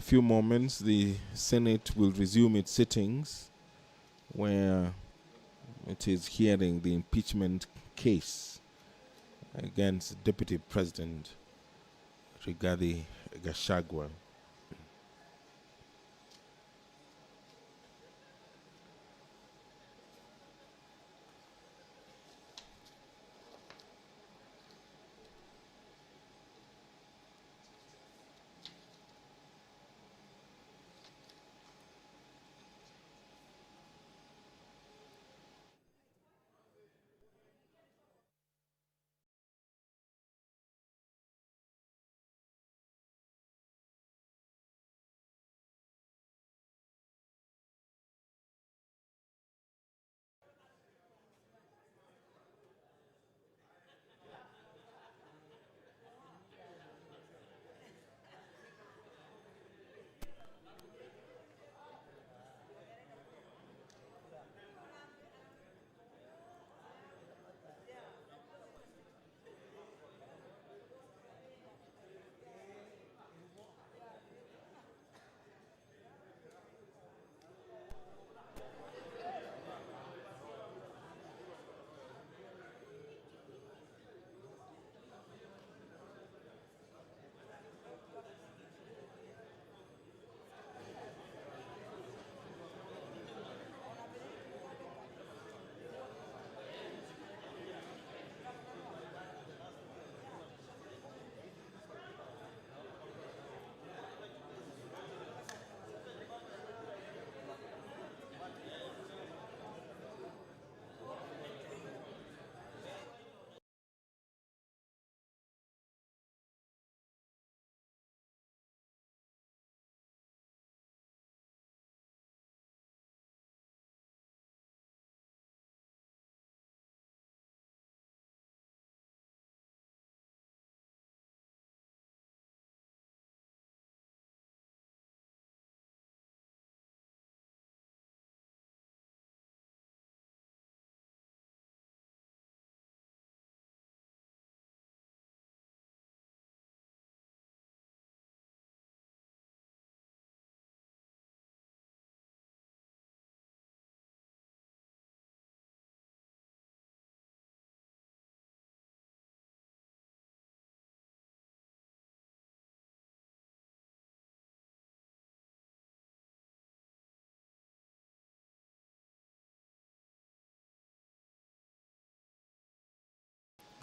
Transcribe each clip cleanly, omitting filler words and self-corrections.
a few moments, the Senate will resume its sittings, where it is hearing the impeachment case against Deputy President Rigathi Gachagua.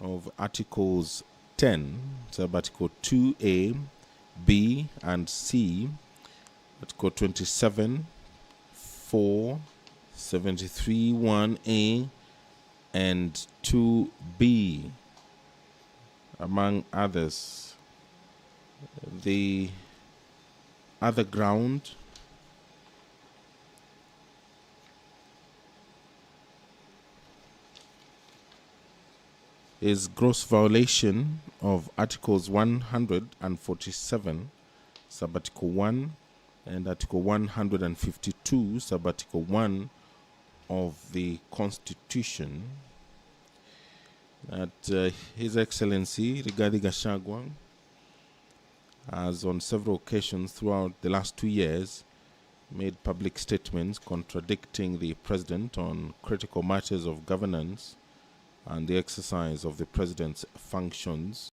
Of Articles 10, Article 2A, B, and C, Article 27, 4, 73, 1A, and 2B, among others. The other ground is gross violation of Articles 147, Subarticle 1, and Article 152, Subarticle 1 of the Constitution, that His Excellency Rigathi Gachagua has on several occasions throughout the last 2 years made public statements contradicting the President on critical matters of governance and the exercise of the President's functions.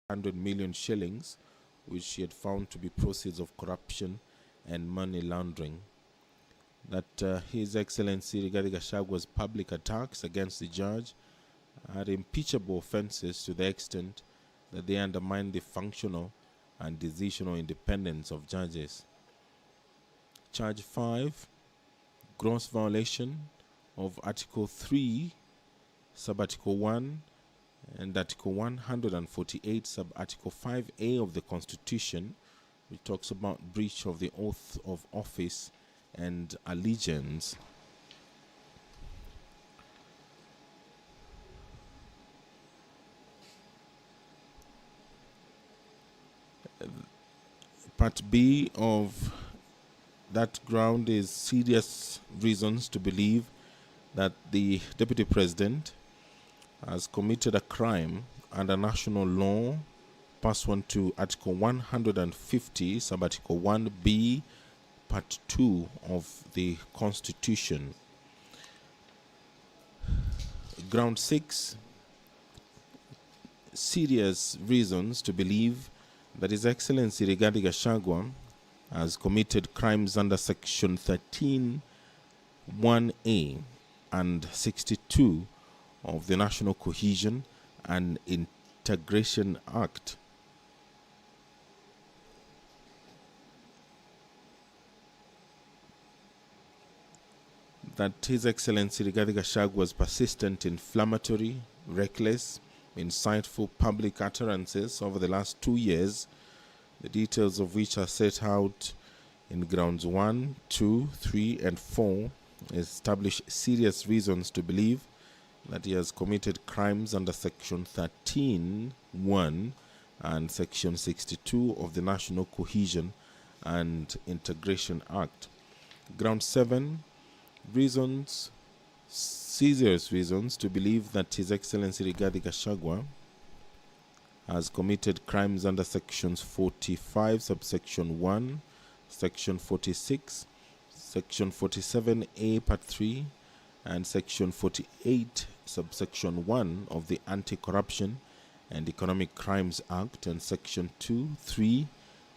100 million shillings, which she had found to be proceeds of corruption and money laundering. That His Excellency Rigathi Gachagua's public attacks against the judge are impeachable offenses to the extent that they undermine the functional and decisional independence of judges. Charge 5, gross violation of Article 3, Sub-Article 1, and Article 148, Sub-Article 5A of the Constitution, which talks about breach of the oath of office and allegiance. Part B of that ground is serious reasons to believe that the Deputy President has committed a crime under national law pursuant to Article 150, Sub-Article 1B, Part 2 of the Constitution. Ground 6, serious reasons to believe that His Excellency Rigathi Gachagua has committed crimes under Section 13, 1A and 62 of the National Cohesion and Integration Act. That His Excellency Rigathi Gachagua was persistent, inflammatory, reckless, insightful public utterances over the last 2 years, the details of which are set out in grounds 1, 2, 3, and 4, establish serious reasons to believe that he has committed crimes under Section 13, 1 and Section 62 of the National Cohesion and Integration Act. Ground 7, serious reasons to believe that His Excellency Rigathi Gachagua has committed crimes under Sections 45, subsection 1, Section 46, Section 47A, Part 3, and Section 48, subsection 1 of the Anti-Corruption and Economic Crimes Act, and Section 2, 3,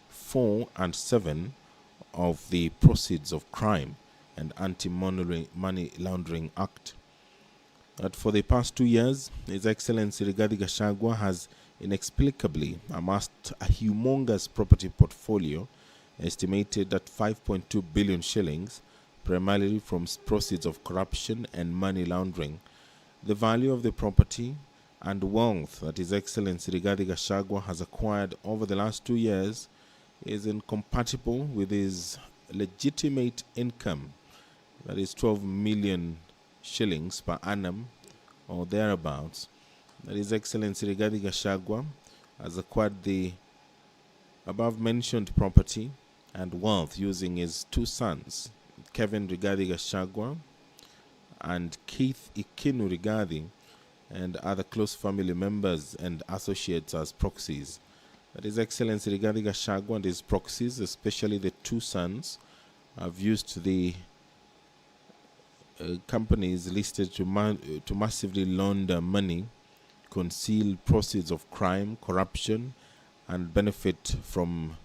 4, and 7 of the Proceeds of Crime and Anti-Money Laundering Act. That for the past 2 years, His Excellency Rigathi Gachagua has inexplicably amassed a humongous property portfolio estimated at 5.2 billion shillings, primarily from proceeds of corruption and money laundering. The value of the property and wealth that His Excellency Rigathi Gachagua has acquired over the last 2 years is incompatible with his legitimate income, that is 12 million shillings per annum or thereabouts. That His Excellency Rigathi Gachagua has acquired the above-mentioned property and wealth using his 2 sons, Kevin Rigathi Gachagua and Keith Ikinu Rigathi, and other close family members and associates as proxies. That His Excellency Rigathi Gachagua and his proxies, especially the 2 sons, have used the companies listed to massively launder money, conceal proceeds of crime, corruption, and benefit from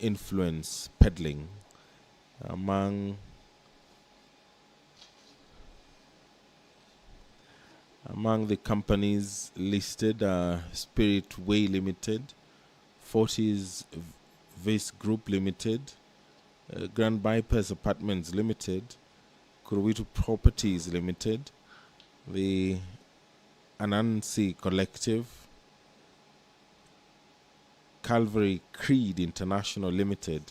influence peddling. Among the companies listed are Spirit Way Limited, Fortis Vice Group Limited, Grand Bypass Apartments Limited, Kuruwitu Properties Limited, the Anansi Collective, Calvary Creed International Limited.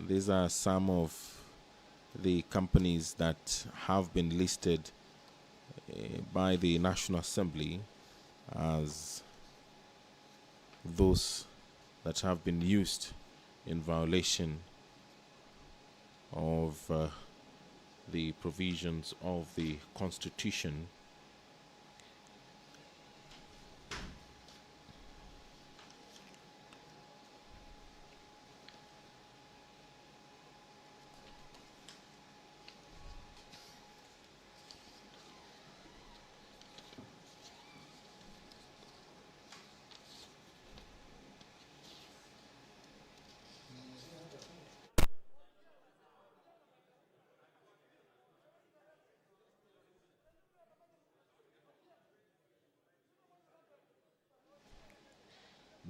These are some of the companies that have been listed by the National Assembly as those that have been used in violation of the provisions of the Constitution.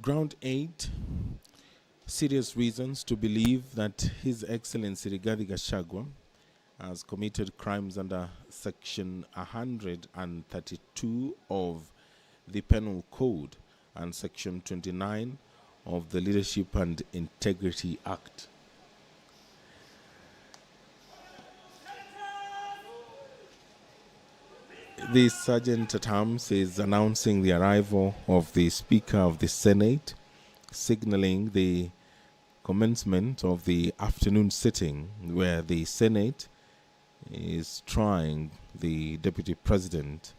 Ground 8, serious reasons to believe that His Excellency Rigathi Gachagua has committed crimes under Section 132 of the Penal Code and Section 29 of the Leadership and Integrity Act. The Sergeant-at-Arms is announcing the arrival of the Speaker of the Senate, signaling the commencement of the afternoon sitting where the Senate is trying the Deputy President.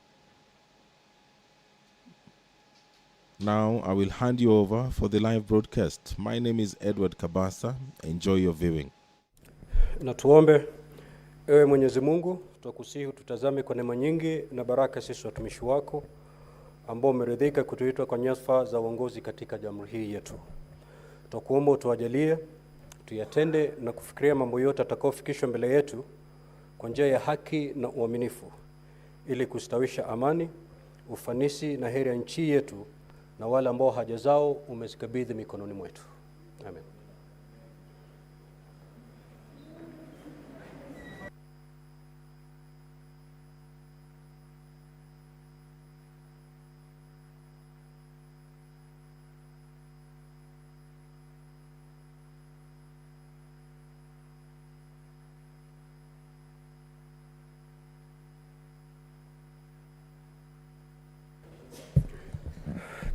Now I will hand you over for the live broadcast. My name is Edward Kabasa. Enjoy your viewing. Na tuombe. Ewe Mwenyezi Mungu, tutakusihi tutazame kwa neema nyingi na baraka sisi watumishi wako ambao umeridhika kutuitwa kwa nyadhifa za uongozi katika jamhuri hii yetu. Tutakuomba utuajalie tuyatende na kufikiria mambo yote atakayofikishwa mbele yetu kwa njia ya haki na uaminifu, ili kustawisha amani, ufanisi na heri ya nchi yetu na wale ambao haja zao umezikabidhi mikononi mwetu. Amen.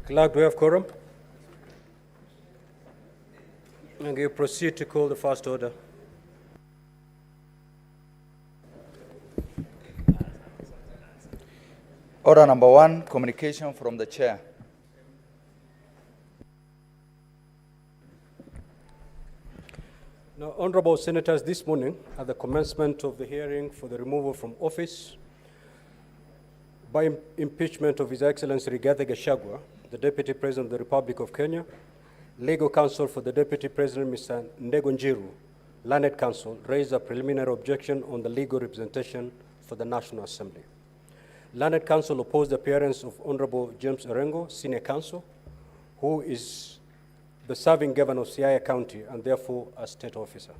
Clerk, do we have quorum? And you proceed to call the first order. Order number 1, communication from the chair. Now, honorable senators, this morning at the commencement of the hearing for the removal from office by impeachment of His Excellency Rigathi Gachagua, the Deputy President of the Republic of Kenya, Legal Counsel for the Deputy President, Mr. Ndego Njiru, Learned Counsel, raised a preliminary objection on the legal representation for the National Assembly. Learned Counsel opposed the appearance of Honorable James Orengo, Senior Counsel, who is the serving governor of Siaya County and therefore a state officer.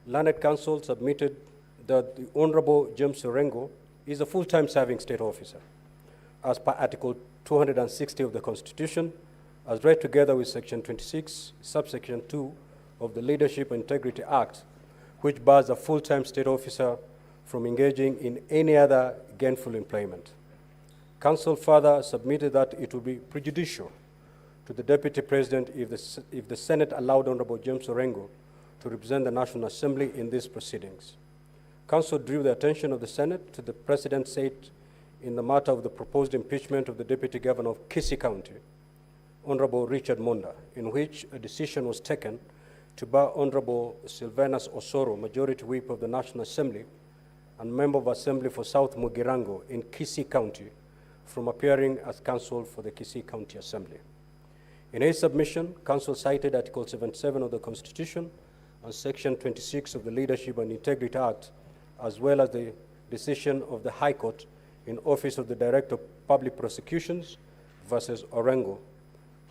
Learned Counsel submitted that the Honorable James Orengo is a full-time serving state officer, as per Article 260 of the Constitution, as read together with Section 26, subsection 2 of the Leadership and Integrity Act, which bars a full-time state officer from engaging in any other gainful employment. Counsel further submitted that it would be prejudicial to the Deputy President if the Senate allowed Honorable James Orengo to represent the National Assembly in these proceedings. Counsel drew the attention of the Senate to the precedent set in the matter of the proposed impeachment of the Deputy Governor of Kisii County, Honorable Richard Monda, in which a decision was taken to bar Honorable Sylvanus Osoro, Majority Whip of the National Assembly and Member of Assembly for South Mugirango in Kisii County, from appearing as counsel for the Kisii County Assembly. In his submission, counsel cited Article 77 of the Constitution and Section 26 of the Leadership and Integrity Act, as well as the decision of the High Court in Office of the Director of Public Prosecutions versus Orengo,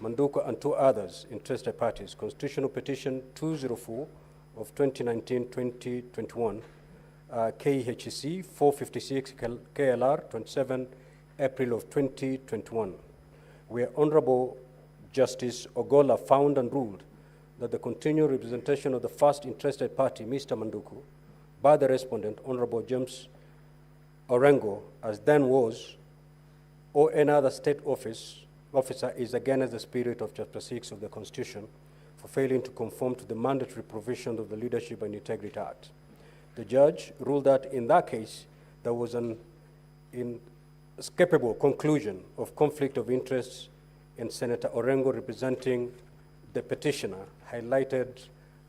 Manduka, and two others, interested parties, Constitutional Petition 204 of 2019-2021, KHEC 456 KLR 27 April of 2021, where Honorable Justice Ogola found and ruled that the continued representation of the first interested party, Mr. Manduku, by the respondent, Honorable James Orengo, as then was, or any other state officer is against the spirit of Chapter 6 of the Constitution for failing to conform to the mandatory provisions of the Leadership and Integrity Act. The judge ruled that in that case, there was an inescapable conclusion of conflict of interests in Senator Orengo representing the petitioner, highlighted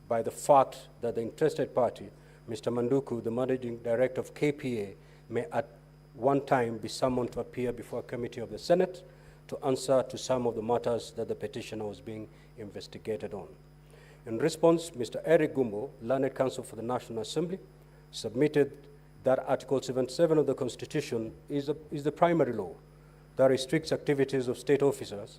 by the fact that the interested party, Mr. Manduku, the managing director of KPA, may at one time be summoned to appear before a committee of the Senate to answer to some of the matters that the petitioner was being investigated on. In response, Mr. Eric Gumbo, Learned Counsel for the National Assembly, submitted that Article 77 of the Constitution is the primary law that restricts activities of state officers,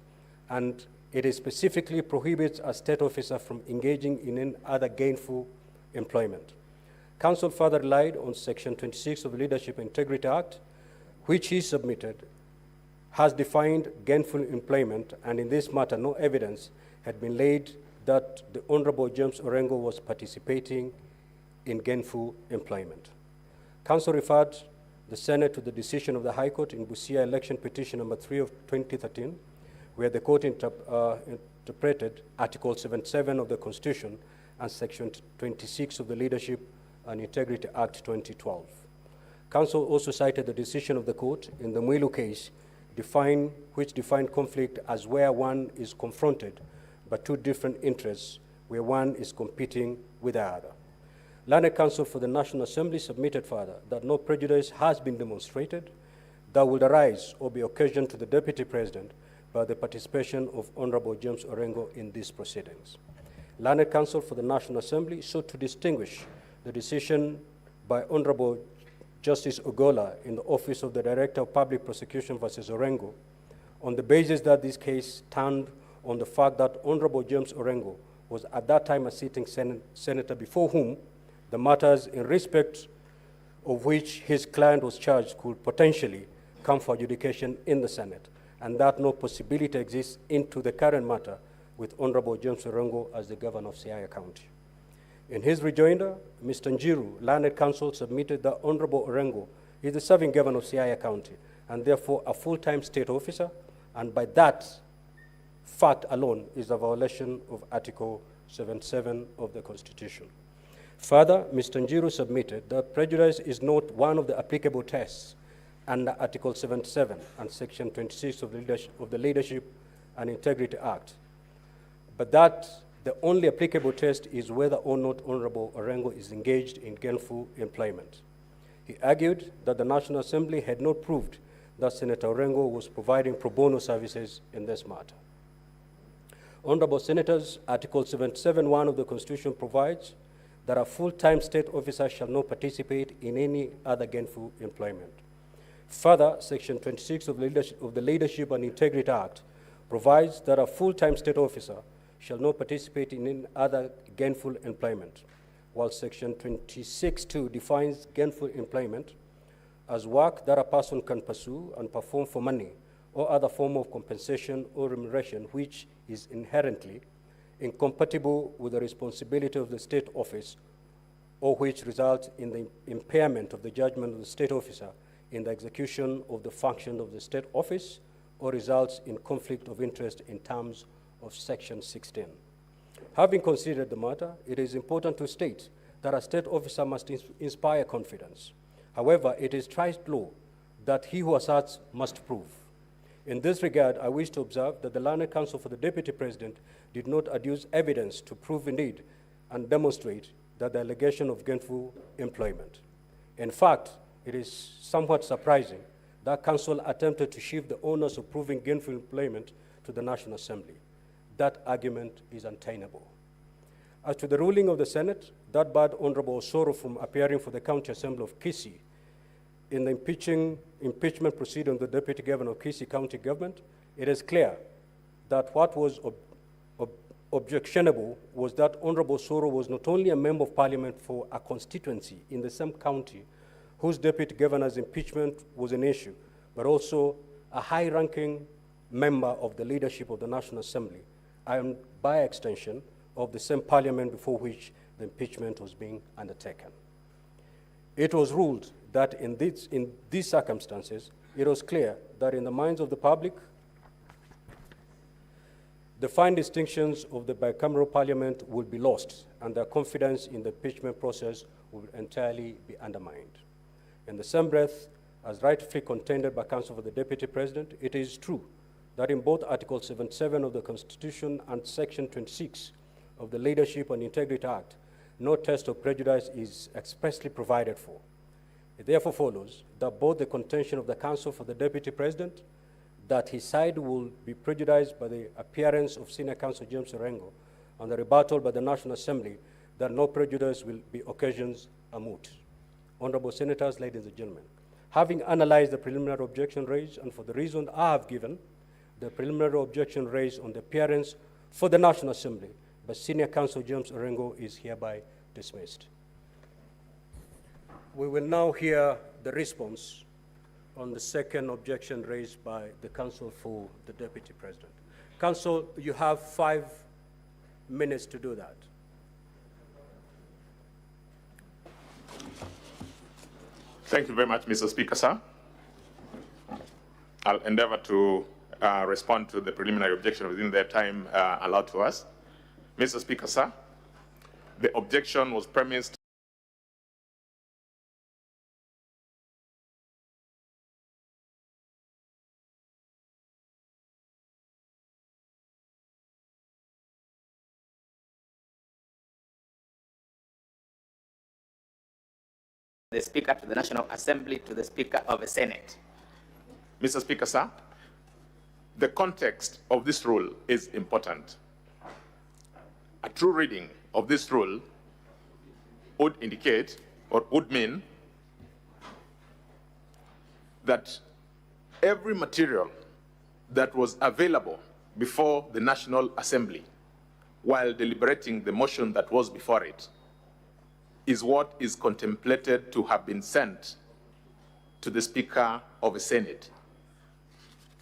and It specifically prohibits a state officer from engaging in any other gainful employment. Council further relied on Section 26 of the Leadership and Integrity Act, which he submitted, has defined gainful employment, and in this matter, no evidence had been laid that the Honorable James Orengo was participating in gainful employment. Council referred the Senate to the decision of the High Court in Busia Election Petition number 3 of 2013, where the court interpreted Article 77 of the Constitution and Section 26 of the Leadership and Integrity Act 2012. Council also cited the decision of the court in the Mwilu case, which defined conflict as where one is confronted by two different interests, where one is competing with the other. Learned Counsel for the National Assembly submitted further that no prejudice has been demonstrated that would arise or be occasioned to the Deputy President by the participation of Honorable James Orengo in these proceedings. Learned Counsel for the National Assembly sought to distinguish the decision by Honorable Justice Ogola in the Office of the Director of Public Prosecution versus Orengo on the basis that this case turned on the fact that Honorable James Orengo was at that time a sitting senator before whom the matters in respect of which his client was charged could potentially come for adjudication in the Senate, and that no possibility exists into the current matter with Honorable James Orengo as the governor of Siaya County. In his rejoinder, Mr. Njiru, Learned Counsel, submitted that Honorable Orengo is the serving governor of Siaya County and therefore a full-time state officer, and by that fact alone is a violation of Article 77 of the Constitution. Further, Mr. Njiru submitted that prejudice is not one of the applicable tests under Article 77 and Section 26 of the Leadership and Integrity Act, but that the only applicable test is whether or not Honorable Orengo is engaged in gainful employment. He argued that the National Assembly had not proved that Senator Orengo was providing pro bono services in this matter. Honorable Senators, Article 77(1) of the Constitution provides that a full-time state officer shall not participate in any other gainful employment. Further, Section 26 of the Leadership and Integrity Act provides that a full-time state officer shall not participate in any other gainful employment, while Section 26(2) defines gainful employment as work that a person can pursue and perform for money or other form of compensation or remuneration which is inherently incompatible with the responsibility of the state office, or which results in the impairment of the judgment of the state officer in the execution of the function of the state office, or results in conflict of interest in terms of Section 16. Having considered the matter, it is important to state that a state officer must inspire confidence. However, it is trite law that he who asserts must prove. In this regard, I wish to observe that the Learned Counsel for the Deputy President did not adduce evidence to prove indeed and demonstrate that the allegation of gainful employment. In fact, it is somewhat surprising that Counsel attempted to shift the onus of proving gainful employment to the National Assembly. That argument is untenable. As to the ruling of the Senate, that barred Honorable Osoro from appearing for the County Assembly of Kisii in the impeachment proceeding of the Deputy Governor of Kisii County Government, it is clear that what was objectionable was that Honorable Osoro was not only a member of Parliament for a constituency in the same county whose Deputy Governor's impeachment was an issue, but also a high-ranking member of the leadership of the National Assembly, and by extension of the same Parliament before which the impeachment was being undertaken. It was ruled that in these circumstances, it was clear that in the minds of the public, the fine distinctions of the bicameral Parliament would be lost, and their confidence in the impeachment process would entirely be undermined. In the same breath, as rightfully contended by Counsel for the Deputy President, it is true that in both Article 77 of the Constitution and Section 26 of the Leadership and Integrity Act, no test of prejudice is expressly provided for. It therefore follows that both the contention of the Counsel for the Deputy President that his side will be prejudiced by the appearance of Senior Counsel James Orengo and the rebuttal by the National Assembly that no prejudice will be occasions are moot. Honorable Senators, ladies and gentlemen, having analyzed the preliminary objection raised and for the reason I have given, the preliminary objection raised on the appearance for the National Assembly by Senior Counsel James Orengo is hereby dismissed. We will now hear the response on the second objection raised by the counsel for the Deputy President. Counsel, you have 5 minutes to do that. Thank you very much, Mr. Speaker, sir. I'll endeavor to respond to the preliminary objection within the time allowed to us. Mr. Speaker, sir, the objection was premised the Speaker to the National Assembly to the Speaker of the Senate. Mr. Speaker, sir, the context of this rule is important. A true reading of this rule would indicate or would mean that every material that was available before the National Assembly while deliberating the motion that was before it is what is contemplated to have been sent to the Speaker of the Senate.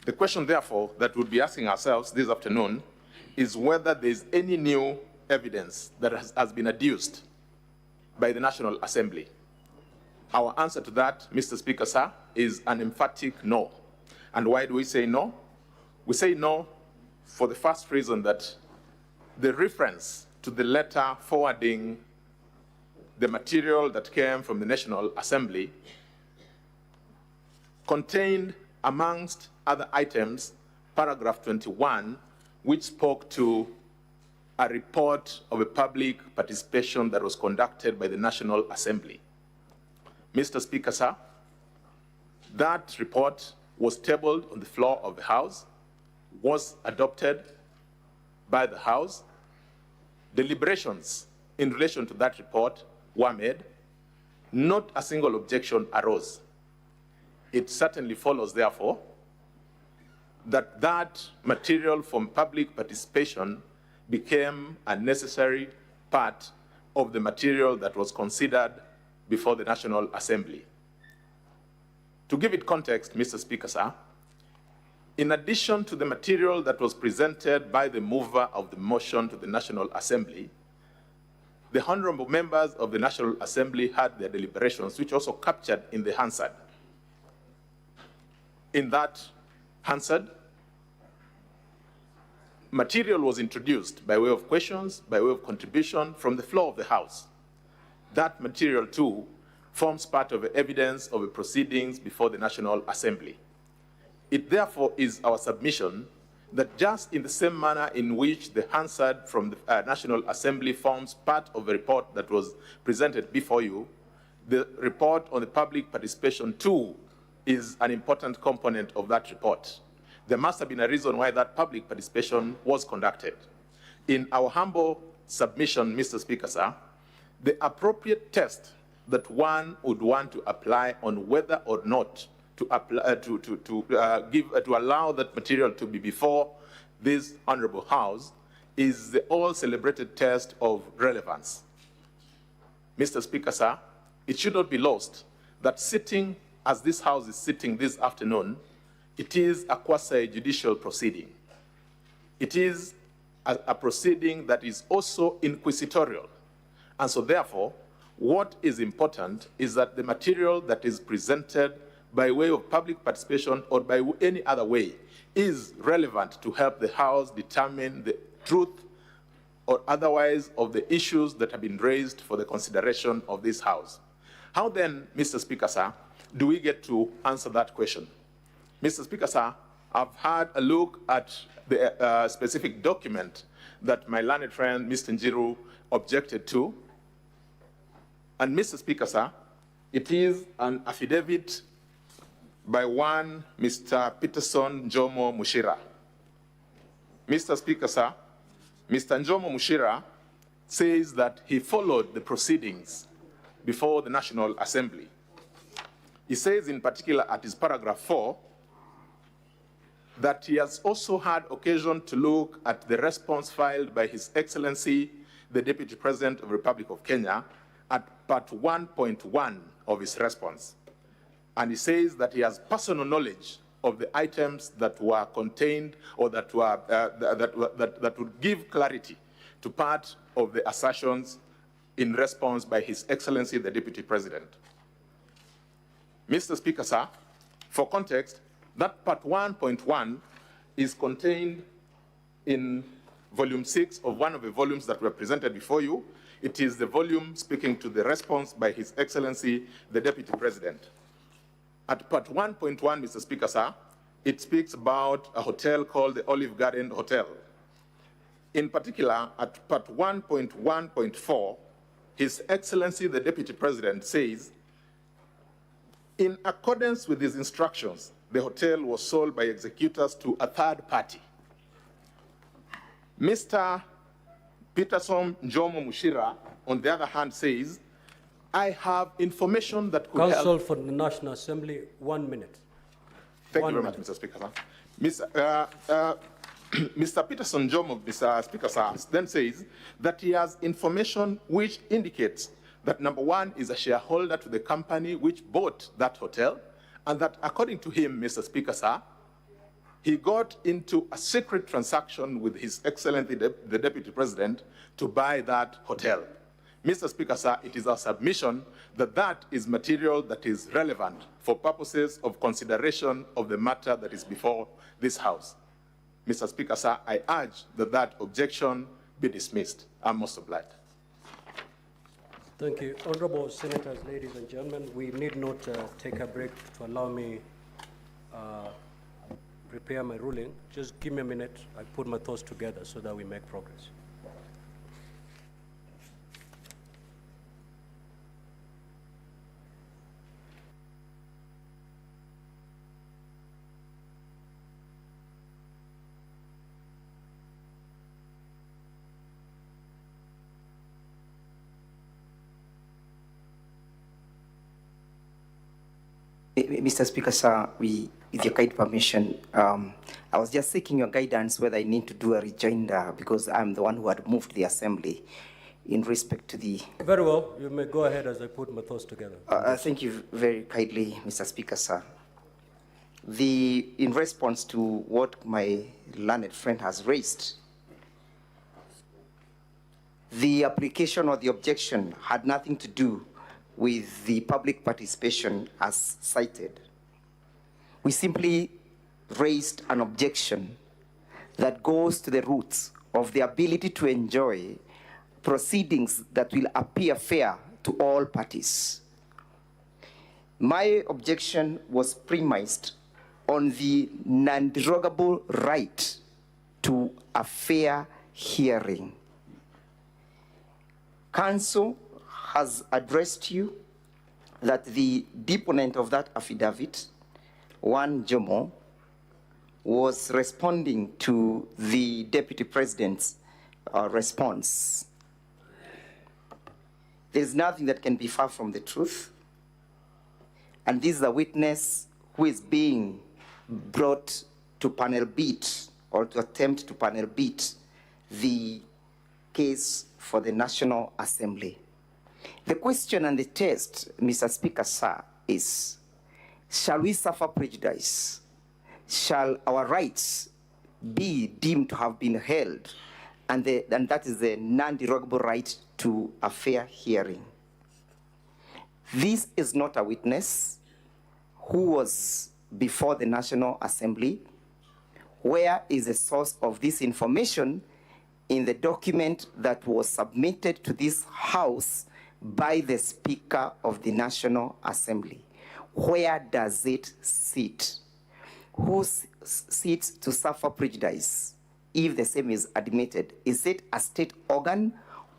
The question, therefore, that we'll be asking ourselves this afternoon is whether there's any new evidence that has been adduced by the National Assembly. Our answer to that, Mr. Speaker, sir, is an emphatic no. And why do we say no? We say no for the first reason that the reference to the letter forwarding the material that came from the National Assembly contained, amongst other items, paragraph 21, which spoke to a report of a public participation that was conducted by the National Assembly. Mr. Speaker, sir, that report was tabled on the floor of the House, was adopted by the House. Deliberations in relation to that report were made. Not a single objection arose. It certainly follows, therefore, that that material from public participation became a necessary part of the material that was considered before the National Assembly. To give it context, Mr. Speaker, sir, in addition to the material that was presented by the mover of the motion to the National Assembly, the honorable members of the National Assembly had their deliberations, which also captured in the Hansard. In that Hansard, material was introduced by way of questions, by way of contribution from the floor of the House. That material, too, forms part of the evidence of the proceedings before the National Assembly. It therefore is our submission that just in the same manner in which the Hansard from the National Assembly forms part of the report that was presented before you, the report on the public participation too is an important component of that report. There must have been a reason why that public participation was conducted. In our humble submission, Mr. Speaker, sir, the appropriate test that one would want to apply on whether or not to allow that material to be before this honorable House is the all-celebrated test of relevance. Mr. Speaker, sir, it should not be lost that sitting as this House is sitting this afternoon, it is a quasi-judicial proceeding. It is a proceeding that is also inquisitorial. And so therefore, what is important is that the material that is presented by way of public participation or by any other way is relevant to help the House determine the truth or otherwise of the issues that have been raised for the consideration of this House. How then, Mr. Speaker, sir, do we get to answer that question? Mr. Speaker, sir, I've had a look at the specific document that my learned friend, Mr. Njiru, objected to. And Mr. Speaker, sir, it is an affidavit by one Mr. Peterson Njomo Mushira. Mr. Speaker, sir, Mr. Njomo Mushira says that he followed the proceedings before the National Assembly. He says in particular at his paragraph 4 that he has also had occasion to look at the response filed by His Excellency, the Deputy President of the Republic of Kenya, at part 1.1 of his response. And he says that he has personal knowledge of the items that were contained or that would give clarity to part of the assertions in response by His Excellency, the Deputy President. Mr. Speaker, sir, for context, that part 1.1 is contained in volume 6 of one of the volumes that were presented before you. It is the volume speaking to the response by His Excellency, the Deputy President. At part 1.1, Mr. Speaker, sir, it speaks about a hotel called the Olive Garden Hotel. In particular, at part 1.1.4, His Excellency, the Deputy President, says, in accordance with his instructions, the hotel was sold by executors to a third party. Mr. Peterson Njomo Mushira, on the other hand, says, I have information that could Counsel help. for the National Assembly, 1 minute. Thank you very much, Mr. Speaker. Mr. Peterson Njomo, Mr. Speaker, sir, then says that he has information which indicates that number one is a shareholder to the company which bought that hotel, and that according to him, Mr. Speaker, sir, he got into a secret transaction with His Excellency, the Deputy President, to buy that hotel. Mr. Speaker, sir, it is our submission that that is material that is relevant for purposes of consideration of the matter that is before this House. Mr. Speaker, sir, I urge that that objection be dismissed. I'm most obliged. Thank you. Honorable Senators, ladies and gentlemen, we need not take a break to allow me prepare my ruling. Just give me a minute. I put my thoughts together so that we make progress. Mr. Speaker, sir, with your kind permission, I was just seeking your guidance whether I need to do a rejoinder because I'm the one who had moved the assembly in respect to the... Very well. You may go ahead as I put my thoughts together. Thank you very kindly, Mr. Speaker, sir. In response to what my learned friend has raised, the application or the objection had nothing to do with the public participation as cited. We simply raised an objection that goes to the roots of the ability to enjoy proceedings that will appear fair to all parties. My objection was premised on the non-derogable right to a fair hearing. Council has addressed you that the deponent of that affidavit, one Jomo, was responding to the Deputy President's response. There's nothing that can be far from the truth. And this is a witness who is being brought to panel beat or to attempt to panel beat the case for the National Assembly. The question and the test, Mr. Speaker, sir, is, shall we suffer prejudice? Shall our rights be deemed to have been held? And that is the non-derogable right to a fair hearing. This is not a witness who was before the National Assembly. Where is the source of this information in the document that was submitted to this House by the Speaker of the National Assembly? Where does it sit? Who sits to suffer prejudice if the same is admitted? Is it a state organ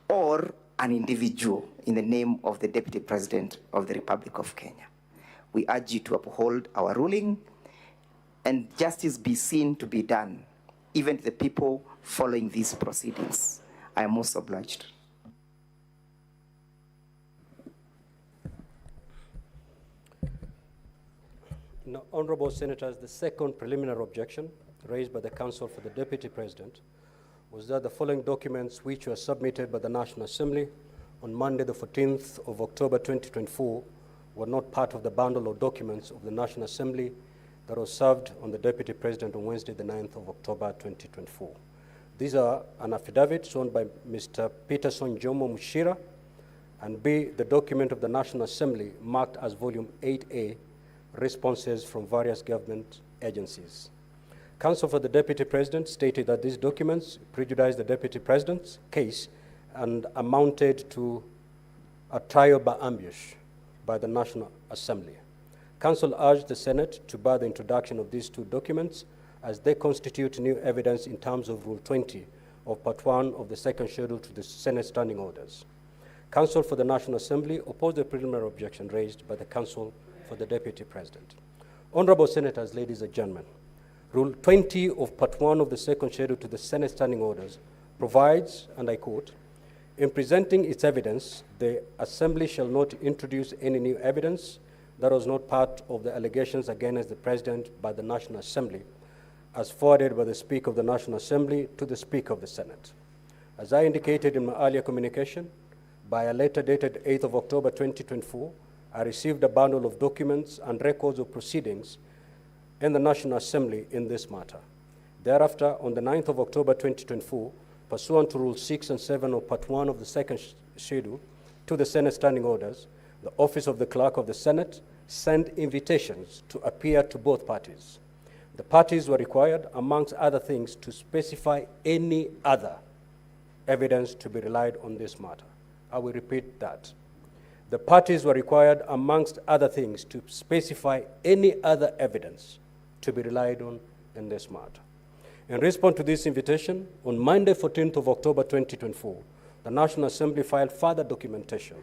or an individual in the name of the Deputy President of the Republic of Kenya? We urge you to uphold our ruling and justice be seen to be done, even to the people following these proceedings. I am most obliged. Now, honorable senators, the second preliminary objection raised by the Counsel for the Deputy President was that the following documents which were submitted by the National Assembly on Monday the 14th of October 2024 were not part of the bundle of documents of the National Assembly that was served on the Deputy President on Wednesday the 9th of October 2024. These are an affidavit signed by Mr. Peterson Jomo Mushira, and B, the document of the National Assembly marked as Volume 8A, responses from various government agencies. Counsel for the Deputy President stated that these documents prejudiced the Deputy President's case and amounted to a trial by ambush by the National Assembly. Counsel urged the Senate to bar the introduction of these two documents as they constitute new evidence in terms of Rule 20 of Part 1 of the second schedule to the Senate Standing Orders. Counsel for the National Assembly opposed the preliminary objection raised by the Counsel for the Deputy President. Honorable Senators, ladies and gentlemen, Rule 20 of Part 1 of the second schedule to the Senate Standing Orders provides, and I quote, "In presenting its evidence, the Assembly shall not introduce any new evidence that was not part of the allegations against the President by the National Assembly, as forwarded by the Speaker of the National Assembly to the Speaker of the Senate." As I indicated in my earlier communication, by a letter dated 8th of October 2024, I received a bundle of documents and records of proceedings in the National Assembly in this matter. Thereafter, on the 9th of October 2024, pursuant to Rule 6 and 7 of Part 1 of the second schedule to the Senate Standing Orders, the Office of the Clerk of the Senate sent invitations to appear to both parties. The parties were required, amongst other things, to specify any other evidence to be relied on this matter. I will repeat that. The parties were required, amongst other things, to specify any other evidence to be relied on in this matter. In response to this invitation, on Monday, 14th of October 2024, the National Assembly filed further documentation.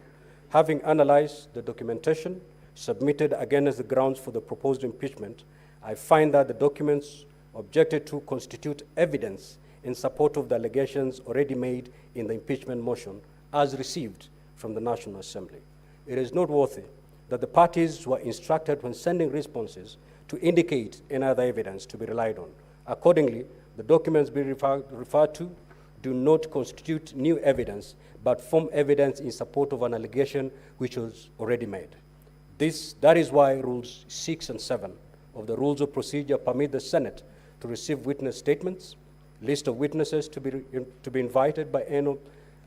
Having analyzed the documentation submitted against the grounds for the proposed impeachment, I find that the documents objected to constitute evidence in support of the allegations already made in the impeachment motion as received from the National Assembly. It is noteworthy that the parties were instructed when sending responses to indicate any other evidence to be relied on. Accordingly, the documents being referred to do not constitute new evidence, but form evidence in support of an allegation which was already made. That is why Rules 6 and 7 of the Rules of Procedure permit the Senate to receive witness statements, list of witnesses to be invited by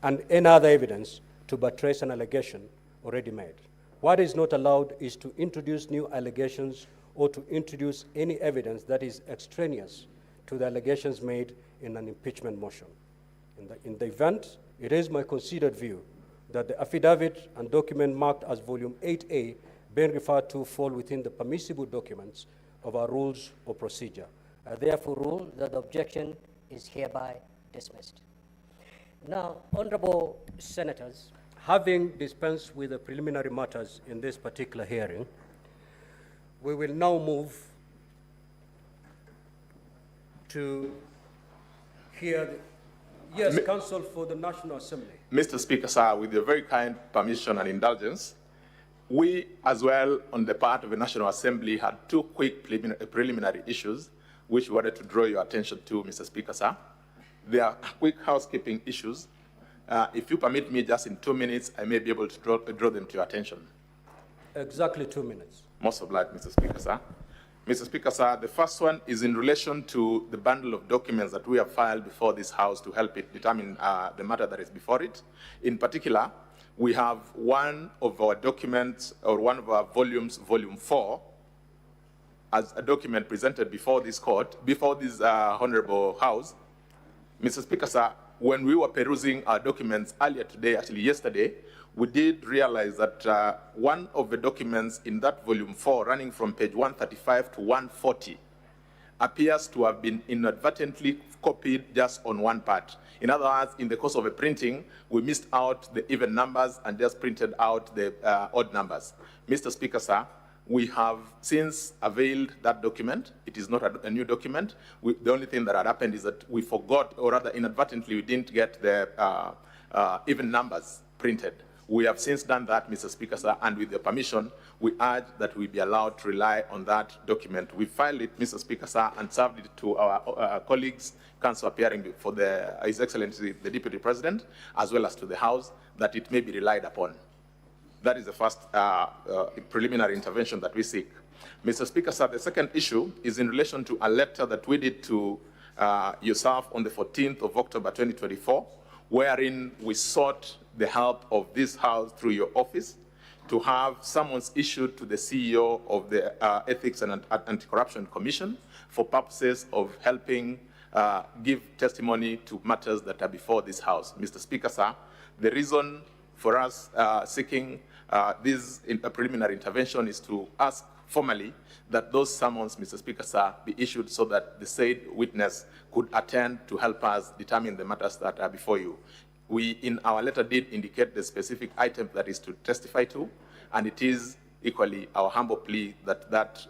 and any other evidence to buttress an allegation already made. What is not allowed is to introduce new allegations or to introduce any evidence that is extraneous to the allegations made in an impeachment motion. In the event, it is my considered view that the affidavit and document marked as Volume 8A being referred to fall within the permissible documents of our Rules of Procedure. I therefore rule that the objection is hereby dismissed. Now, Honorable Senators, having dispensed with the preliminary matters in this particular hearing, we will now move to hear the Counsel for the National Assembly. Mr. Speaker, sir, with your very kind permission and indulgence, we as well, on the part of the National Assembly, had two quick preliminary issues which we wanted to draw your attention to, Mr. Speaker, sir. They are quick housekeeping issues. If you permit me just in 2 minutes, I may be able to draw them to your attention. Exactly 2 minutes. Most obliged, Mr. Speaker, sir. Mr. Speaker, sir, the first one is in relation to the bundle of documents that we have filed before this House to help it determine the matter that is before it. In particular, we have one of our documents, or one of our volumes, Volume 4, as a document presented before this court, before this Honorable House. Mr. Speaker, sir, when we were perusing our documents earlier today, actually yesterday, we did realize that one of the documents in that Volume 4, running from page 135 to 140, appears to have been inadvertently copied just on one part. In other words, in the course of a printing, we missed out the even numbers and just printed out the odd numbers. Mr. Speaker, sir, we have since availed that document. It is not a new document. The only thing that had happened is that we forgot, or rather inadvertently, we didn't get the even numbers printed. We have since done that, Mr. Speaker, sir, and with your permission, we urge that we be allowed to rely on that document. We filed it, Mr. Speaker, sir, and served it to our colleagues, counsel appearing before His Excellency, the Deputy President, as well as to the House, that it may be relied upon. That is the first preliminary intervention that we seek. Mr. Speaker, sir, the second issue is in relation to a letter that we did to yourself on the 14th of October 2024, wherein we sought the help of this House through your office to have summons issued to the CEO of the Ethics and Anti-Corruption Commission for purposes of helping give testimony to matters that are before this House. Mr. Speaker, sir, the reason for us seeking this preliminary intervention is to ask formally that those summons, Mr. Speaker, sir, be issued so that the said witness could attend to help us determine the matters that are before you. We, in our letter, did indicate the specific item that is to testify to, and it is equally our humble plea that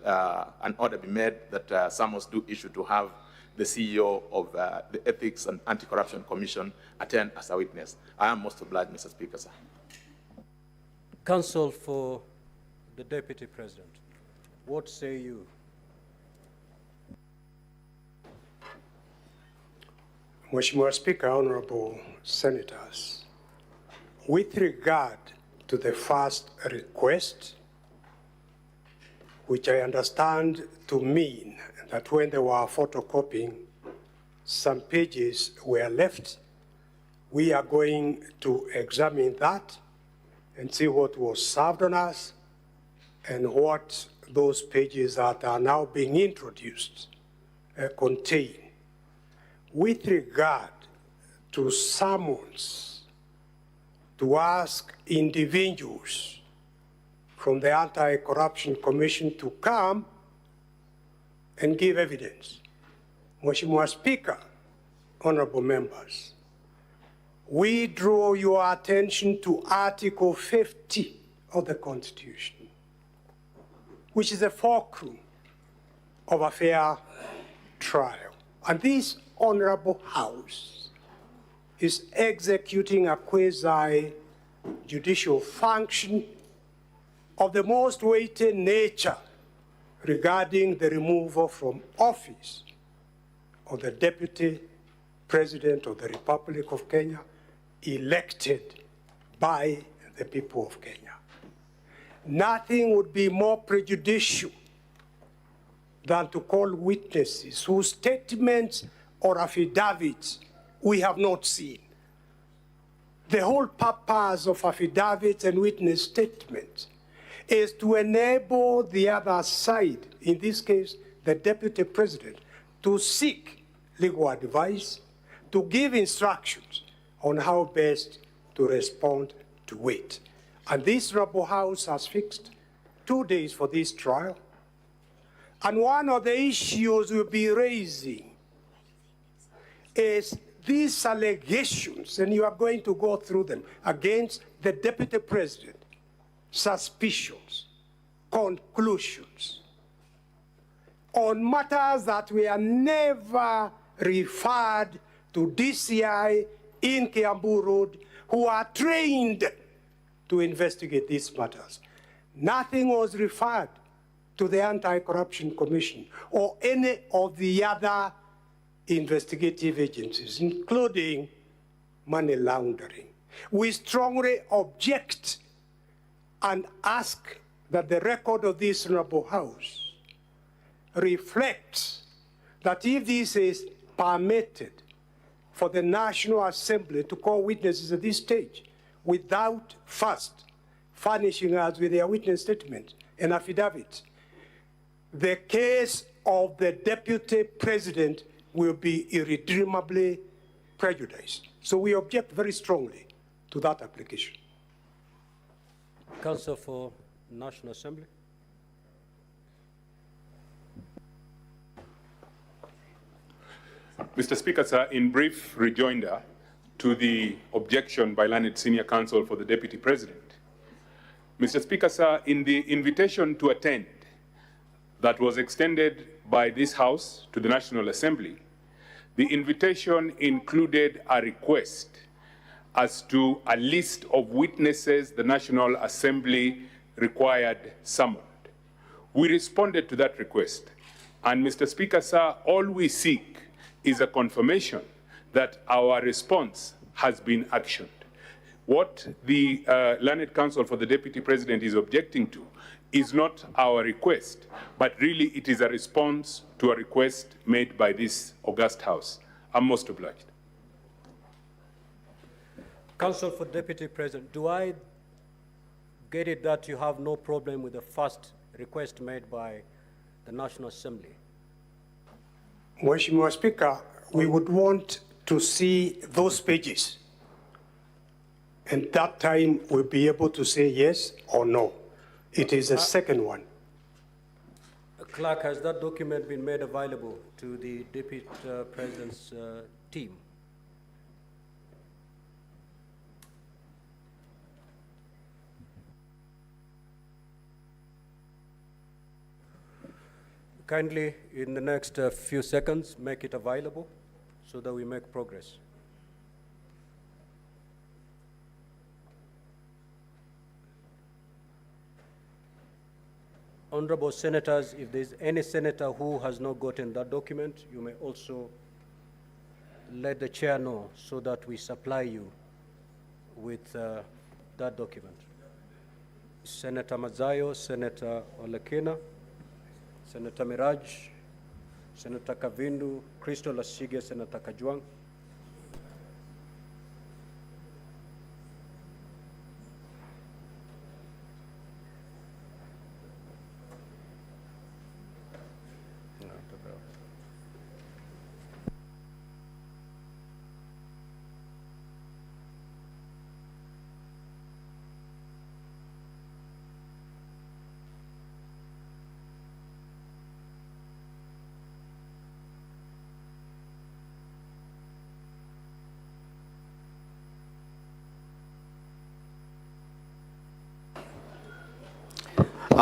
an order be made that summons do issue to have the CEO of the Ethics and Anti-Corruption Commission attend as a witness. I am most obliged, Mr. Speaker, sir. Counsel for the Deputy President, what say you? Mheshimiwa Speaker, Honorable Senators, with regard to the first request, which I understand to mean that when they were photocopying, some pages were left, we are going to examine that and see what was served on us and what those pages that are now being introduced contain. With regard to summons to ask individuals from the Anti-Corruption Commission to come and give evidence, Mheshimiwa Speaker, honorable members, we draw your attention to Article 50 of the Constitution, which is a fulcrum of a fair trial. And this honorable House is executing a quasi-judicial function of the most weighty nature regarding the removal from office of the Deputy President of the Republic of Kenya, elected by the people of Kenya. Nothing would be more prejudicial than to call witnesses whose statements or affidavits we have not seen. The whole purpose of affidavits and witness statements is to enable the other side, in this case, the Deputy President, to seek legal advice, to give instructions on how best to respond to it. And this Honorable House has fixed 2 days for this trial. And one of the issues we'll be raising is these allegations, and you are going to go through them, against the Deputy President, suspicions, conclusions, on matters that were never referred to DCI in Kiambu Road, who are trained to investigate these matters. Nothing was referred to the Anti-Corruption Commission or any of the other investigative agencies, including money laundering. We strongly object and ask that the record of this Honorable House reflects that if this is permitted for the National Assembly to call witnesses at this stage without first furnishing us with their witness statement and affidavit, the case of the Deputy President will be irredeemably prejudiced. So we object very strongly to that application. Counsel for National Assembly. Mr. Speaker, sir, in brief rejoinder to the objection by learned senior counsel for the Deputy President. Mr. Speaker, sir, in the invitation to attend that was extended by this House to the National Assembly, the invitation included a request as to a list of witnesses the National Assembly required summoned. We responded to that request. And Mr. Speaker, sir, all we seek is a confirmation that our response has been actioned. What the Learned Counsel for the Deputy President is objecting to is not our request, but really it is a response to a request made by this august House. I'm most obliged. Counsel for Deputy President, do I get it that you have no problem with the first request made by the National Assembly? Mheshimiwa Speaker, we would want to see those pages. And that time we'll be able to say yes or no. It is the second one. Clerk, has that document been made available to the Deputy President's team? Kindly, in the next few seconds, make it available so that we make progress. Honorable Senators, if there's any senator who has not gotten that document, you may also let the chair know so that we supply you with that document. Senator Mazayo, Senator Olekina, Senator Miraj, Senator Kavindu, Crystal Asige, Senator Kajwang.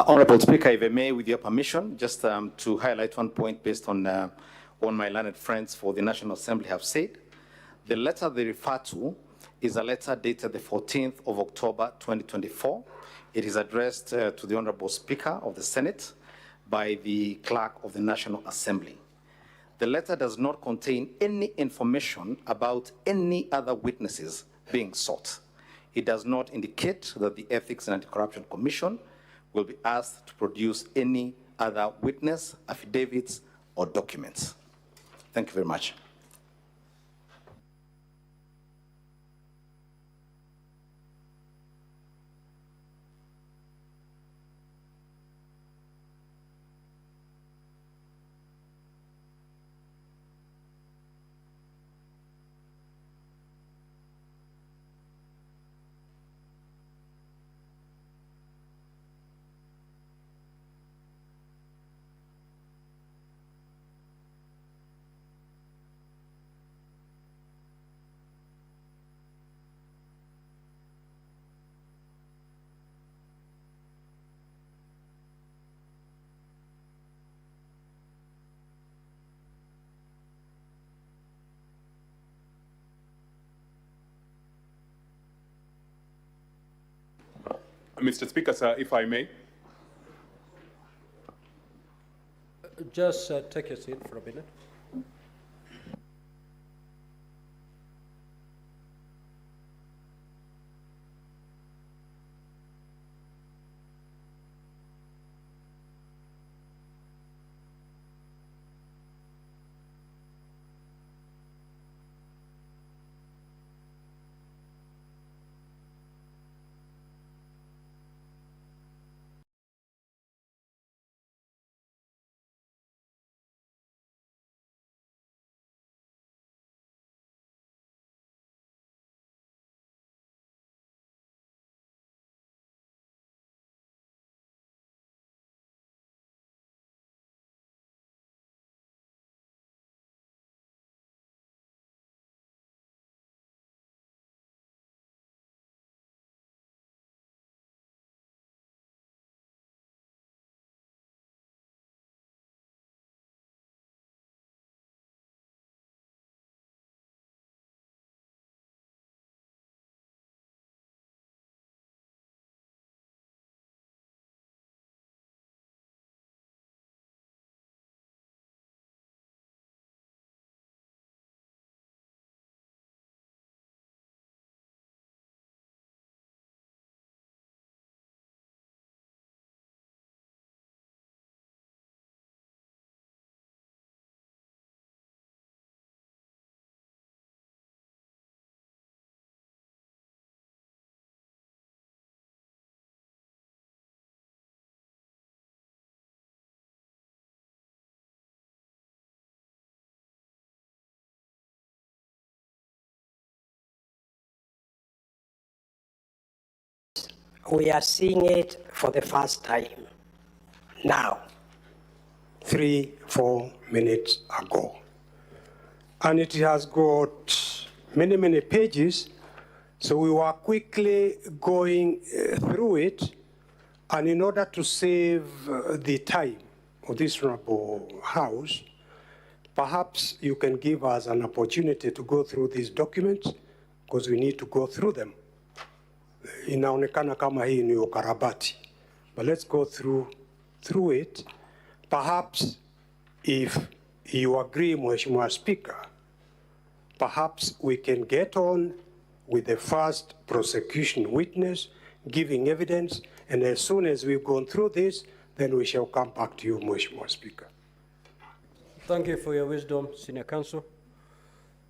Honorable Speaker, if I may, with your permission, just to highlight one point based on what my learned friends for the National Assembly have said. The letter they refer to is a letter dated the 14th of October 2024. It is addressed to the Honorable Speaker of the Senate by the Clerk of the National Assembly. The letter does not contain any information about any other witnesses being sought. It does not indicate that the Ethics and Anti-Corruption Commission will be asked to produce any other witness, affidavits, or documents. Thank you very much. Mr. Speaker, sir, if I may. Just take your seat for a minute. we are seeing it for the first time now, 3-4 minutes ago. And it has got many, many pages, so we were quickly going through it, and in order to save the time of this honorable House, perhaps you can give us an opportunity to go through these documents, because we need to go through them. Inaonekana kama hii ni ukarabati, but let's go through it. Perhaps if you agree, Mheshimiwa Speaker, perhaps we can get on with the first prosecution witness giving evidence, and as soon as we've gone through this, then we shall come back to you, Mheshimiwa Speaker. Thank you for your wisdom, Senior Counsel.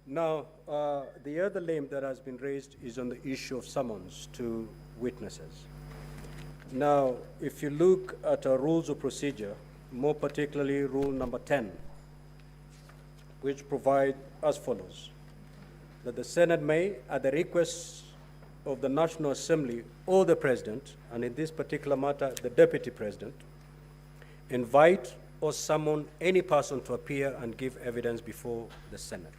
Now, the other name that has been raised is on the issue of summons to witnesses. Now, if you look at our rules of procedure, more particularly rule number 10, which provide as follows, that the Senate may, at the request of the National Assembly or the President, and in this particular matter, the Deputy President, invite or summon any person to appear and give evidence before the Senate.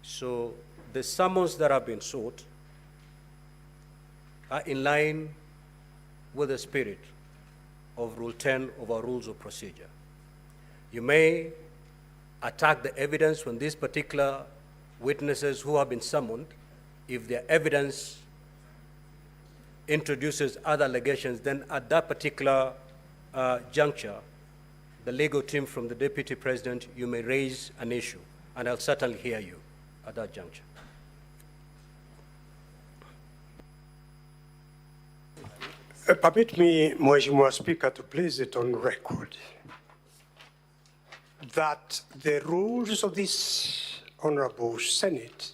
So the summons that have been sought are in line with the spirit of Rule 10 of our Rules of Procedure. You may attack the evidence when these particular witnesses who have been summoned, if their evidence introduces other allegations, then at that particular juncture, the legal team from the Deputy President, you may raise an issue, and I'll certainly hear you at that juncture. Permit me, Mheshimiwa Speaker, to place it on record that the rules of this Honorable Senate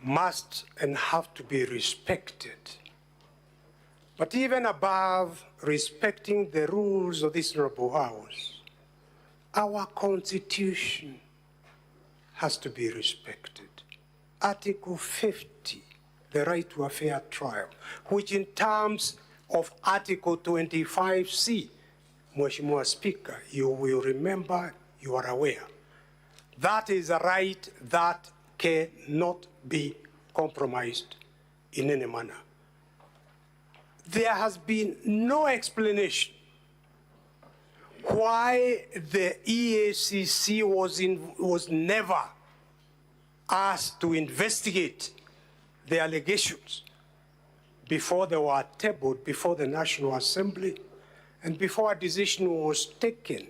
must and have to be respected. But even above respecting the rules of this Honorable House, our Constitution has to be respected. Article 50, the right to a fair trial, which in terms of Article 25C, Mheshimiwa Speaker, you will remember, you are aware, that is a right that cannot be compromised in any manner. There has been no explanation why the EACC was never asked to investigate the allegations before they were tabled before the National Assembly and before a decision was taken.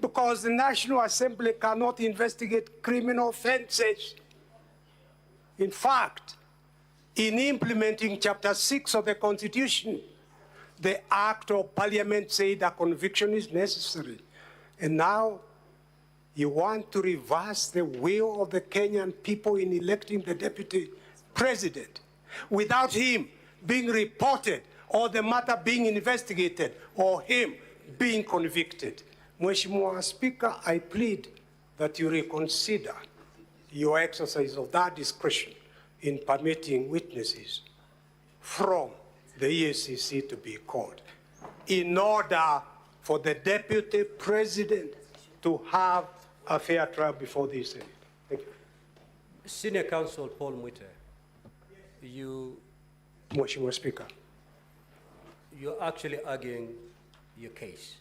Because the National Assembly cannot investigate criminal offenses. In fact, in implementing Chapter 6 of the Constitution, the Act of Parliament said a conviction is necessary. And now you want to reverse the will of the Kenyan people in electing the Deputy President without him being reported or the matter being investigated or him being convicted. Mheshimiwa Speaker, I plead that you reconsider your exercise of that discretion in permitting witnesses from the EACC to be called in order for the Deputy President to have a fair trial before the Senate. Thank you. Senior Counsel Paul Mwite, Mheshimiwa Speaker, you're actually arguing your case.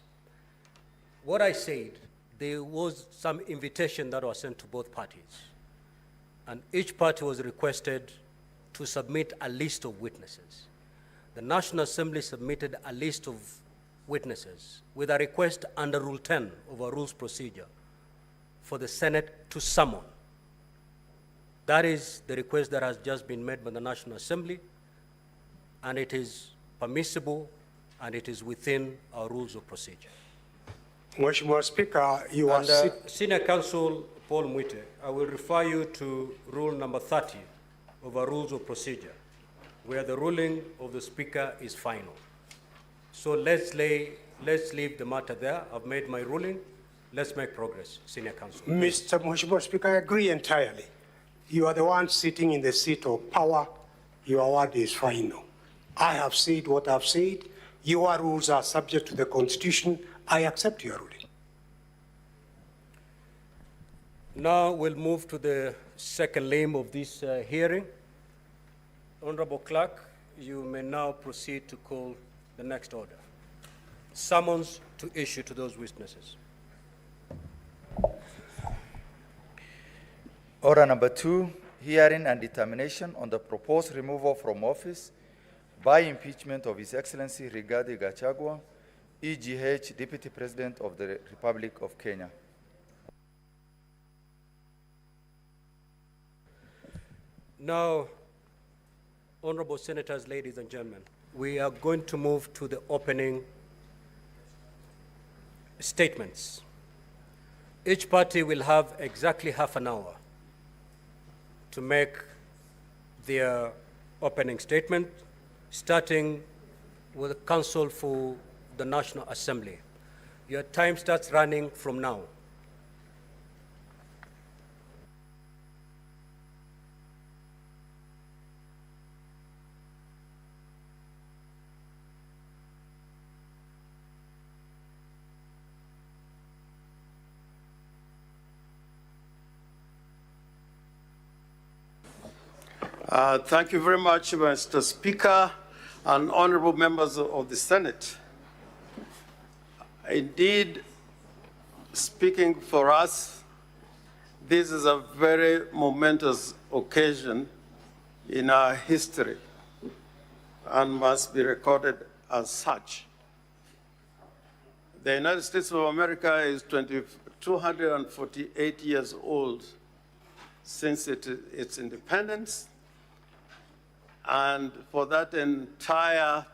What I said, there was some invitation that was sent to both parties, and each party was requested to submit a list of witnesses. The National Assembly submitted a list of witnesses with a request under Rule 10 of our Rules Procedure for the Senate to summon. That is the request that has just been made by the National Assembly, and it is permissible and it is within our Rules of Procedure. Mheshimiwa Speaker, you are Senior Counsel Paul Mwite, I will refer you to Rule number 30 of our Rules of Procedure, where the ruling of the Speaker is final. So let's leave the matter there. I've made my ruling. Let's make progress, Senior Counsel. Mheshimiwa Speaker, I agree entirely. You are the one sitting in the seat of power your word is final. I have said what I've said. Your rules are subject to the Constitution. I accept your ruling. Now we'll move to the second limb of this hearing. Honorable Clerk, you may now proceed to call the next order. Summons to issue to those witnesses. Order number 2, hearing and determination on the proposed removal from office by impeachment of His Excellency Rigathi Gachagua, EGH, Deputy President of the Republic of Kenya. Now, honorable senators, ladies and gentlemen, we are going to move to the opening statements. Each party will have exactly half an hour to make their opening statement, starting with the Counsel for the National Assembly. Your time starts running from now. Thank you very much, Mr. Speaker and honorable members of the Senate. Indeed, speaking for us, this is a very momentous occasion in our history and must be recorded as such. The United States of America is 248 years old since its independence. And for that entire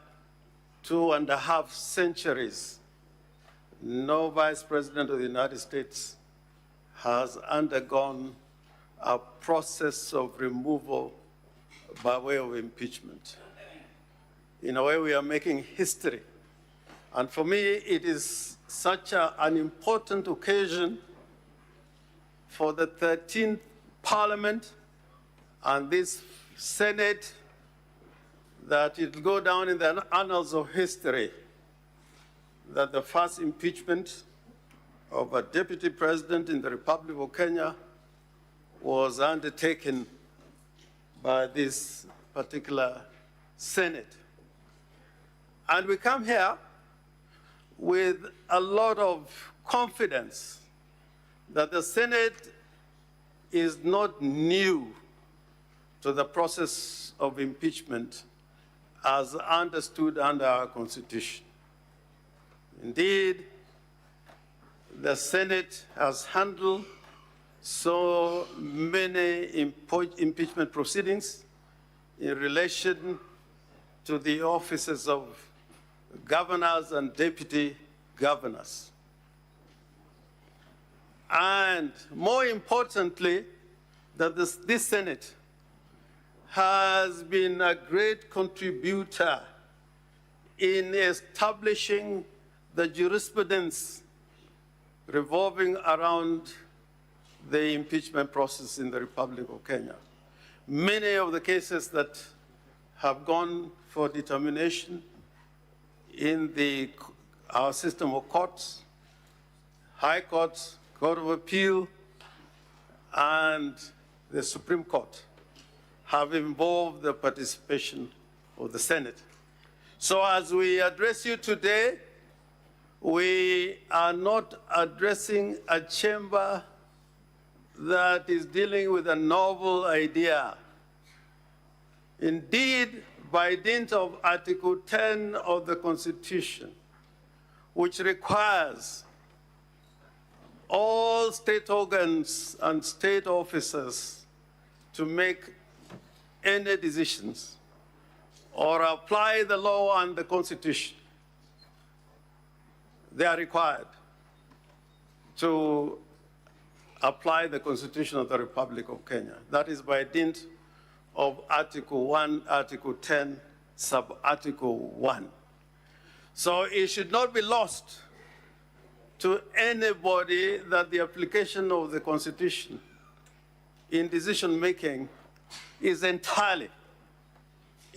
2.5 centuries, no vice president of the United States has undergone a process of removal by way of impeachment. In a way, we are making history. And for me, it is such an important occasion for the 13th Parliament and this Senate that it will go down in the annals of history that the first impeachment of a deputy president in the Republic of Kenya was undertaken by this particular Senate. And we come here with a lot of confidence that the Senate is not new to the process of impeachment as understood under our Constitution. Indeed, the Senate has handled so many impeachment proceedings in relation to the offices of governors and deputy governors. And more importantly, that this Senate has been a great contributor in establishing the jurisprudence revolving around the impeachment process in the Republic of Kenya. Many of the cases that have gone for determination in our system of courts, High Courts, Court of Appeal, and the Supreme Court have involved the participation of the Senate. So as we address you today, we are not addressing a chamber that is dealing with a novel idea. Indeed, by dint of Article 10 of the Constitution, which requires all state organs and state officers to make any decisions or apply the law and the Constitution, they are required to apply the Constitution of the Republic of Kenya. That is by dint of Article 1, Article 10, Sub-Article 1. So it should not be lost to anybody that the application of the Constitution in decision-making is entirely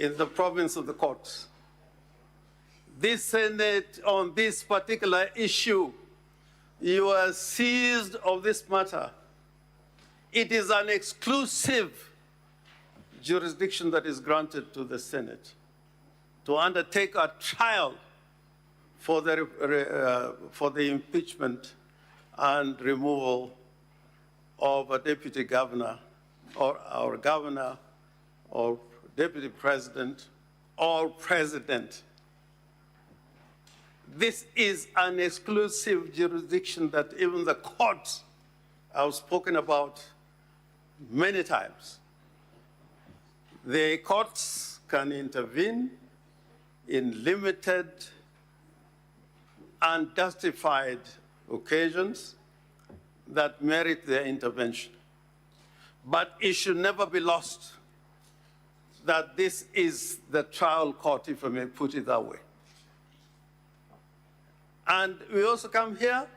in the province of the courts. This Senate, on this particular issue, you are seized of this matter. It is an exclusive jurisdiction that is granted to the Senate to undertake a trial for the impeachment and removal of a deputy governor or governor or deputy president or president. This is an exclusive jurisdiction that even the courts have spoken about many times. The courts can intervene in limited and justified occasions that merit their intervention. But it should never be lost that this is the trial court, if I may put it that way. And we also come here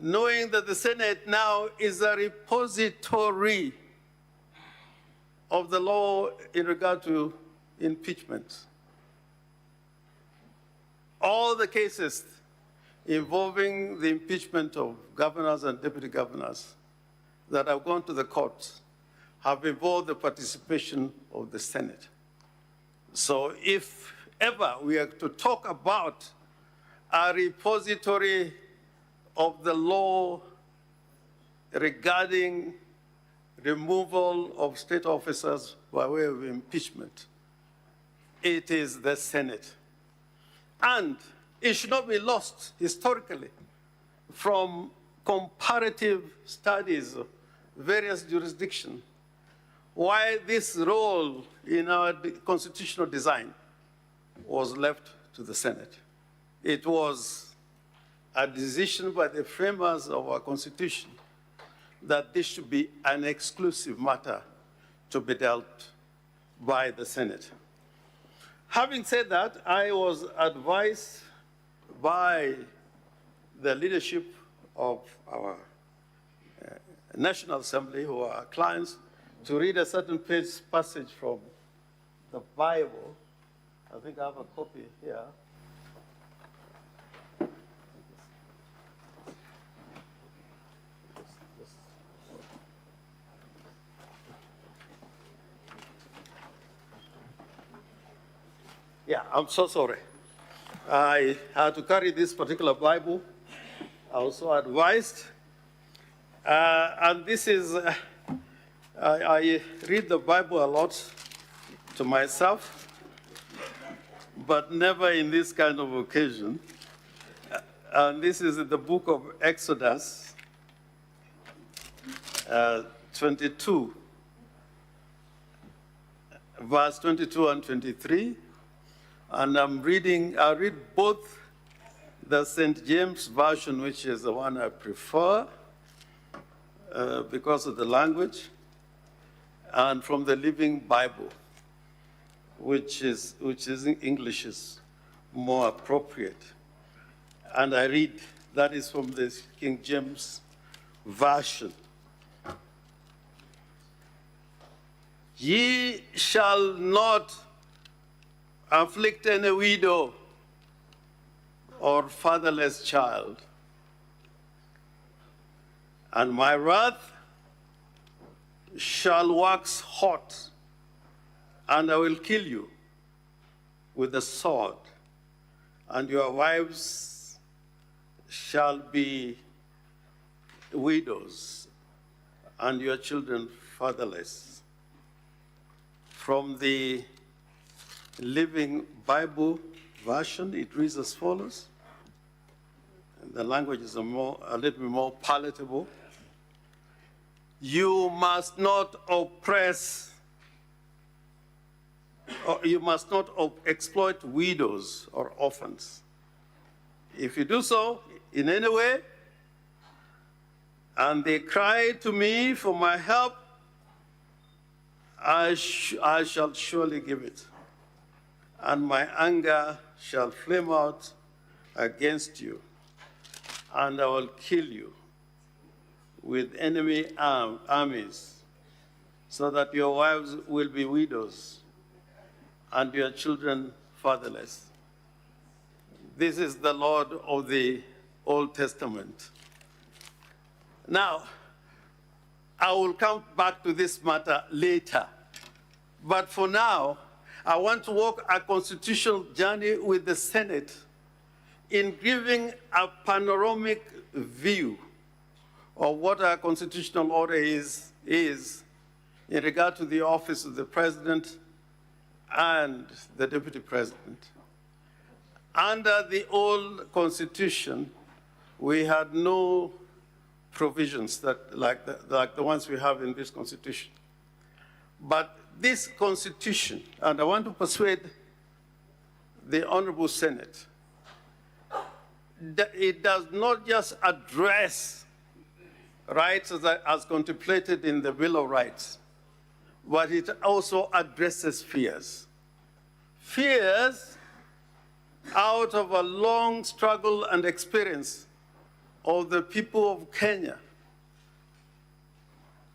knowing that the Senate now is a repository of the law in regard to impeachment. All the cases involving the impeachment of governors and deputy governors that have gone to the courts have involved the participation of the Senate. So if ever we are to talk about a repository of the law regarding removal of state officers by way of impeachment, it is the Senate. And it should not be lost historically from comparative studies of various jurisdictions why this role in our constitutional design was left to the Senate. It was a decision by the framers of our Constitution that this should be an exclusive matter to be dealt by the Senate. Having said that, I was advised by the leadership of our National Assembly, who are our clients, to read a certain passage from the Bible. I think I have a copy here. Yeah, I'm so sorry. I had to carry this particular Bible. I was so advised. And this is, I read the Bible a lot to myself, but never in this kind of occasion. And this is the book of Exodus 22, verse 22 and 23. And I read both the St. James Version, which is the one I prefer because of the language, and from the Living Bible, which is English is more appropriate. And I read, that is from the King James Version. Ye shall not afflict any widow or fatherless child, and my wrath shall wax hot, and I will kill you with the sword, and your wives shall be widows, and your children fatherless. From the Living Bible Version, it reads as follows. The language is a little bit more palatable. You must not oppress, or you must not exploit widows or orphans. If you do so in any way, and they cry to me for my help, I shall surely give it. And my anger shall flame out against you, and I will kill you with enemy armies, so that your wives will be widows, and your children fatherless. This is the Lord of the Old Testament. Now, I will come back to this matter later. But for now, I want to walk a constitutional journey with the Senate in giving a panoramic view of what our constitutional order is in regard to the office of the president and the deputy president. Under the old constitution, we had no provisions that, like the ones we have in this constitution. But this constitution, and I want to persuade the Honorable Senate, that it does not just address rights as contemplated in the Bill of Rights, but it also addresses fears. Fears out of a long struggle and experience of the people of Kenya.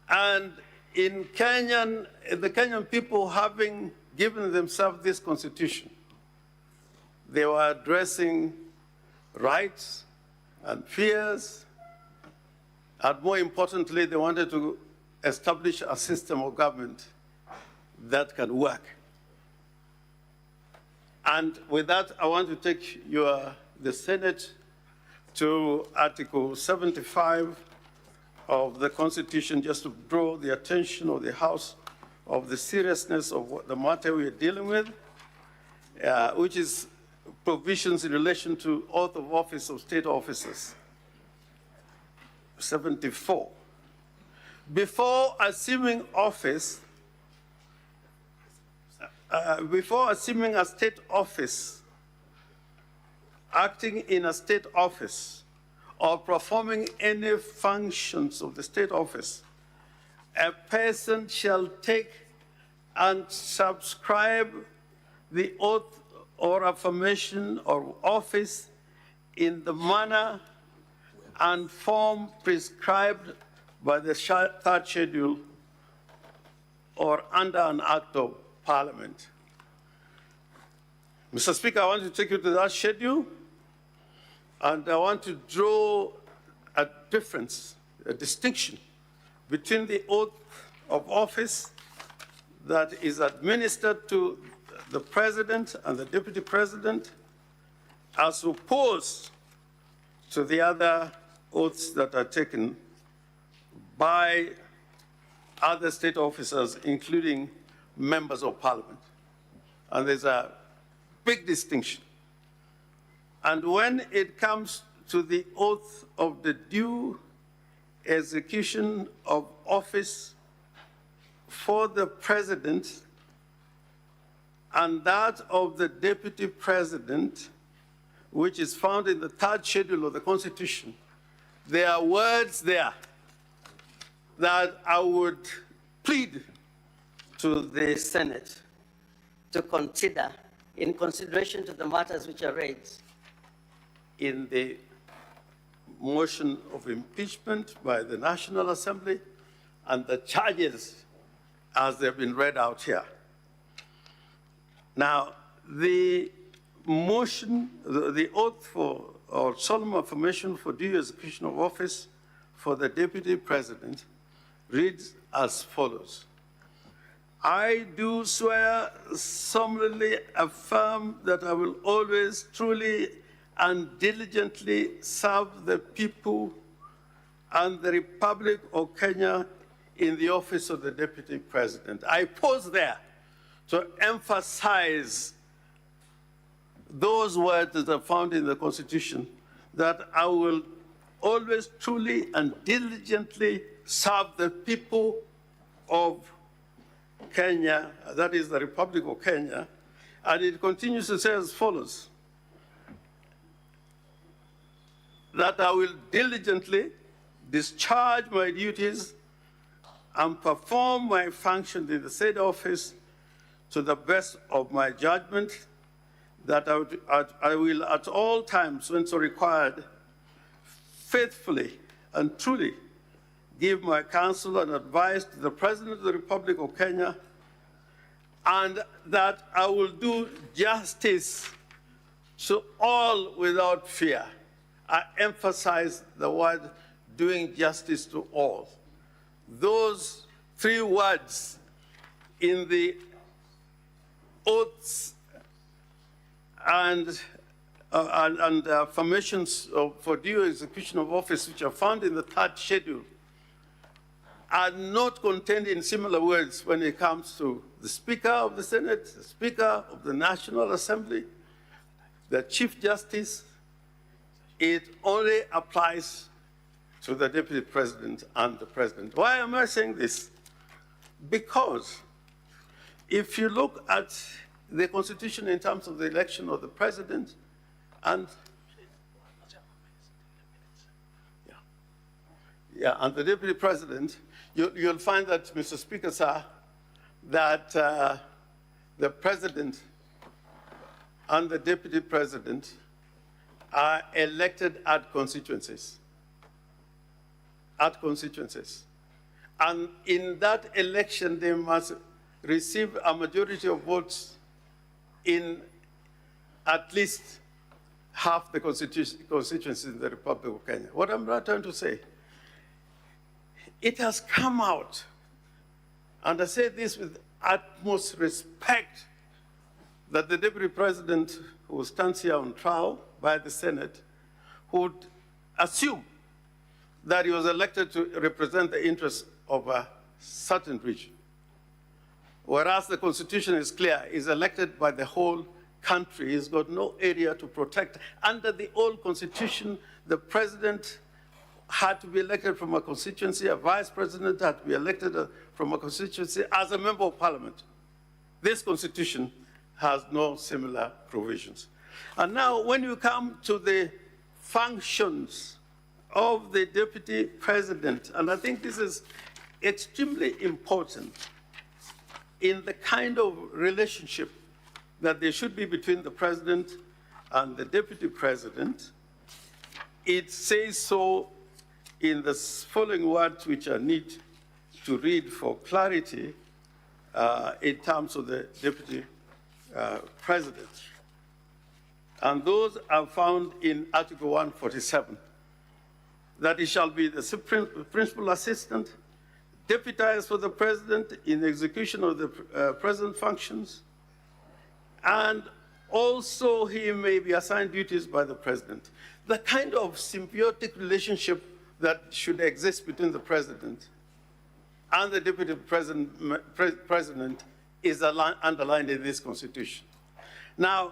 And in the Kenyan people having given themselves this constitution, they were addressing rights and fears, and more importantly, they wanted to establish a system of government that can work. And with that, I want to take the Senate to Article 75 of the Constitution, just to draw the attention of the House of the seriousness of what the matter we are dealing with, which is provisions in relation to oath of office of state officers. 74. Before assuming office, before assuming a state office, acting in a state office, or performing any functions of the state office, a person shall take and subscribe the oath or affirmation of office in the manner and form prescribed by the third schedule or under an act of Parliament. Mr. Speaker, I want to take you to that schedule, and I want to draw a difference, a distinction between the oath of office that is administered to the president and the deputy president, as opposed to the other oaths that are taken by other state officers, including members of parliament. And there's a big distinction. And when it comes to the oath of the due execution of office for the president and that of the deputy president, which is found in the third schedule of the Constitution, there are words there that I would plead to the Senate to consider in consideration to the matters which are raised in the motion of impeachment by the National Assembly and the charges as they've been read out here. Now, the motion, the oath for, or solemn affirmation for due execution of office for the deputy president reads as follows. I do swear solemnly affirm that I will always truly and diligently serve the people and the Republic of Kenya in the office of the deputy president. I pause there to emphasize those words that are found in the Constitution, that I will always truly and diligently serve the people of Kenya, that is the Republic of Kenya. And it continues to say as follows, that I will diligently discharge my duties and perform my function in the said office to the best of my judgment, that I will at all times, when so required, faithfully and truly give my counsel and advice to the President of the Republic of Kenya and that I will do justice to all without fear. I emphasize the word doing justice to all. Those three words in the oaths and affirmations for due execution of office, which are found in the third schedule, are not contained in similar words when it comes to the Speaker of the Senate, the Speaker of the National Assembly, the Chief Justice. It only applies to the Deputy President and the President. Why am I saying this? Because if you look at the Constitution in terms of the election of the President and and the Deputy President, you'll find that, Mr. Speaker, sir, that the President and the Deputy President are elected at constituencies. And in that election, they must receive a majority of votes in at least half the constituencies in the Republic of Kenya. What I'm not trying to say, it has come out, and I say this with utmost respect, that the Deputy President who stands here on trial by the Senate would assume that he was elected to represent the interests of a certain region. Whereas the Constitution is clear, he's elected by the whole country. He's got no area to protect. Under the old Constitution, the President had to be elected from a constituency, a Vice President had to be elected from a constituency as a Member of Parliament. This Constitution has no similar provisions. And now when you come to the functions of the Deputy President, and I think this is extremely important in the kind of relationship that there should be between the President and the Deputy President, it says so in the following words, which I need to read for clarity in terms of the Deputy President. And those are found in Article 147, that he shall be the principal assistant, deputized for the President in execution of the President functions, and also he may be assigned duties by the President. The kind of symbiotic relationship that should exist between the President and the Deputy President is underlined in this Constitution. Now,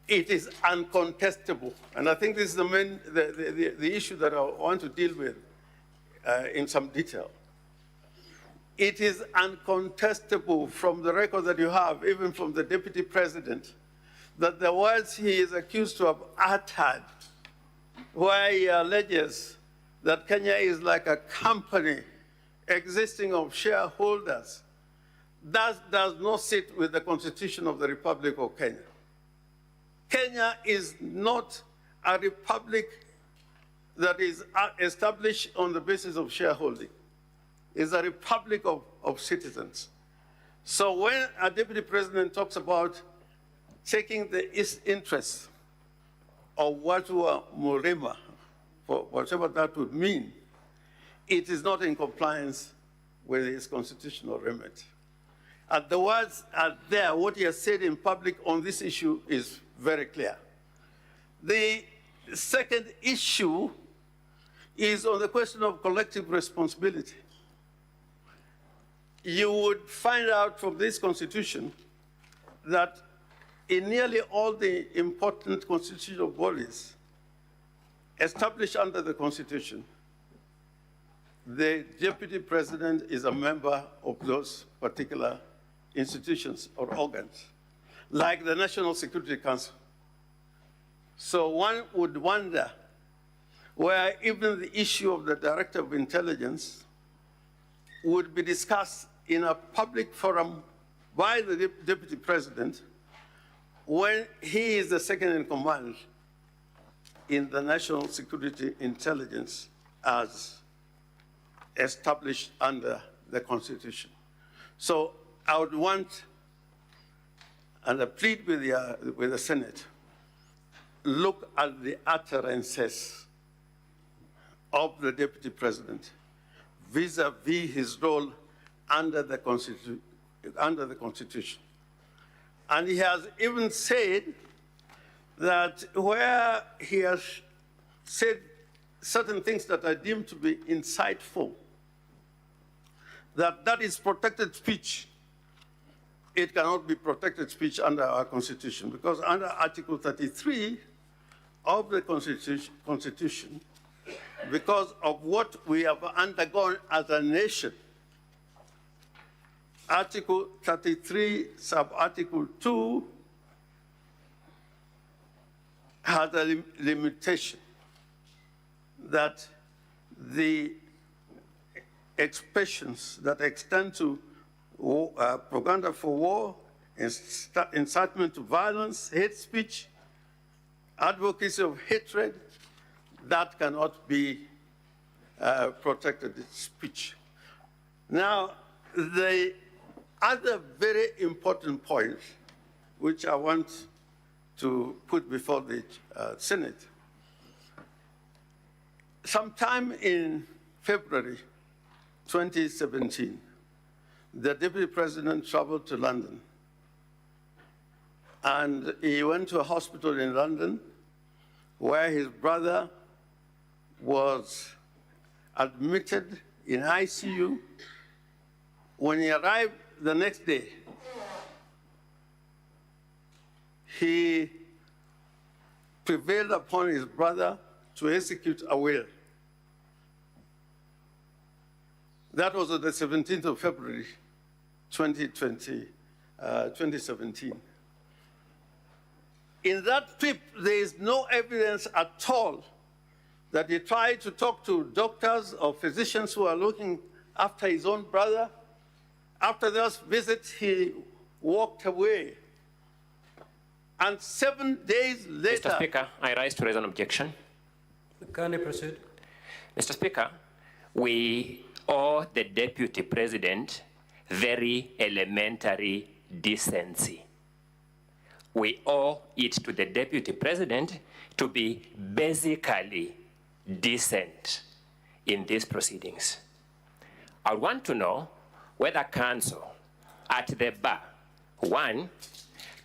it is uncontestable, and I think this is the issue that I want to deal with in some detail. It is uncontestable from the record that you have, even from the Deputy President, that the words he is accused to have uttered, where he alleges that Kenya is like a company existing of shareholders, that does not sit with the Constitution of the Republic of Kenya. Kenya is not a republic that is established on the basis of shareholding. It's a republic of citizens. So when a Deputy President talks about taking the interests of Watu Murima, for whatever that would mean, it is not in compliance with his constitutional remit. And the words are there. What he has said in public on this issue is very clear. The second issue is on the question of collective responsibility. You would find out from this Constitution that in nearly all the important constitutional bodies established under the Constitution, the Deputy President is a member of those particular institutions or organs, like the National Security Council. So one would wonder where even the issue of the Director of Intelligence would be discussed in a public forum by the Deputy President when he is the second in command in the National Security Intelligence as established under the Constitution. So I would want, and I plead with the Senate, look at the utterances of the Deputy President vis-a-vis his role under the Constitution. And he has even said that where he has said certain things that are deemed to be insightful, that is protected speech. It cannot be protected speech under our Constitution, because under Article 33 of the Constitution, because of what we have undergone as a nation, Article 33, sub-article 2, has a limitation that the expressions that extend to propaganda for war, incitement to violence, hate speech, advocacy of hatred, that cannot be protected speech. Now, the other very important point, which I want to put before the Senate, sometime in February 2017, the Deputy President traveled to London, and he went to a hospital in London where his brother was admitted in ICU. When he arrived the next day, he prevailed upon his brother to execute a will. That was on the 17th of February, 2017. In that trip, there is no evidence at all that he tried to talk to doctors or physicians who are looking after his own brother. After this visit, he walked away. And 7 days later... Mr. Speaker, I rise to raise an objection. Can I proceed? Mr. Speaker, we owe the Deputy President very elementary decency. We owe it to the Deputy President to be basically decent in these proceedings. I want to know whether counsel at the bar, one,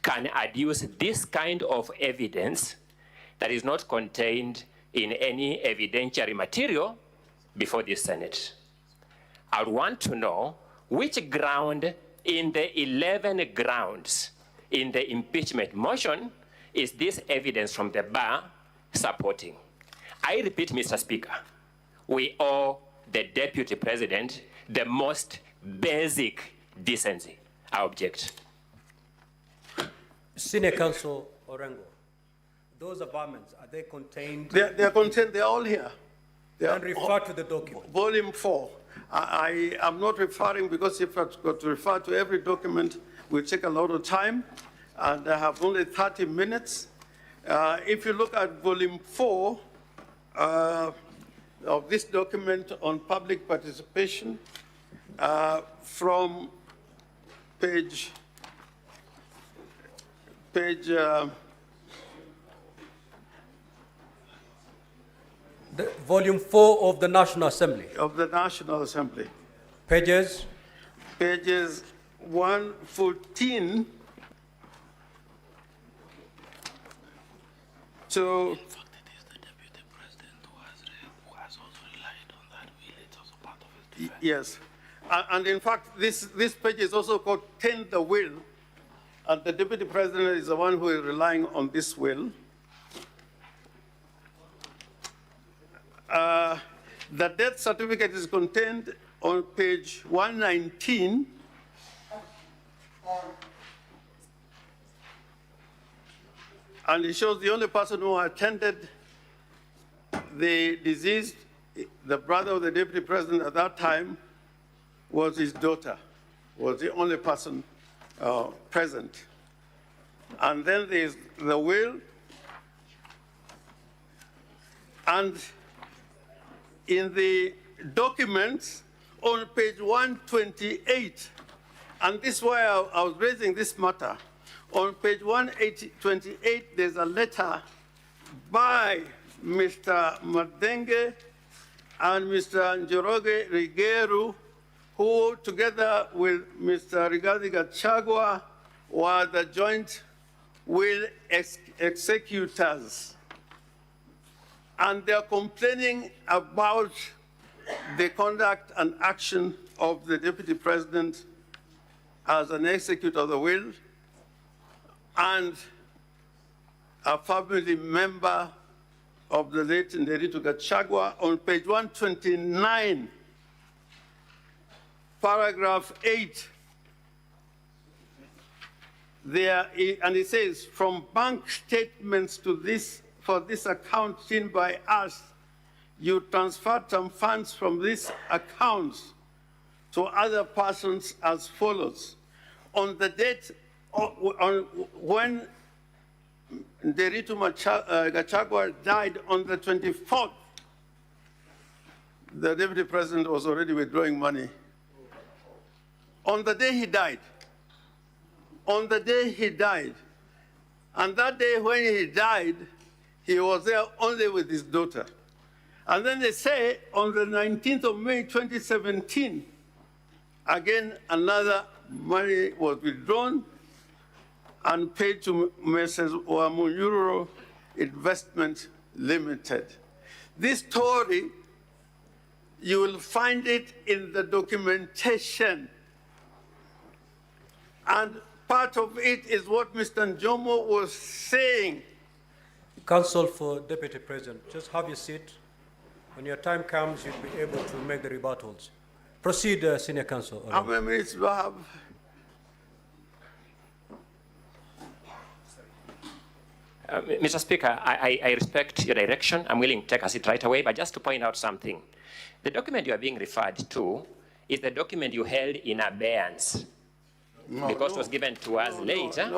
can adduce this kind of evidence that is not contained in any evidentiary material before the Senate. I want to know which ground in the 11 grounds in the impeachment motion is this evidence from the bar supporting. I repeat, Mr. Speaker, we owe the Deputy President the most basic decency. I object. Senior Counsel Orengo, those amendments, are they contained? They're contained, they're all here. And refer to the document. Volume 4. I am not referring, because if I've got to refer to every document, will take a lot of time, and I have only 30 minutes. If you look at volume 4 of this document on public participation, from page Volume 4 of the National Assembly. Of the National Assembly. Pages? Pages 114 to... In fact, it is the Deputy President who has also relied on that will. It's also part of his defense. Yes. And in fact, this page is also called Tend the Will. And the Deputy President is the one who is relying on this will. The death certificate is contained on page 119. And it shows the only person who attended the deceased, the brother of the Deputy President at that time, was his daughter, was the only person present. And then there's the will, and in the documents on page 128, And this is why I was raising this matter. On page 128, there's a letter by Mr. Madenge and Mr. Njoroge Rigeru, who together with Mr. Rigathi Gachagua were the joint will executors. And they're complaining about the conduct and action of the Deputy President as an executor of the will and a family member of the late Rigathi Gachagua. On page 129, paragraph 8, there, and it says, from bank statements to this, for this account seen by us, you transferred some funds from these accounts to other persons as follows. On the date when Rigathi Gachagua died on the 24th, the Deputy President was already withdrawing money. On the day he died, and that day when he died, he was there only with his daughter. And then they say on the 19th of May, 2017, again, another money was withdrawn and paid to Mrs. Wamunyuro Investment Limited. This story, you will find it in the documentation. And part of it is what Mr. Njomo was saying. Counsel for Deputy President, just have your seat. When your time comes, you'll be able to make the rebuttals. Proceed, Senior Counsel. How many minutes do I have? Mr. Speaker, I respect your direction. I'm willing to take a seat right away, but just to point out something. The document you are being referred to is the document you held in abeyance because it was given to us later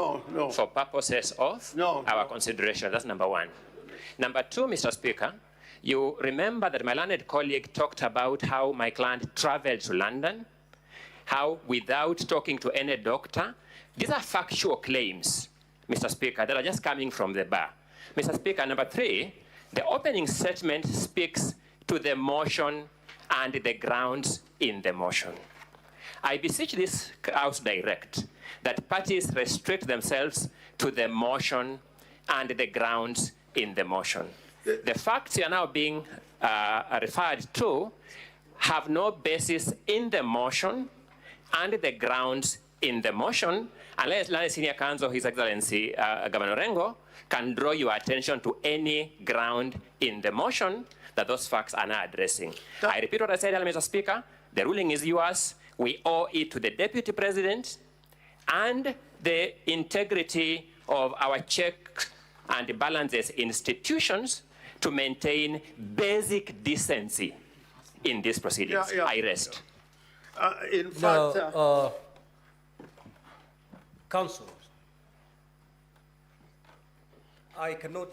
for purposes of our consideration. That's number one. Number two, Mr. Speaker, you remember that my learned colleague talked about how my client traveled to London, how without talking to any doctor. These are factual claims, Mr. Speaker, that are just coming from the bar. Mr. Speaker, number three, the opening statement speaks to the motion and the grounds in the motion. I beseech this House direct that parties restrict themselves to the motion and the grounds in the motion. The facts you are now being referred to have no basis in the motion and the grounds in the motion, unless Senior Counsel, His Excellency Governor Rengo, can draw your attention to any ground in the motion that those facts are not addressing. I repeat what I said, Mr. Speaker. The ruling is yours. We owe it to the Deputy President and the integrity of our checks and balances institutions to maintain basic decency in these proceedings. I rest. In fact, Counsel, I cannot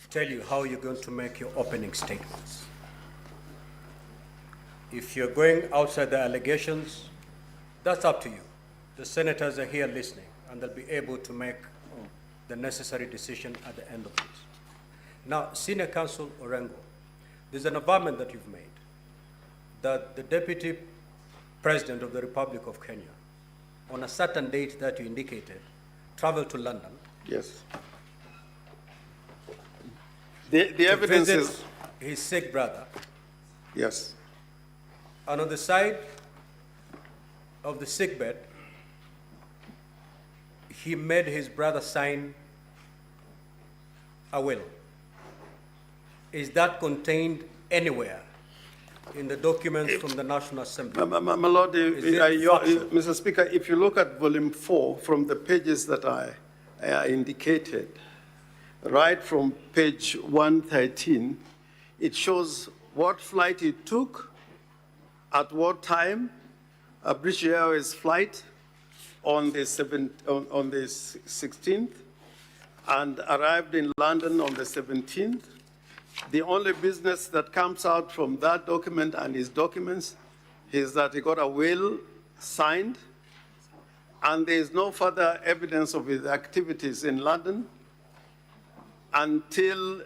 tell you how you're going to make your opening statements. If you're going outside the allegations, that's up to you. The senators are here listening, and they'll be able to make the necessary decision at the end of this. Now, Senior Counsel Orengo, there's an environment that you've made that the Deputy President of the Republic of Kenya, on a certain date that you indicated, traveled to London. Yes. The evidence is his sick brother. Yes. And on the side of the sickbed, he made his brother sign a will. Is that contained anywhere in the documents from the National Assembly? My Lord, Mr. Speaker, if you look at volume 4 from the pages that I indicated, right from page 113, it shows what flight he took, at what time, a British Airways flight on the 16th, and arrived in London on the 17th. The only business that comes out from that document and his documents is that he got a will signed, and there is no further evidence of his activities in London until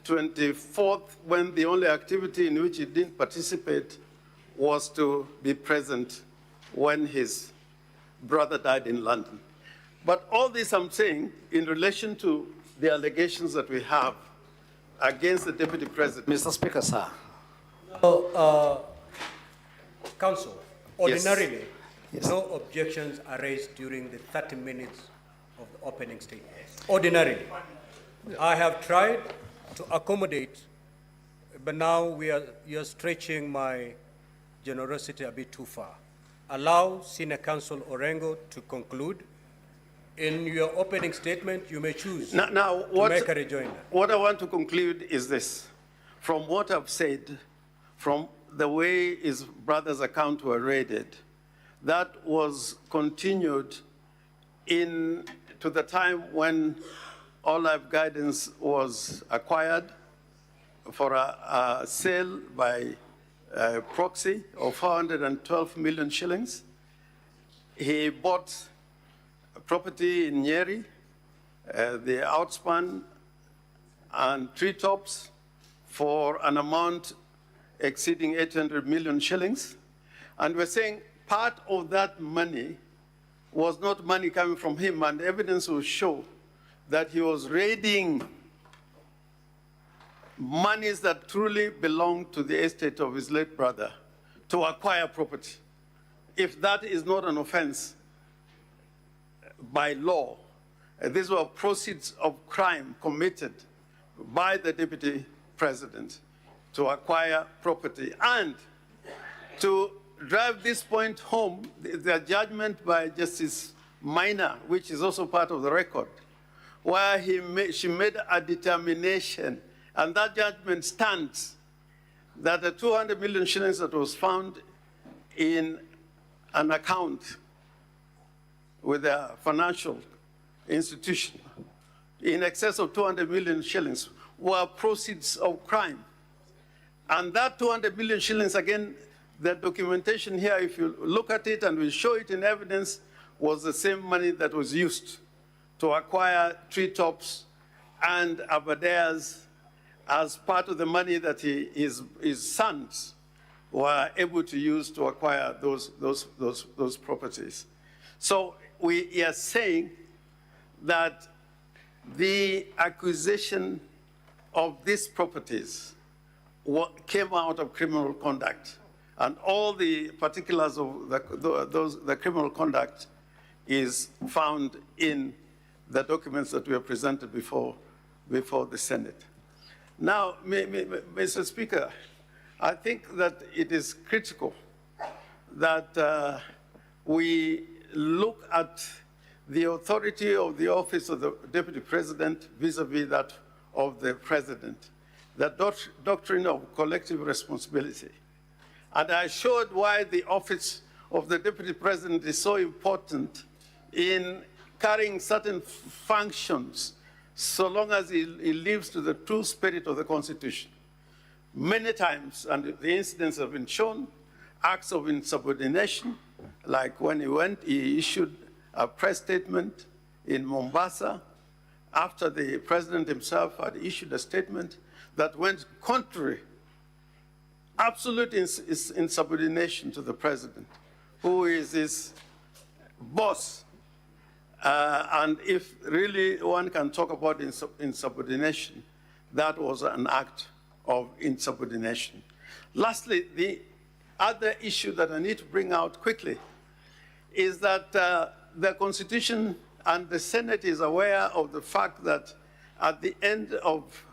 24th, when the only activity in which he didn't participate was to be present when his brother died in London. But all this I'm saying in relation to the allegations that we have against the Deputy President. Mr. Speaker, sir. Counsel, ordinarily, Yes. no objections are raised during the 30 minutes of the opening statement. Ordinarily. I have tried to accommodate, but now you're stretching my generosity a bit too far. Allow Senior Counsel Orengo to conclude. In your opening statement, you may choose to make a rejoinder. What I want to conclude is this. From what I've said, from the way his brother's account were raided, that was continued to the time when All Life Guidance was acquired for a sale by proxy of 412 million shillings. He bought property in Nyeri, the outspan and treetops for an amount exceeding 800 million shillings. And we're saying part of that money was not money coming from him, and evidence will show that he was raiding monies that truly belonged to the estate of his late brother to acquire property. If that is not an offense by law, these were proceeds of crime committed by the Deputy President to acquire property. And to drive this point home, the judgment by Justice Minor, which is also part of the record, where she made a determination, and that judgment stands, that the 200 million shillings that was found in an account with a financial institution in excess of 200 million shillings were proceeds of crime. And that 200 million shillings, again, the documentation here, if you look at it and we show it in evidence, was the same money that was used to acquire treetops and Aberdares as part of the money that his sons were able to use to acquire those properties. So we are saying that the acquisition of these properties came out of criminal conduct, and all the particulars of the criminal conduct is found in the documents that were presented before the Senate. Now, Mr. Speaker, I think that it is critical that we look at the authority of the office of the Deputy President vis-a-vis that of the President, the doctrine of collective responsibility. And I showed why the office of the Deputy President is so important in carrying certain functions so long as he lives to the true spirit of the Constitution. Many times, and the incidents have been shown, acts of insubordination, like when he issued a press statement in Mombasa after the President himself had issued a statement that went contrary, absolute insubordination to the President, who is his boss. And if really one can talk about insubordination, that was an act of insubordination. Lastly, the other issue that I need to bring out quickly is that the Constitution and the Senate is aware of the fact that at the end of,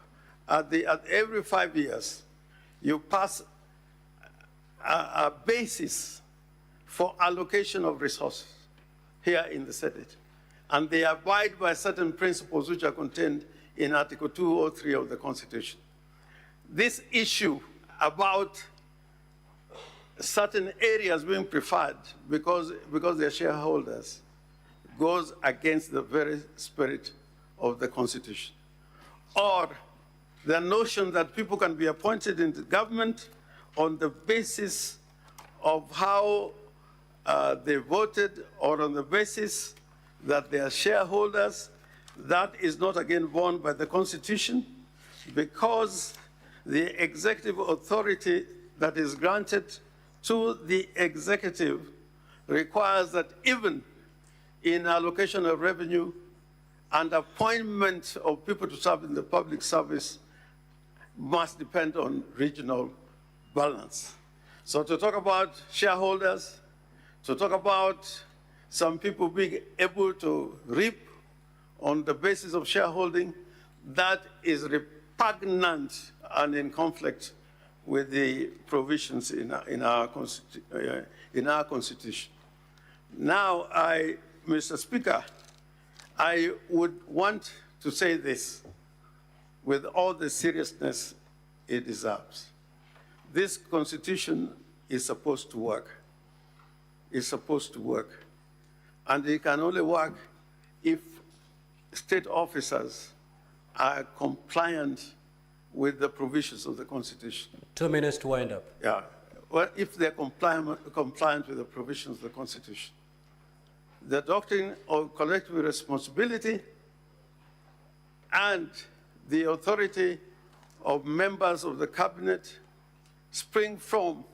at every 5 years, you pass a basis for allocation of resources here in the Senate. And they abide by certain principles which are contained in Article 203 of the Constitution. This issue about certain areas being preferred because they're shareholders goes against the very spirit of the Constitution. Or the notion that people can be appointed into government on the basis of how they voted or on the basis that they are shareholders. That is not again borne by the Constitution, because the executive authority that is granted to the executive requires that even in allocation of revenue and appointment of people to serve in the public service must depend on regional balance. So to talk about shareholders, to talk about some people being able to reap on the basis of shareholding, that is repugnant and in conflict with the provisions in our Constitution. Now, Mr. Speaker, I would want to say this with all the seriousness it deserves. This Constitution is supposed to work. It's supposed to work. And it can only work if state officers are compliant with the provisions of the Constitution. 2 minutes to wind up. Yeah. Well, if they're compliant with the provisions of the Constitution. The doctrine of collective responsibility and the authority of members of the cabinet spring from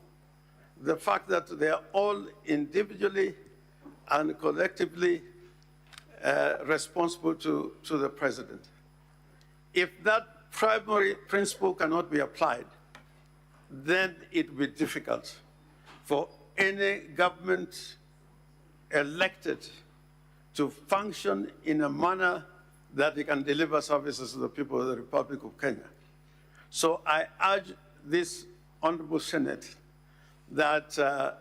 the fact that they are all individually and collectively responsible to the president. If that primary principle cannot be applied, then it will be difficult for any government elected to function in a manner that it can deliver services to the people of the Republic of Kenya. So I urge this Honorable Senate that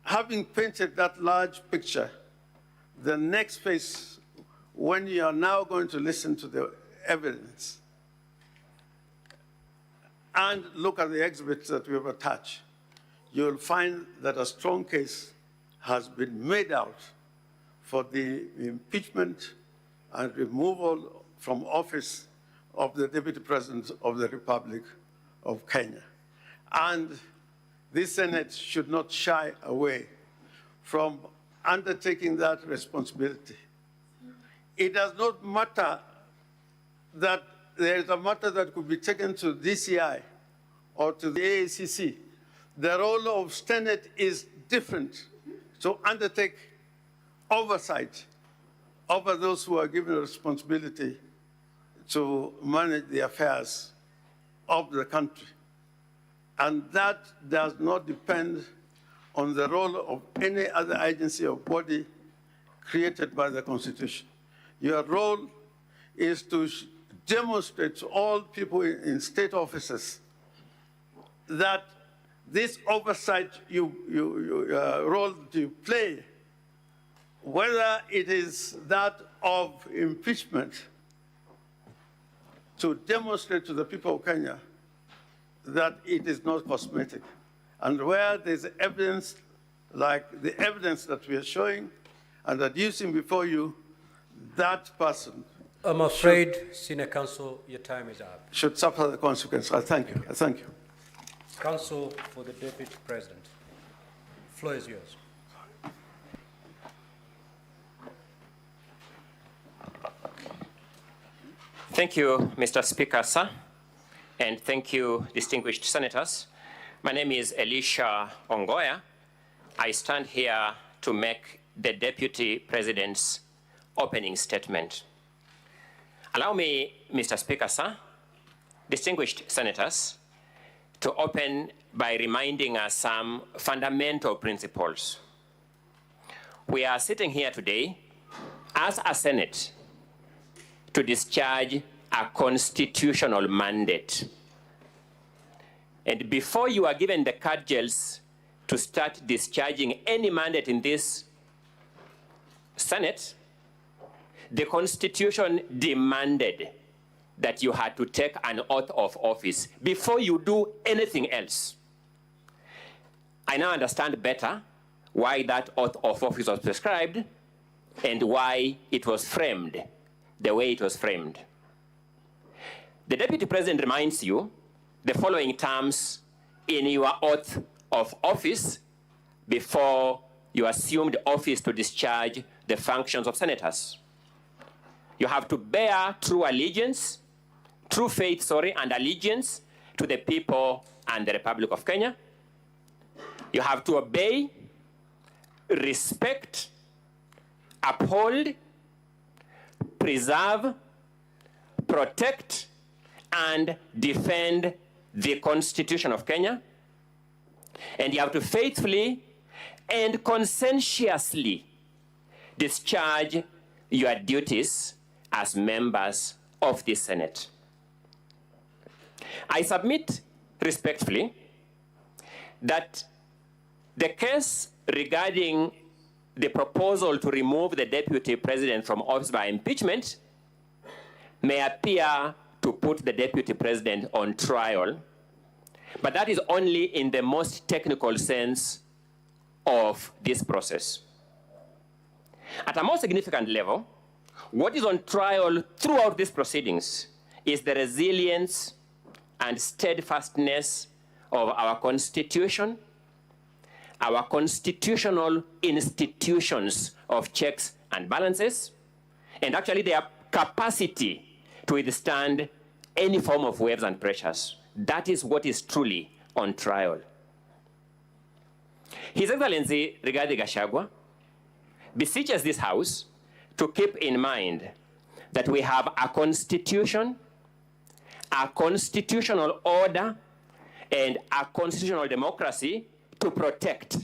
having painted that large picture, the next phase, when you are now going to listen to the evidence and look at the exhibits that we have attached, you will find that a strong case has been made out for the impeachment and removal from office of the Deputy President of the Republic of Kenya. And this Senate should not shy away from undertaking that responsibility. It does not matter that there is a matter that could be taken to DCI or to the AACC. The role of Senate is different to undertake oversight over those who are given a responsibility to manage the affairs of the country. And that does not depend on the role of any other agency or body created by the Constitution. Your role is to demonstrate to all people in state offices that this oversight role that you play, whether it is that of impeachment, to demonstrate to the people of Kenya that it is not cosmetic. And where there's evidence, like the evidence that we are showing and adducing before you, that person I'm afraid, Senior Counsel, your time is up. should suffer the consequence. I thank you. I thank you. Counsel for the Deputy President. The floor is yours. Thank you, Mr. Speaker, sir, and thank you, distinguished senators. My name is Elisha Ongoya. I stand here to make the Deputy President's opening statement. Allow me, Mr. Speaker, sir, distinguished senators, to open by reminding us some fundamental principles. We are sitting here today as a Senate to discharge a constitutional mandate. And before you are given the cudgels to start discharging any mandate in this Senate, the Constitution demanded that you had to take an oath of office before you do anything else. I now understand better why that oath of office was prescribed and why it was framed the way it was framed. The Deputy President reminds you the following terms in your oath of office before you assumed office to discharge the functions of senators. You have to bear true faith, and allegiance to the people and the Republic of Kenya. You have to obey, respect, uphold, preserve, protect, and defend the Constitution of Kenya. And you have to faithfully and conscientiously discharge your duties as members of the Senate. I submit respectfully that the case regarding the proposal to remove the Deputy President from office by impeachment may appear to put the Deputy President on trial, but that is only in the most technical sense of this process. At a more significant level, what is on trial throughout these proceedings is the resilience and steadfastness of our Constitution, our constitutional institutions of checks and balances, and actually their capacity to withstand any form of waves and pressures. That is what is truly on trial. His Excellency Rigathi Gachagua beseeches this House to keep in mind that we have a constitution, a constitutional order, and a constitutional democracy to protect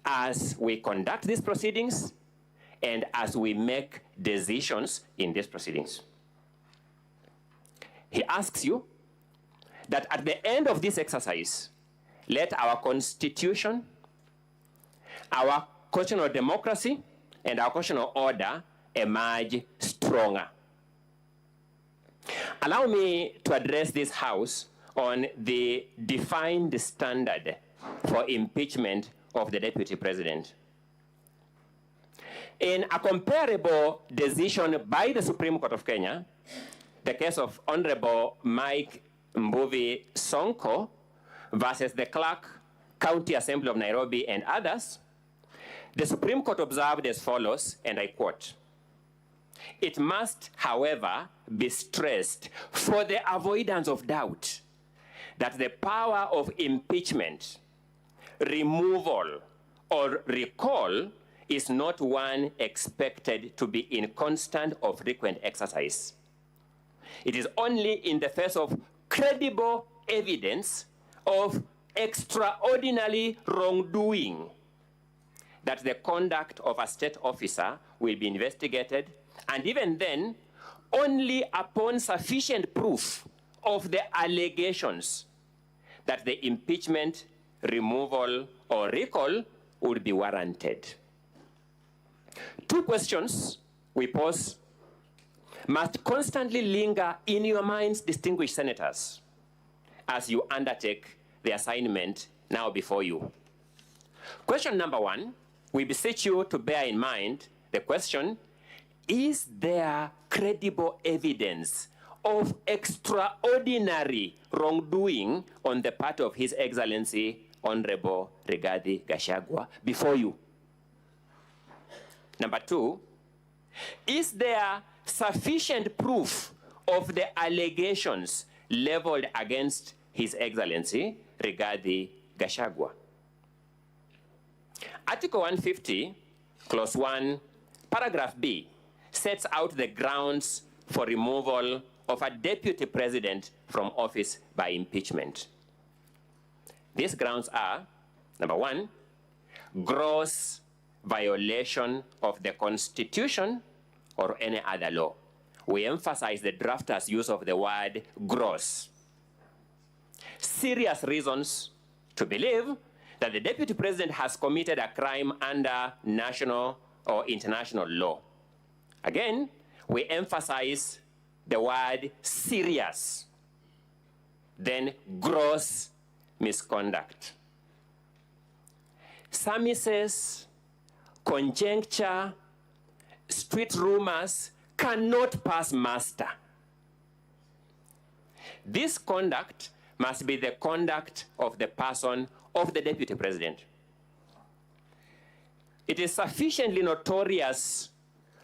as we conduct these proceedings and as we make decisions in these proceedings. He asks you that at the end of this exercise, let our constitution, our constitutional democracy, and our constitutional order emerge stronger. Allow me to address this House on the defined standard for impeachment of the Deputy President. In a comparable decision by the Supreme Court of Kenya, the case of Honorable Mike Mbuvi Sonko versus the Clerk, County Assembly of Nairobi and others, the Supreme Court observed as follows, and I quote, "It must, however, be stressed for the avoidance of doubt that the power of impeachment, removal, or recall is not one expected to be in constant or frequent exercise. It is only in the face of credible evidence of extraordinary wrongdoing that the conduct of a state officer will be investigated, and even then, only upon sufficient proof of the allegations that the impeachment, removal, or recall would be warranted." Two questions we pose must constantly linger in your minds, distinguished senators, as you undertake the assignment now before you. Question number one, we beseech you to bear in mind the question, is there credible evidence of extraordinary wrongdoing on the part of His Excellency Honorable Rigathi Gachagua before you? Number two, is there sufficient proof of the allegations leveled against His Excellency Rigathi Gachagua? Article 150, Clause 1, Paragraph B, sets out the grounds for removal of a deputy president from office by impeachment. These grounds are, number one, gross violation of the Constitution or any other law. We emphasize the drafter's use of the word gross. Serious reasons to believe that the deputy president has committed a crime under national or international law. Again, we emphasize the word serious, then gross misconduct. Surmises, conjecture, street rumors cannot pass muster. This conduct must be the conduct of the person of the deputy president. It is sufficiently notorious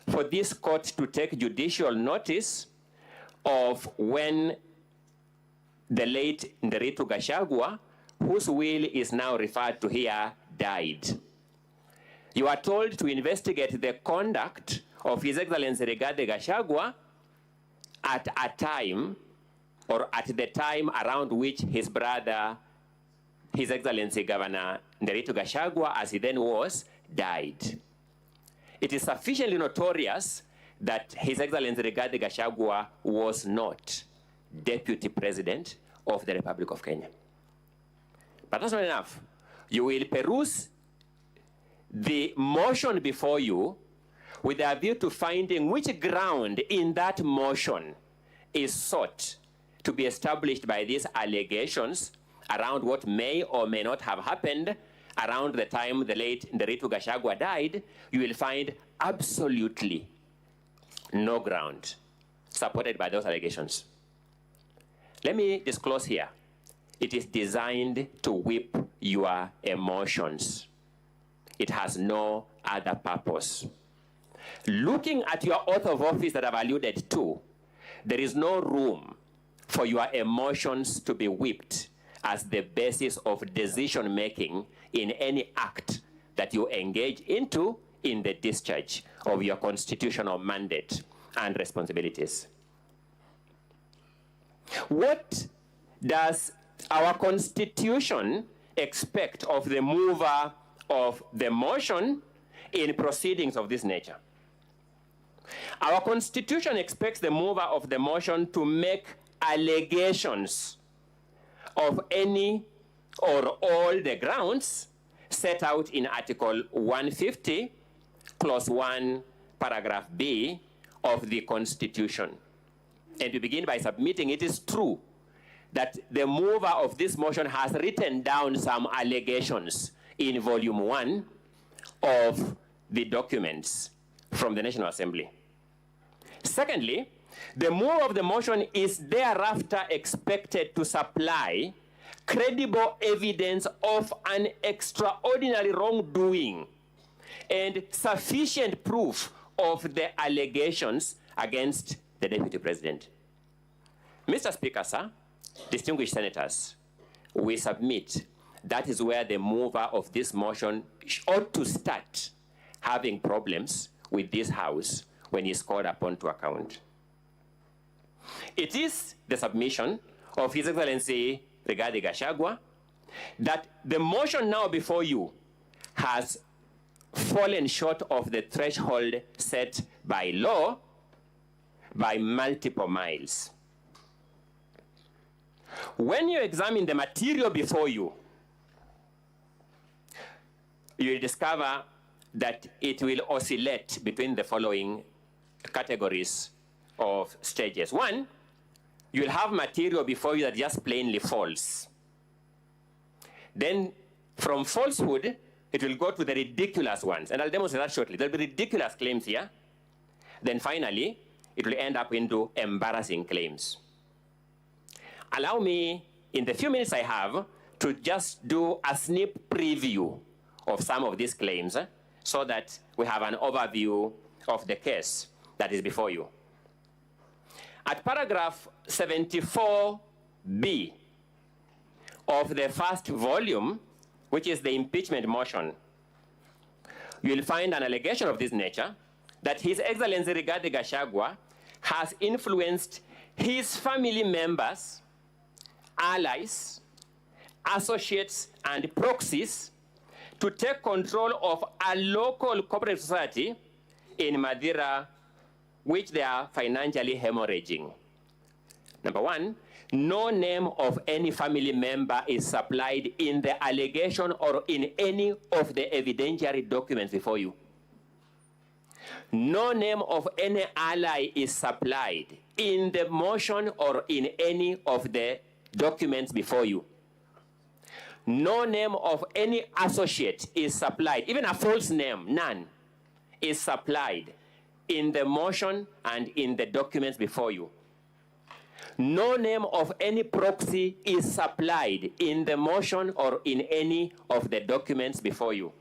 for this court to take judicial notice of when the late Rigathi Gachagua, whose will is now referred to here, died. You are told to investigate the conduct of His Excellency Rigathi Gachagua at a time, or at the time around which his brother, His Excellency Governor Rigathi Gachagua, as he then was, died. It is sufficiently notorious that His Excellency Rigathi Gachagua was not Deputy President of the Republic of Kenya. But that's not enough. You will peruse the motion before you with a view to finding which ground in that motion is sought to be established by these allegations around what may or may not have happened around the time the late Rigathi Gachagua died. You will find absolutely no ground supported by those allegations. Let me disclose here. It is designed to whip your emotions. It has no other purpose. Looking at your oath of office that I've alluded to, there is no room for your emotions to be whipped as the basis of decision-making in any act that you engage into in the discharge of your constitutional mandate and responsibilities. What does our Constitution expect of the mover of the motion in proceedings of this nature? Our Constitution expects the mover of the motion to make allegations of any or all the grounds set out in Article 150, Clause 1, Paragraph B of the Constitution. And to begin by submitting, it is true that the mover of this motion has written down some allegations in Volume 1 of the documents from the National Assembly. Secondly, the mover of the motion is thereafter expected to supply credible evidence of an extraordinary wrongdoing and sufficient proof of the allegations against the Deputy President. Mr. Speaker, sir, distinguished senators, we submit that is where the mover of this motion ought to start having problems with this House when he's called upon to account. It is the submission of His Excellency Rigathi Gachagua that the motion now before you has fallen short of the threshold set by law by multiple miles. When you examine the material before you, you will discover that it will oscillate between the following categories of stages. One, you will have material before you that just plainly false. Then from falsehood, it will go to the ridiculous ones. And I'll demonstrate that shortly. There'll be ridiculous claims here. Then finally, it will end up into embarrassing claims. Allow me, in the few minutes I have, to just do a sneak preview of some of these claims so that we have an overview of the case that is before you. At paragraph 74B of the first volume, which is the impeachment motion, you will find an allegation of this nature that His Excellency Rigathi Gachagua has influenced his family members, allies, associates, and proxies to take control of a local cooperative society in Madeira, which they are financially hemorrhaging. Number one, no name of any family member is supplied in the allegation or in any of the evidentiary documents before you. No name of any ally is supplied in the motion or in any of the documents before you. No name of any associate is supplied, even a false name, none, is supplied in the motion and in the documents before you. No name of any proxy is supplied in the motion or in any of the documents before you.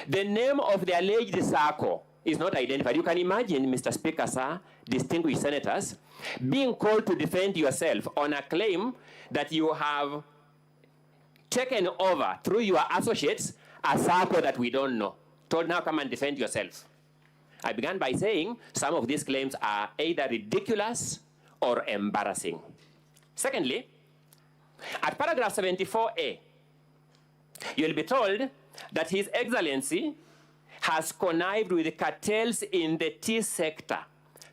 The name of the alleged circle is not identified. You can imagine, Mr. Speaker, sir, distinguished senators, being called to defend yourself on a claim that you have taken over through your associates a circle that we don't know. Told, now come and defend yourself. I began by saying some of these claims are either ridiculous or embarrassing. Secondly, at paragraph 74A, you'll be told that His Excellency has connived with cartels in the tea sector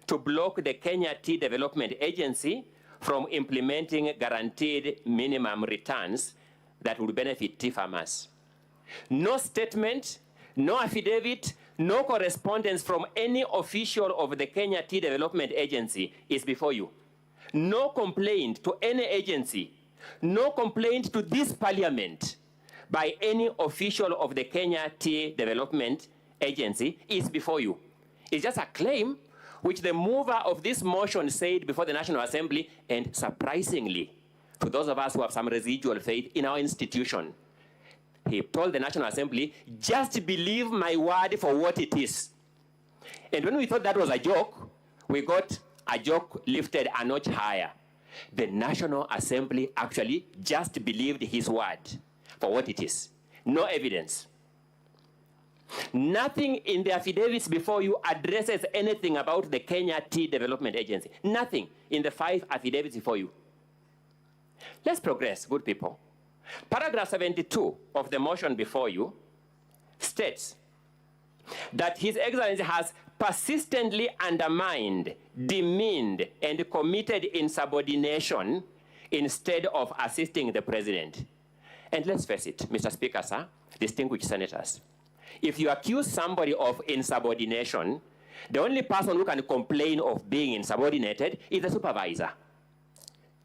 to block the Kenya Tea Development Agency from implementing guaranteed minimum returns that would benefit tea farmers. No statement, no affidavit, no correspondence from any official of the Kenya Tea Development Agency is before you. No complaint to any agency, no complaint to this parliament by any official of the Kenya Tea Development Agency is before you. It's just a claim which the mover of this motion said before the National Assembly, and surprisingly, to those of us who have some residual faith in our institution, he told the National Assembly, just believe my word for what it is. And when we thought that was a joke, we got a joke lifted a notch higher. The National Assembly actually just believed his word for what it is. No evidence. Nothing in the affidavits before you addresses anything about the Kenya Tea Development Agency. Nothing in the 5 affidavits before you. Let's progress, good people. Paragraph 72 of the motion before you states that His Excellency has persistently undermined, demeaned, and committed insubordination instead of assisting the President. And let's face it, Mr. Speaker, sir, distinguished senators, if you accuse somebody of insubordination, the only person who can complain of being insubordinated is the supervisor.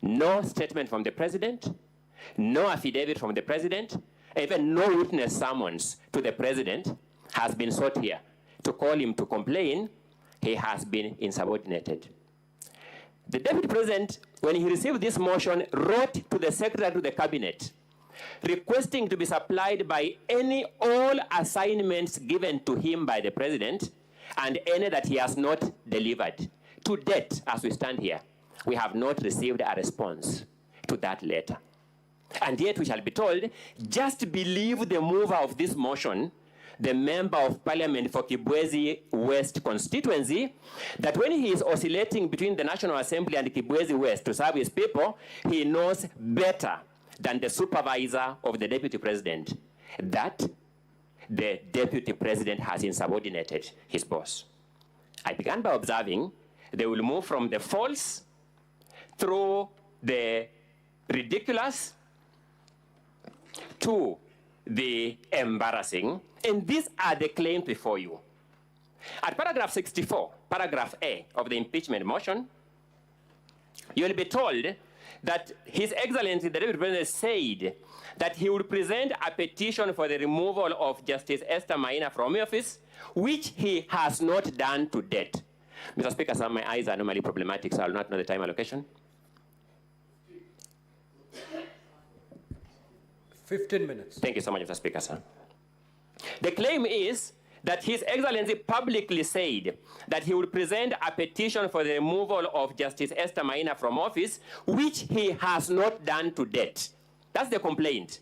No statement from the President, no affidavit from the President, even no witness summons to the President has been sought here to call him to complain he has been insubordinated. The Deputy President, when he received this motion, wrote to the Secretary to the Cabinet requesting to be supplied by all assignments given to him by the President and any that he has not delivered. To date, as we stand here, we have not received a response to that letter. And yet we shall be told, just believe the mover of this motion, the Member of Parliament for Kibwezi West constituency, that when he is oscillating between the National Assembly and Kibwezi West to serve his people, he knows better than the supervisor of the Deputy President that the Deputy President has insubordinated his boss. I began by observing they will move from the false through the ridiculous to the embarrassing, and these are the claims before you. At paragraph 64, paragraph A of the impeachment motion, you will be told that His Excellency, the Deputy President, said that he would present a petition for the removal of Justice Esther Maina from office, which he has not done to date. Mr. Speaker, sir, my eyes are normally problematic, so I will not know the time allocation. 15 minutes. Thank you so much, Mr. Speaker, sir. The claim is that His Excellency publicly said that he would present a petition for the removal of Justice Esther Maina from office, which he has not done to date. That's the complaint.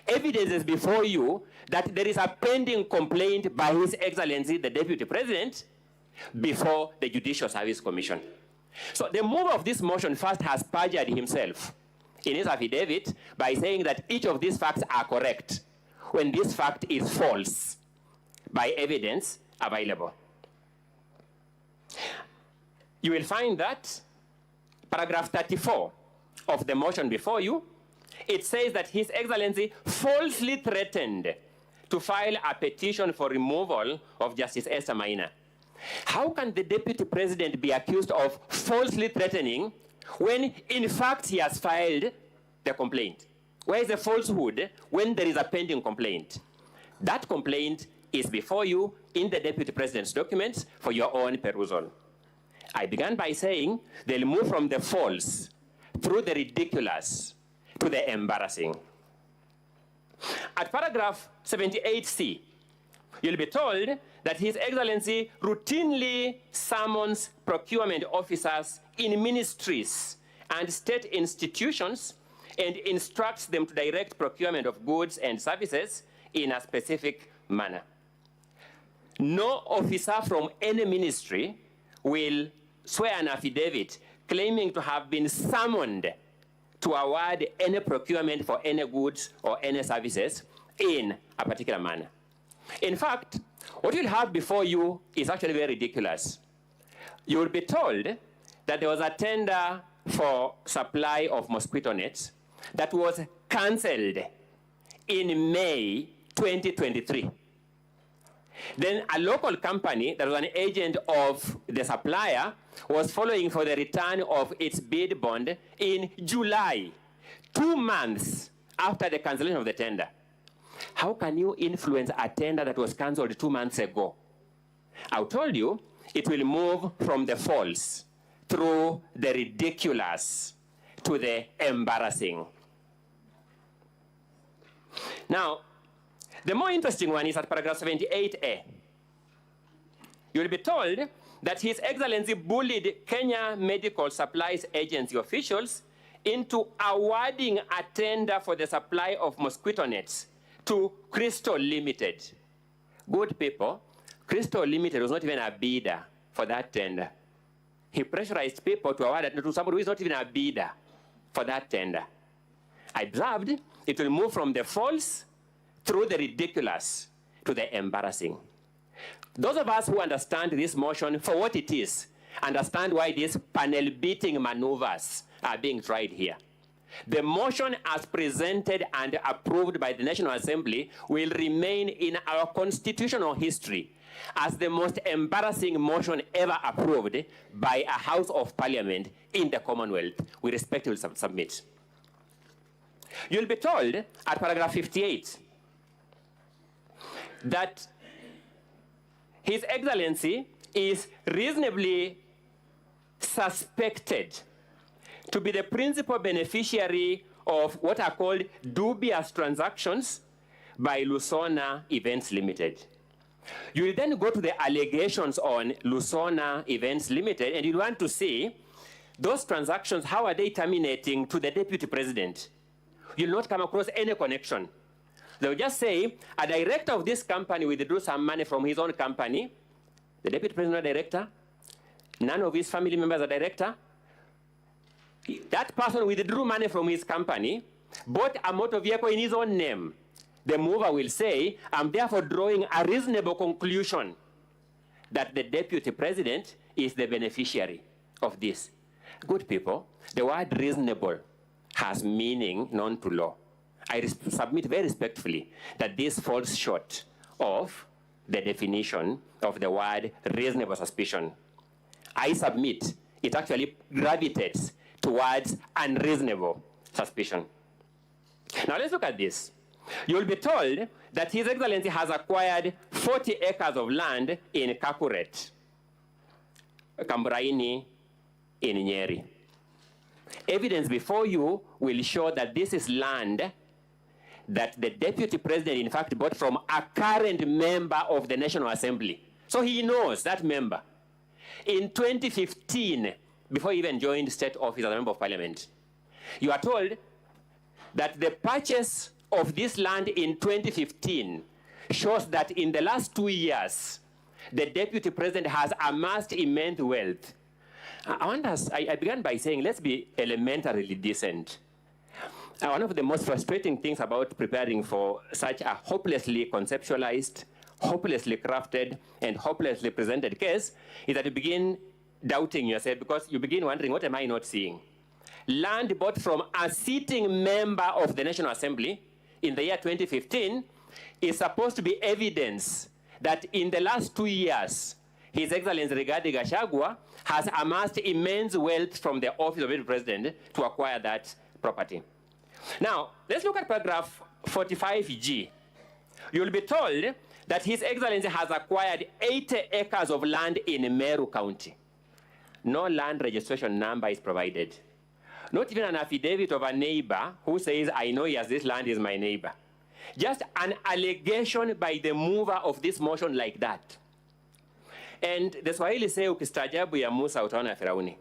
Evidence is before you that there is a pending complaint by His Excellency, the Deputy President, before the Judicial Service Commission. So the mover of this motion first has perjured himself in his affidavit by saying that each of these facts are correct, when this fact is false, by evidence available. You will find that paragraph 34 of the motion before you, it says that His Excellency falsely threatened to file a petition for removal of Justice Esther Maina. How can the Deputy President be accused of falsely threatening when in fact he has filed the complaint? Where is the falsehood when there is a pending complaint? That complaint is before you in the Deputy President's documents for your own perusal. I began by saying they'll move from the false through the ridiculous to the embarrassing. At paragraph 78C You'll be told that His Excellency routinely summons procurement officers in ministries and state institutions and instructs them to direct procurement of goods and services in a specific manner. No officer from any ministry will swear an affidavit claiming to have been summoned to award any procurement for any goods or any services in a particular manner. In fact, what you'll have before you is actually very ridiculous. You will be told that there was a tender for supply of mosquito nets that was cancelled in May 2023. Then a local company that was an agent of the supplier was following for the return of its bid bond in July, 2 months after the cancellation of the tender. How can you influence a tender that was cancelled 2 months ago? I told you it will move from the false through the ridiculous to the embarrassing. Now, the more interesting one is at paragraph 78A. You'll be told that His Excellency bullied Kenya Medical Supplies Agency officials into awarding a tender for the supply of mosquito nets to Crystal Limited. Good people, Crystal Limited was not even a bidder for that tender. He pressurized people to award it to somebody who is not even a bidder for that tender. I observed it will move from the false through the ridiculous to the embarrassing. Those of us who understand this motion for what it is, understand why these panel beating maneuvers are being tried here. The motion as presented and approved by the National Assembly will remain in our constitutional history as the most embarrassing motion ever approved by a House of Parliament in the Commonwealth. We respectfully submit. You'll be told at paragraph 58 that His Excellency is reasonably suspected to be the principal beneficiary of what are called dubious transactions by Lusona Events Limited. You will then go to the allegations on Lusona Events Limited, and you want to see those transactions, how are they terminating to the Deputy President? You'll not come across any connection. They'll just say, a director of this company withdrew some money from his own company. The Deputy President is a director. None of his family members are director. That person withdrew money from his company, bought a motor vehicle in his own name. The mover will say, I'm therefore drawing a reasonable conclusion that the Deputy President is the beneficiary of this. Good people, the word reasonable has meaning known to law. I submit very respectfully that this falls short of the definition of the word reasonable suspicion. I submit it actually gravitates towards unreasonable suspicion. Now let's look at this. You'll be told that His Excellency has acquired 40 acres of land in Kakuret, Kamburaini, in Nyeri. Evidence before you will show that this is land that the Deputy President, in fact, bought from a current member of the National Assembly. So he knows that member. In 2015, before he even joined state office as a member of parliament, you are told that the purchase of this land in 2015 shows that in the last 2 years, the Deputy President has amassed immense wealth. I began by saying, let's be elementarily decent. One of the most frustrating things about preparing for such a hopelessly conceptualized, hopelessly crafted, and hopelessly presented case is that you begin doubting yourself because you begin wondering, what am I not seeing? Land bought from a sitting member of the National Assembly in the year 2015 is supposed to be evidence that in the last 2 years, His Excellency Rigathi Gachagua has amassed immense wealth from the office of the President to acquire that property. Now, let's look at paragraph 45G. You'll be told that His Excellency has acquired 80 acres of land in Meru County. No land registration number is provided. Not even an affidavit of a neighbor who says, I know yes, this land is my neighbor. just an allegation by the mover of this motion like that. And the Swahili say, ukistaajabu ya Musa utaona ya Firauni.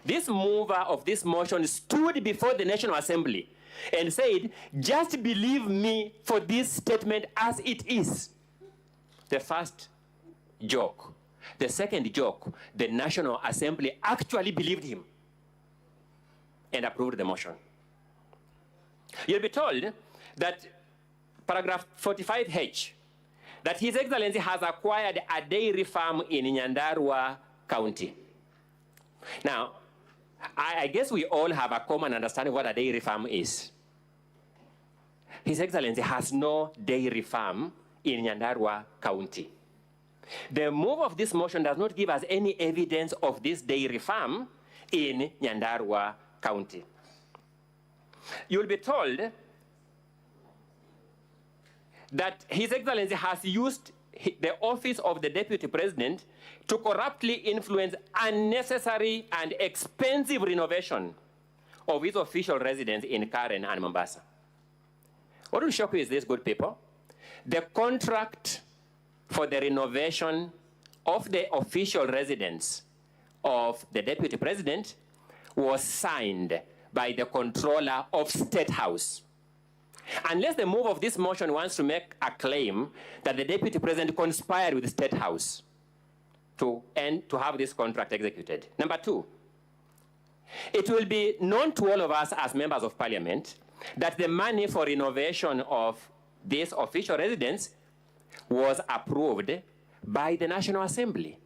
This mover of this motion stood before the National Assembly and said, just believe me for this statement as it is. The first joke. The second joke, the National Assembly actually believed him and approved the motion. You'll be told that paragraph 45H, that His Excellency has acquired a dairy farm in Nyandarua County. Now, I guess we all have a common understanding of what a dairy farm is. His Excellency has no dairy farm in Nyandarua County. The move of this motion does not give us any evidence of this dairy farm in Nyandarua County. You'll be told that His Excellency has used the office of the Deputy President to corruptly influence unnecessary and expensive renovation of his official residence in Karen and Mombasa. What will shock you is this, good people. The contract for the renovation of the official residence of the Deputy President was signed by the controller of State House. Unless the move of this motion wants to make a claim that the Deputy President conspired with the State House to have this contract executed. Number two, it will be known to all of us as members of Parliament that the money for renovation of this official residence was approved by the National Assembly.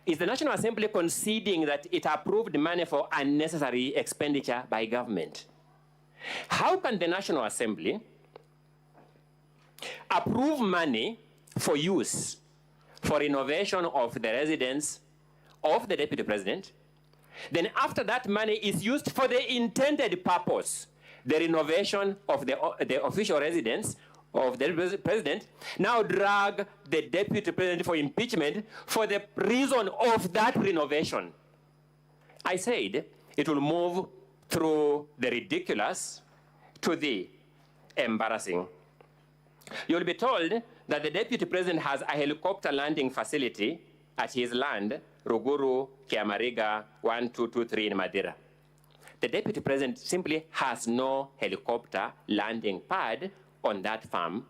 Is the National Assembly conceding that it approved money for unnecessary expenditure by government? How can the National Assembly approve money for use for renovation of the residence of the Deputy President, then after that money is used for the intended purpose, the renovation of the official residence of the President, now drag the Deputy President for impeachment for the reason of that renovation? I said it will move through the ridiculous to the embarrassing. You'll be told that the Deputy President has a helicopter landing facility at his land, Ruguru, Kiamariga, 1223 in Madeira. The Deputy President simply has no helicopter landing pad on that farm,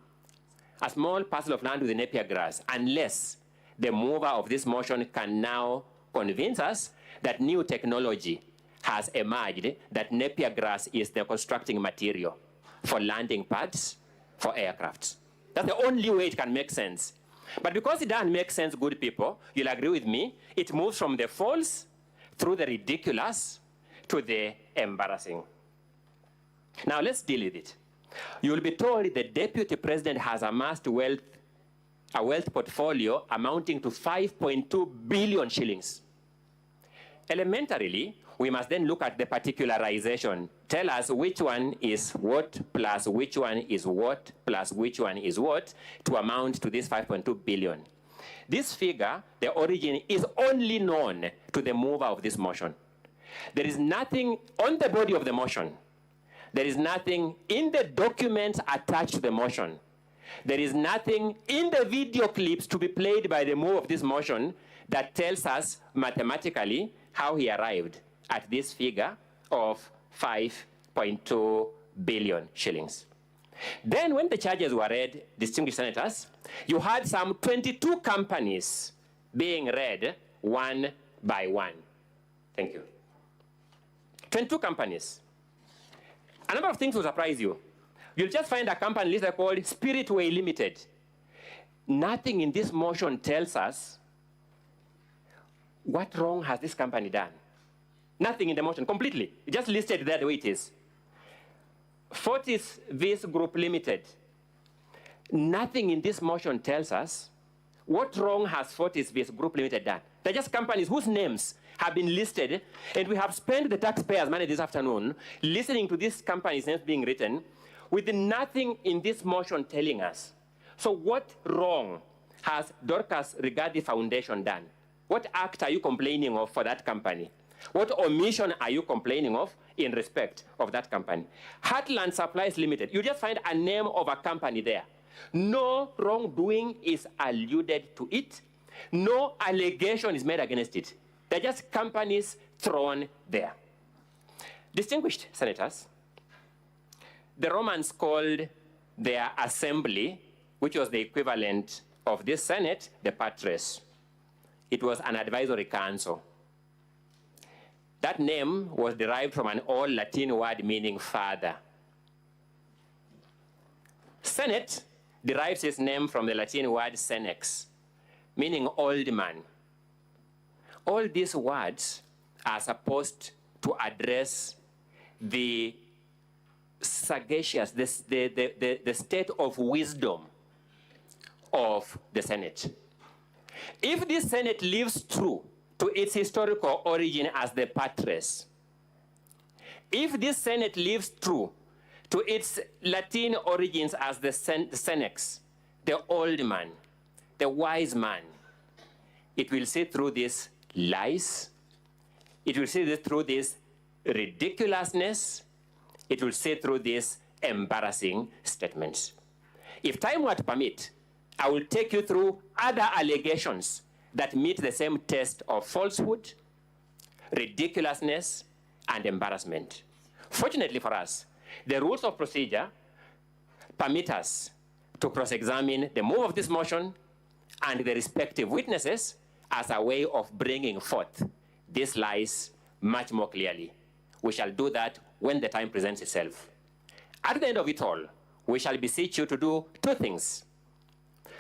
a small parcel of land with napier grass, unless the mover of this motion can now convince us that new technology has emerged, that napier grass is the constructing material for landing pads for aircrafts. That's the only way it can make sense. But because it doesn't make sense, good people, you'll agree with me, it moves from the false through the ridiculous to the embarrassing. Now let's deal with it. You'll be told the Deputy President has amassed a wealth portfolio amounting to 5.2 billion shillings. Elementarily, we must then look at the particularization. Tell us which one is what, plus which one is what, plus which one is what, to amount to this 5.2 billion. This figure, the origin, is only known to the mover of this motion. There is nothing on the body of the motion. There is nothing in the documents attached to the motion. There is nothing in the video clips to be played by the mover of this motion that tells us mathematically how he arrived at this figure of 5.2 billion shillings. Then when the charges were read, distinguished senators, you had some 22 companies being read one by one. Thank you. 22 companies. A number of things will surprise you. You'll just find a company listed called Spiritway Limited. Nothing in this motion tells us what wrong has this company done. Nothing in the motion, completely. It just listed there the way it is. Fortis Vis Group Limited. Nothing in this motion tells us what wrong has Fortis Vis Group Limited done. They're just companies whose names have been listed, and we have spent the taxpayers' money this afternoon listening to these companies' names being written with nothing in this motion telling us. So what wrong has Dorcas Rigathi Foundation done? What act are you complaining of for that company? What omission are you complaining of in respect of that company. Heartland Supplies Limited, you just find a name of a company there. No wrongdoing is alluded to it. No allegation is made against it. They're just companies thrown there. Distinguished senators, the Romans called their assembly, which was the equivalent of this Senate, the patres. It was an advisory council. That name was derived from an old Latin word meaning father. Senate derives its name from the Latin word senex, meaning old man. All these words are supposed to address the sagacious, the state of wisdom of the Senate. If this Senate lives true to its historical origin as the patres, if this Senate lives true to its Latin origins as the senex, the old man, the wise man, it will see through these lies, it will see through this ridiculousness, it will see through these embarrassing statements. If time were to permit, I will take you through other allegations that meet the same test of falsehood, ridiculousness, and embarrassment. Fortunately for us, the rules of procedure permit us to cross-examine the move of this motion and the respective witnesses as a way of bringing forth these lies much more clearly. We shall do that when the time presents itself. At the end of it all, we shall beseech you to do two things: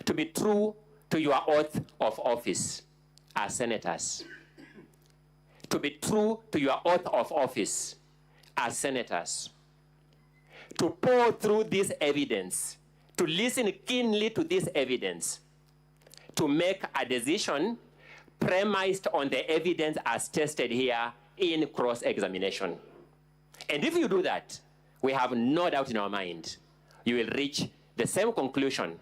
to be true to your oath of office as senators, to be true to your oath of office as senators, to pour through this evidence, to listen keenly to this evidence, to make a decision premised on the evidence as tested here in cross-examination. And if you do that, we have no doubt in our mind, you will reach the same conclusion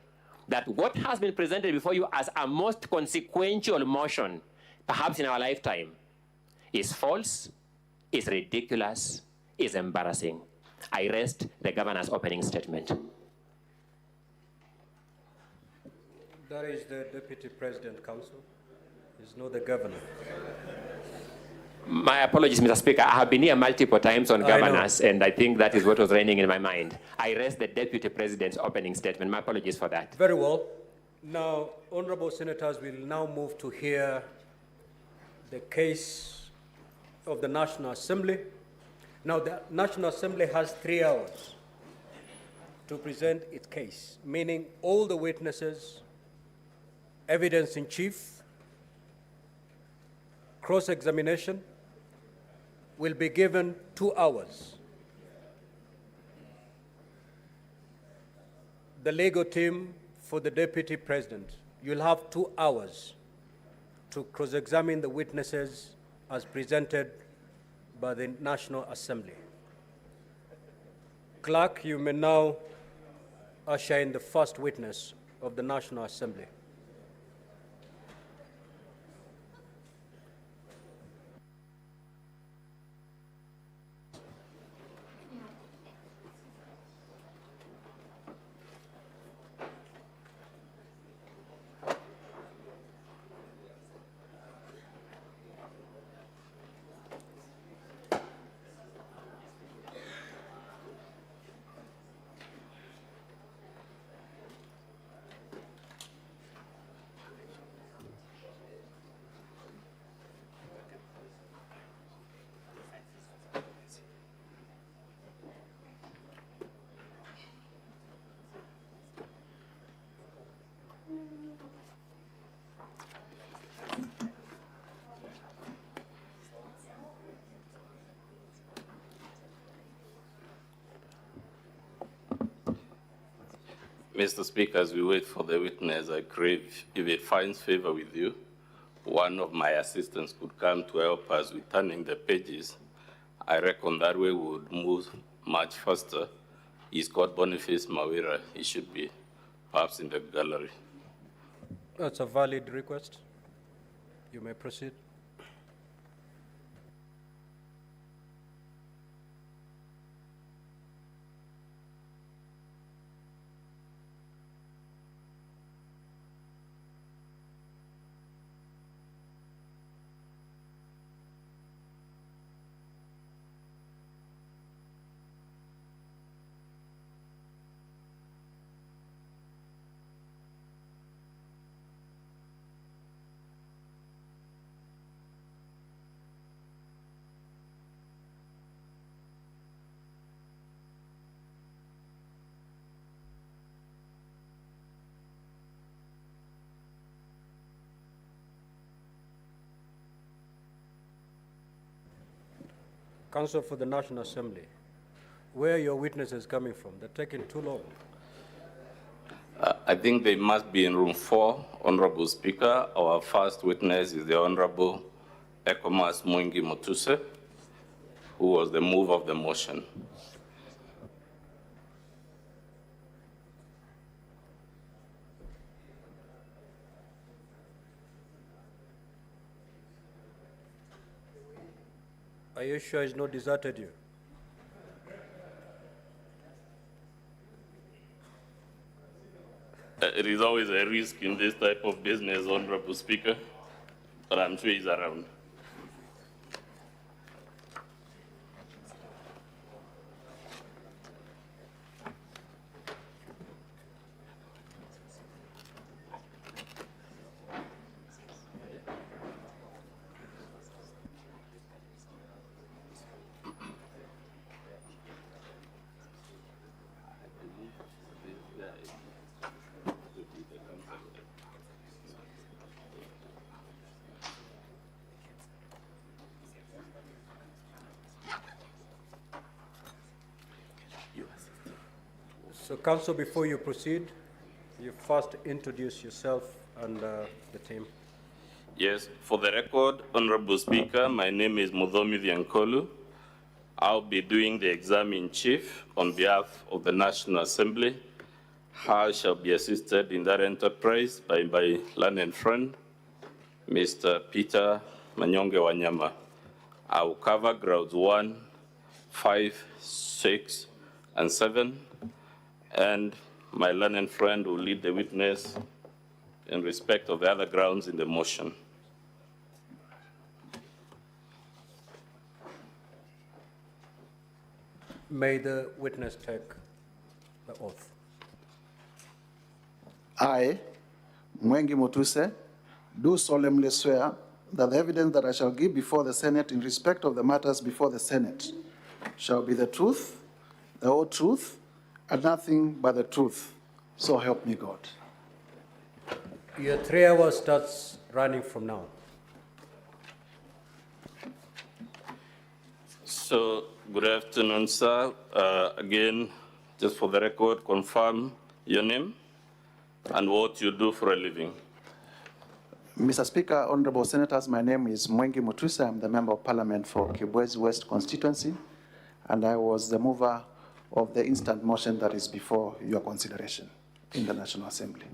that what has been presented before you as a most consequential motion, perhaps in our lifetime, is false, is ridiculous, is embarrassing. I rest the governor's opening statement. That is the Deputy President Council. It's not the governor. My apologies, Mr. Speaker. I have been here multiple times on governors, and I think that is what was reigning in my mind. I rest the Deputy President's opening statement. My apologies for that. Very well. Now, honorable senators will now move to hear the case of the National Assembly. Now, the National Assembly has 3 hours to present its case, meaning all the witnesses, evidence in chief, cross-examination will be given 2 hours. The legal team for the Deputy President, you'll have 2 hours to cross-examine the witnesses as presented by the National Assembly. Clerk, you may now usher in the first witness of the National Assembly. Mr. Speaker, as we wait for the witness, I crave, if it finds favor with you, one of my assistants could come to help us with turning the pages. I reckon that way we would move much faster. He's called Boniface Mawira. He should be perhaps in the gallery. That's a valid request. You may proceed. Counsel for the National Assembly, where are your witnesses coming from? They're taking too long. I think they must be in room 4, Honorable Speaker. Our first witness is the Honorable Ekomas Mwengi Motuse, who was the mover of the motion. Are you sure he's not deserted you? It is always a risk in this type of business, Honorable Speaker, but I'm sure he's around. So, Counsel, before you proceed, you first introduce yourself and the team. Yes, for the record, Honorable Speaker, my name is Mudhomi Viankolu. I'll be doing the exam in chief on behalf of the National Assembly. I shall be assisted in that enterprise by my learned friend, Mr. Peter Manyonge Wanyama. I will cover grounds 1, 5, 6, and 7. And my learned friend will lead the witness in respect of the other grounds in the motion. May the witness take the oath. I, Mwengi Motuse, do solemnly swear that the evidence that I shall give before the Senate in respect of the matters before the Senate shall be the truth, the whole truth, and nothing but the truth. So help me God. Your 3 hours starts running from now. So, good afternoon, sir. Again, just for the record, confirm your name and what you do for a living. Mr. Speaker, Honorable Senators, my name is Mwengi Motuse. I'm the Member of Parliament for Kibwezi West constituency, and I was the mover of the instant motion that is before your consideration in the National Assembly.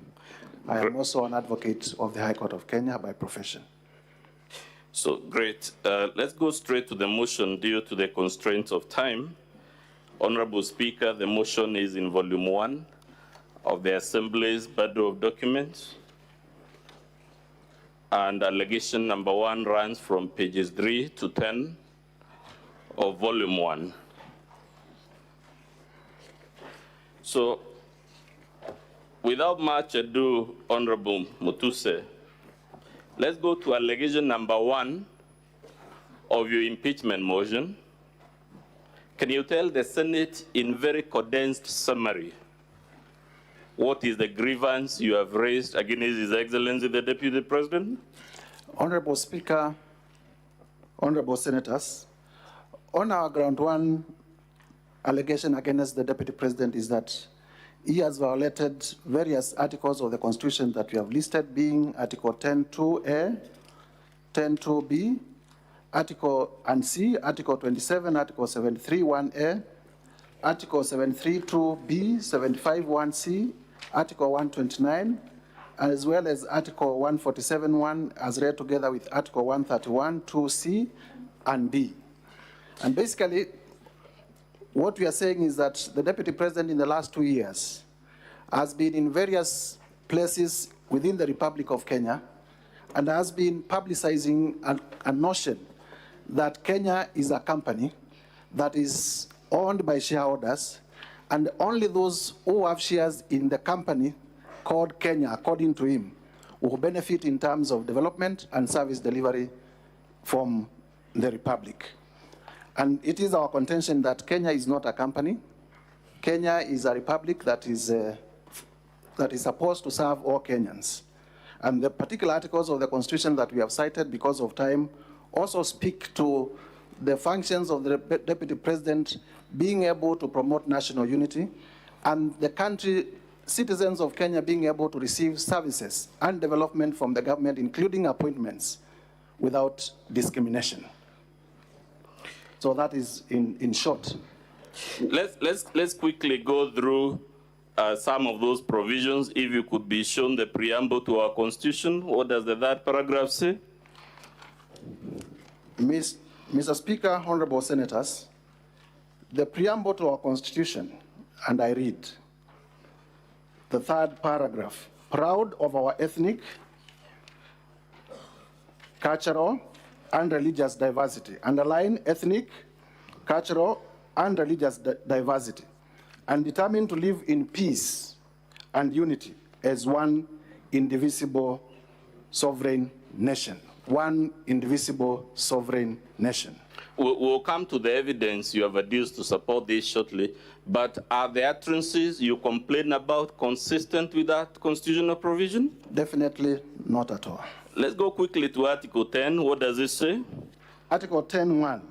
I am also an advocate of the High Court of Kenya by profession. So, great. Let's go straight to the motion due to the constraints of time. Honorable Speaker, the motion is in volume 1 of the Assembly's bundle of documents. And allegation number 1 runs from pages 3 to 10 of volume 1. So, without much ado, Honorable Motuse, let's go to allegation number 1 of your impeachment motion. Can you tell the Senate in very condensed summary what is the grievance you have raised against His Excellency the Deputy President? Honorable Speaker, honorable senators, on our ground 1 allegation against the Deputy President is that he has violated various articles of the Constitution that we have listed, being Article 10.2a, 10.2b, Article and C, Article 27, Article 73.1a, Article 732b, 75.1c, Article 129, as well as Article 147.1 as read together with Article 131.2c and b. And basically, what we are saying is that the Deputy President in the last 2 years has been in various places within the Republic of Kenya and has been publicizing a notion that Kenya is a company that is owned by shareholders, and only those who have shares in the company called Kenya, according to him, will benefit in terms of development and service delivery from the Republic. And it is our contention that Kenya is not a company. Kenya is a republic that is supposed to serve all Kenyans. And the particular articles of the Constitution that we have cited because of time also speak to the functions of the Deputy President being able to promote national unity, and the country, citizens of Kenya being able to receive services and development from the government, including appointments, without discrimination. So that is in short. Let's quickly go through some of those provisions. If you could be shown the preamble to our Constitution, what does the third paragraph say? Mr. Speaker, honorable senators, the preamble to our Constitution, and I read the third paragraph: proud of our ethnic, cultural, and religious diversity. Underline ethnic, cultural, and religious diversity, and determined to live in peace and unity as one indivisible sovereign nation. One indivisible sovereign nation. We'll come to the evidence you have adduced to support this shortly, but are the utterances you complain about consistent with that constitutional provision? Definitely not at all. Let's go quickly to Article 10. What does it say? Article 10(1).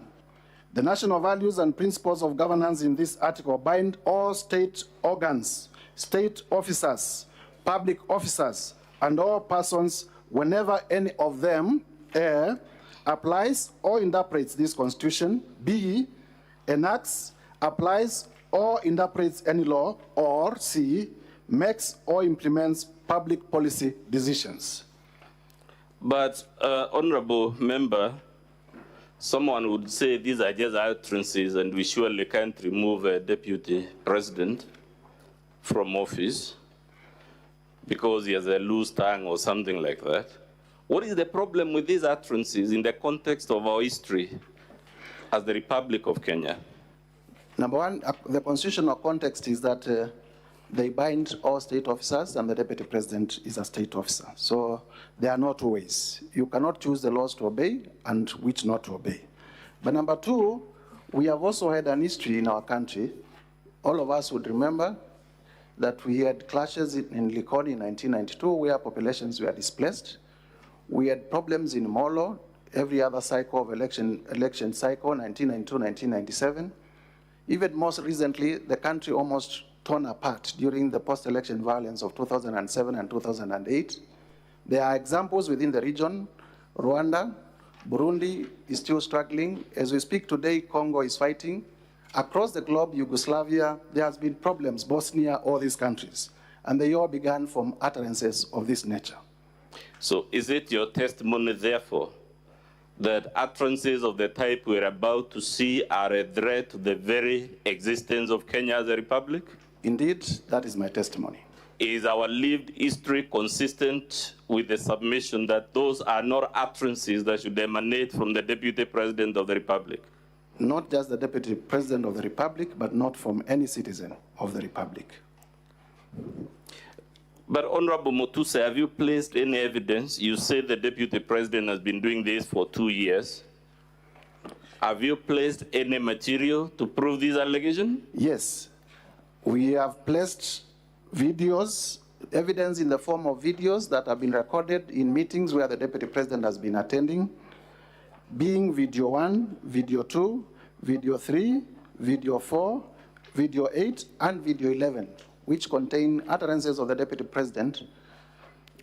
The national values and principles of governance in this article bind all state organs, state officers, public officers, and all persons whenever any of them A, applies or interprets this Constitution, B, enacts, applies, or interprets any law, or C, makes or implements public policy decisions. But, honorable member, someone would say these are just utterances and we surely can't remove a deputy president from office because he has a loose tongue or something like that. What is the problem with these utterances in the context of our history as the Republic of Kenya? Number one, the constitutional context is that they bind all state officers and the deputy president is a state officer. So there are no two ways. You cannot choose the laws to obey and which not to obey. But number two, we have also had an history in our country. All of us would remember that we had clashes in Likoni in 1992 where populations were displaced. We had problems in Molo, every other cycle of election cycle, 1992, 1997. Even most recently, the country almost torn apart during the post-election violence of 2007 and 2008. There are examples within the region. Rwanda, Burundi is still struggling. As we speak today, Congo is fighting. Across the globe, Yugoslavia, there has been problems, Bosnia, all these countries. And they all began from utterances of this nature. So is it your testimony, therefore, that utterances of the type we're about to see are a threat to the very existence of Kenya as a republic? Indeed, that is my testimony. Is our lived history consistent with the submission that those are not utterances that should emanate from the Deputy President of the Republic? Not just the Deputy President of the Republic, but not from any citizen of the Republic. But Honorable Mutuse, have you placed any evidence? You say the Deputy President has been doing this for 2 years. Have you placed any material to prove this allegation? Yes. We have placed videos, evidence in the form of videos that have been recorded in meetings where the Deputy President has been attending, being video 1, video 2, video 3, video 4, video 8, and video 11, which contain utterances of the Deputy President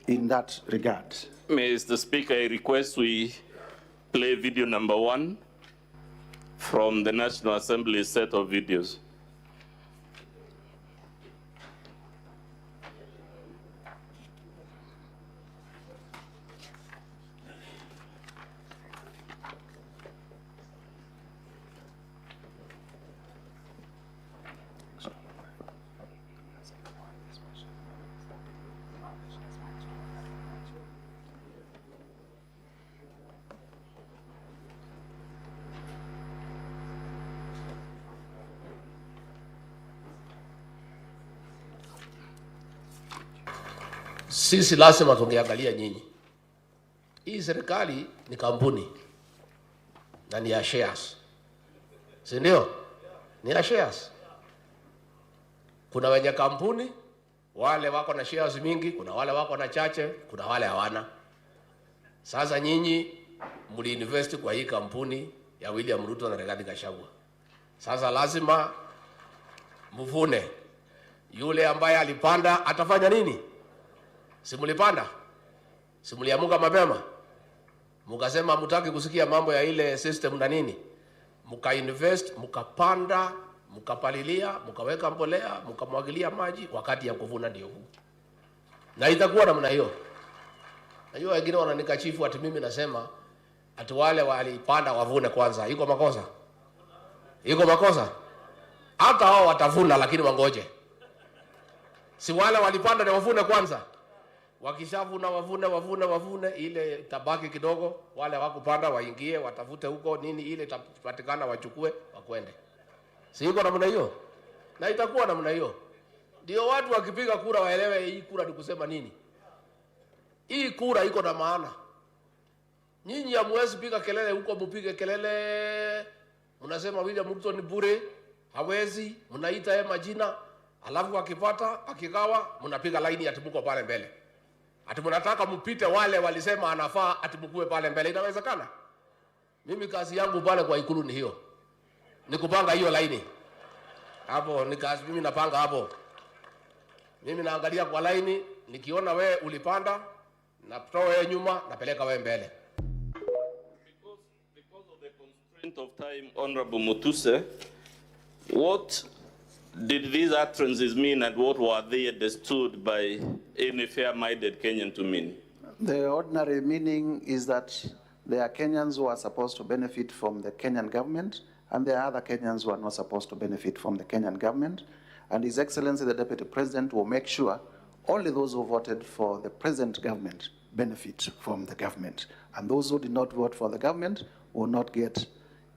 in that regard. Mr. Speaker, I request we play video number 1 from the National Assembly set of videos. Sisi lazima tungeangalia nyinyi. Hii serikali ni kampuni na ni ya shares. Si ndio? Ni ya shares. Kuna wenye kampuni, wale wako na shares mingi, kuna wale wako na chache, kuna wale hawana. Sasa nyinyi mliinvest kwa hii kampuni ya William Ruto na Rigathi Gachagua. Sasa lazima mvune. Yule ambaye alipanda atafanya nini? Simulipanda? Simuliamuka mapema? Mukasema mutaki kusikia mambo ya ile system na nini? Muka invest, mukapanda, mukapalilia, mukaweka mbolea, mukamwagilia maji, wakati ya kuvuna ndio huu. Na itakuwa namna hiyo. Najua wengine wananikashifu ati mimi nasema ati wale walipanda wavune kwanza. Iko makosa? Iko makosa? Hata hao watavuna lakini wangoje. Si wale walipanda ni wavune kwanza. Wakishavuna wavune ile tabaki kidogo, wale wakupanda waingie watafute huko nini ile itapatikana wachukue wakwende. Si iko namna hiyo? Na itakuwa namna hiyo. Ndio watu wakipiga kura waelewe hii kura ni kusema nini. Hii kura iko na maana. Nyinyi hamwezi piga kelele huko, mpige kelele. Mnasema William Ruto ni bure, hawezi, mnaita yeye majina, alafu akipata, akikawa, mnapiga laini ati mko pale mbele. Ati mnataka mpite wale walisema anafaa ati mkue pale mbele. Inawezekana? Mimi kazi yangu pale kwa Ikulu ni hiyo. Ni kupanga hiyo laini. Hapo ni kazi mimi napanga hapo. Mimi naangalia kwa laini, nikiona wewe ulipanda, natoa wewe nyuma, napeleka wewe mbele. Because of the constraint of time, Honorable Mutuse, what did these utterances mean and what were they understood by any fair-minded Kenyan to mean? The ordinary meaning is that there are Kenyans who are supposed to benefit from the Kenyan government, and there are other Kenyans who are not supposed to benefit from the Kenyan government. And His Excellency the Deputy President will make sure only those who voted for the present government benefit from the government. And those who did not vote for the government will not get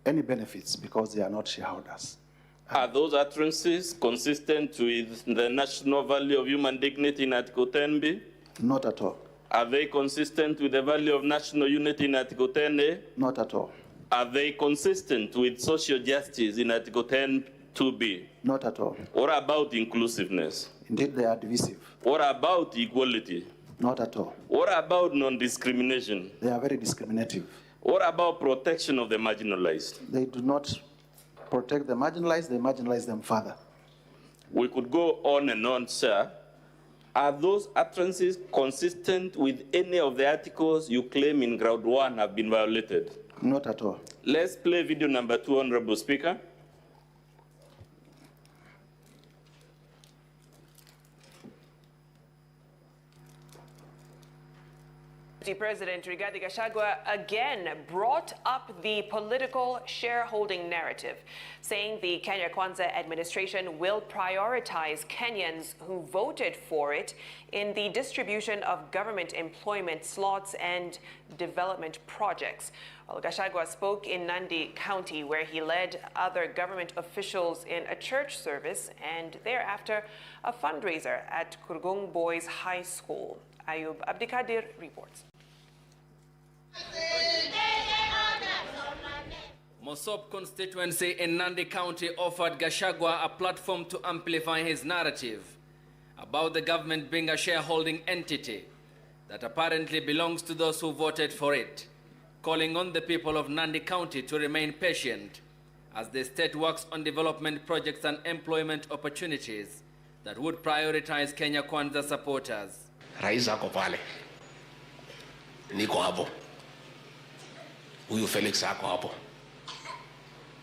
any benefits because they are not shareholders. Are those utterances consistent with the national value of human dignity in Article 10B? Not at all. Are they consistent with the value of national unity in Article 10A? Not at all. Are they consistent with social justice in Article 10(2)B? Not at all. What about inclusiveness? Indeed, they are divisive. What about equality? Not at all. What about non-discrimination? They are very discriminative. What about protection of the marginalized? They do not protect the marginalized, they marginalize them further. We could go on and on, sir. Are those utterances consistent with any of the articles you claim in ground one have been violated? Not at all. Let's play video number 2, Honorable Speaker. President Rigathi Gachagua again brought up the political shareholding narrative, saying the Kenya Kwanza administration will prioritize Kenyans who voted for it in the distribution of government employment slots and development projects. Well, Gachagua spoke in Nandi County, where he led other government officials in a church service and thereafter a fundraiser at Kurgung Boys High School. Ayub Abdikadir reports. Mosop constituency in Nandi County offered Gachagua a platform to amplify his narrative about the government being a shareholding entity that apparently belongs to those who voted for it, calling on the people of Nandi County to remain patient as the state works on development projects and employment opportunities that would prioritize Kenya Kwanza supporters. Rais ako pale. Niko hapo. Huyu Felix ako hapo.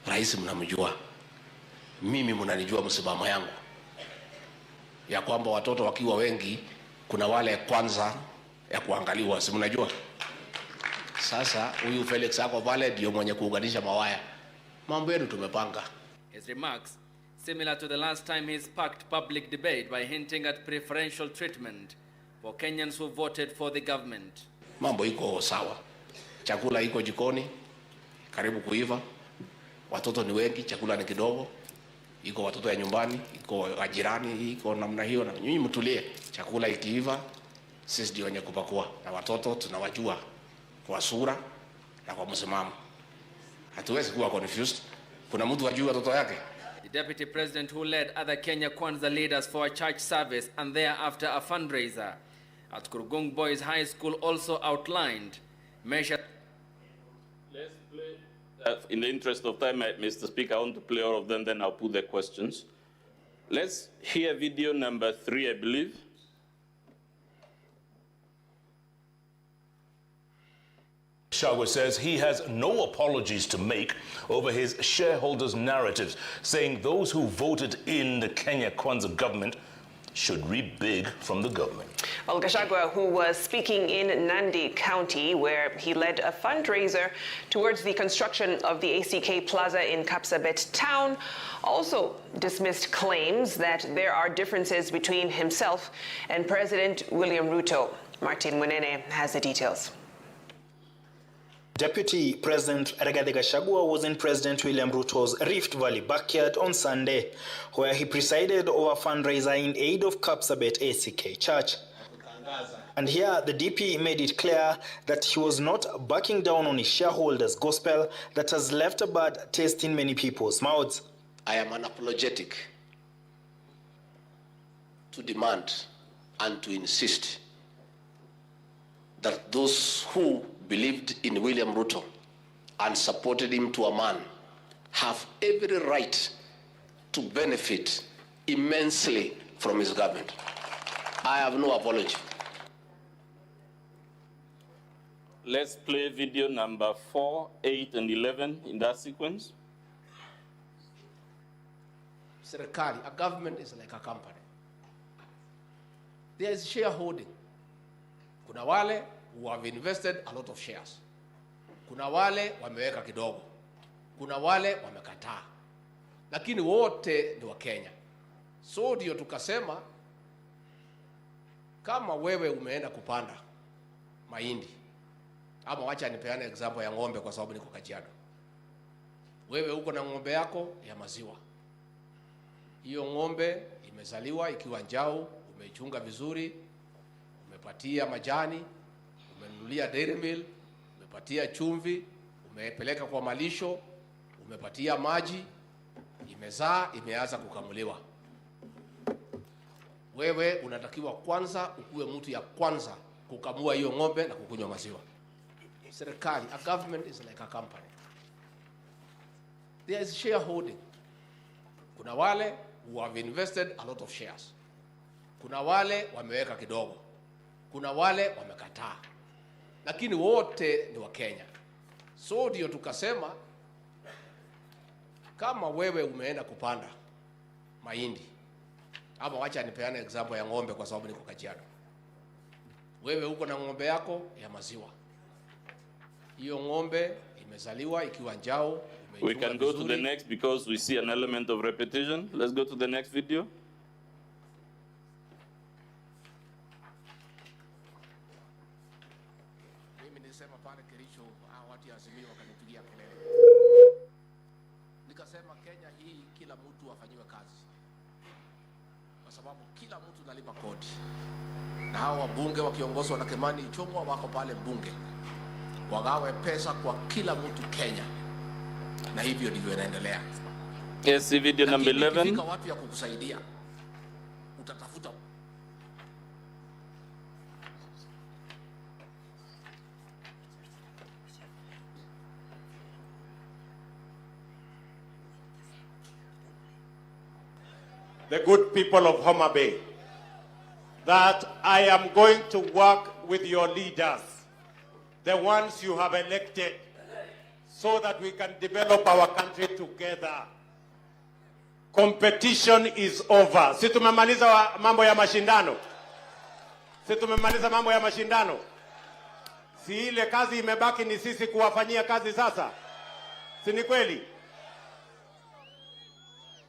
Rais mnamjua. Mimi mnanijua msimamo yangu. Ya kwamba watoto wakiwa wengi kuna wale kwanza ya kuangaliwa, si mnajua? Sasa huyu Felix ako pale ndio mwenye kuunganisha mawaya. Mambo yetu tumepanga. His remarks similar to the last time he sparked public debate by hinting at preferential treatment for Kenyans who voted for the government. Mambo iko sawa. Chakula iko jikoni, karibu kuiva. Watoto ni wengi, chakula ni kidogo. Iko watoto ya nyumbani, iko ajirani, iko namna hiyo, na nyinyi mtulie. Chakula ikiiva, sisi ndio wenye kupakua. Na watoto tunawajua kwa sura na kwa msimamo. Hatuwezi kuwa confused. Kuna mtu ajui watoto yake. The Deputy President, who led other Kenya Kwanza leaders for a church service and thereafter a fundraiser at Kurgung Boys High School, also outlined measures. Let's play In the interest of time, Mr. Speaker, I want to play all of them, then I'll put the questions. Let's hear video number 3, I believe. Gachagua says he has no apologies to make over his shareholders' narratives, saying those who voted in the Kenya Kwanza government should reap big from the government. Well, Gachagua, who was speaking in Nandi County, where he led a fundraiser towards the construction of the ACK Plaza in Kapsabet town, also dismissed claims that there are differences between himself and President William Ruto. Martin Munene has the details. Deputy President Rigathi Gachagua was in President William Ruto's Rift Valley backyard on Sunday, where he presided over a fundraiser in aid of Kapsabet ACK Church. And here, the DP made it clear that he was not backing down on his shareholders' gospel that has left a bad taste in many people's mouths. I am unapologetic to demand and to insist that those who believed in William Ruto and supported him to a man have every right to benefit immensely from his government. I have no apology. Let's play video number 4, 8, and 11 in that sequence. Serikali, a government is like a company. There is shareholding. Kuna wale who have invested a lot of shares. Kuna wale wameweka kidogo. Kuna wale wamekataa. Lakini wote ni wa Kenya. So ndio tukasema kama wewe umeenda kupanda mahindi, ama wacha nipeane example ya ng'ombe kwa sababu niko Kajiado. Wewe uko na ng'ombe yako ya maziwa. Hiyo ng'ombe imezaliwa ikiwa njao, umeichunga vizuri, umepatia majani, umenunulia dairy mill, umepatia chumvi, umepeleka kwa malisho, umepatia maji, imezaa, imeanza kukamuliwa. Wewe unatakiwa kwanza ukuwe mtu ya kwanza kukamua hiyo ng'ombe na kukunywa maziwa. Serikali, a government is like a company. There is shareholding. Kuna wale who have invested a lot of shares. Kuna wale wameweka kidogo. Kuna wale wamekataa. Lakini wote ni wa Kenya. So ndio tukasema kama wewe umeenda kupanda mahindi, ama wacha nipeane example ya ng'ombe kwa sababu niko Kajiado. Wewe uko na ng'ombe yako ya maziwa. Hiyo ng'ombe imezaliwa ikiwa njao. We can go to the next because we see an element of repetition. Let's go to the next video. Mimi nilisema pale Kericho watu ya Azimio wakanipigia kelele. Nikasema Kenya hii kila mtu afanyiwe kazi. Kwa sababu kila mtu analipa kodi. Na hao wabunge wakiongozwa na Kimani Ichung'wa wako pale bunge. Wagawe pesa kwa kila mtu Kenya. Na hivyo ndivyo inaendelea. Yes, video number 11. Fika watu ya kukusaidia. Utatafuta. The good people of Homa Bay, that I am going to work with your leaders, the ones you have elected, so that we can develop our country together. Competition is over. Si tumemaliza mambo ya mashindano? Si tumemaliza mambo ya mashindano? Si ile kazi imebaki ni sisi kuwafanyia kazi sasa? Si ni kweli?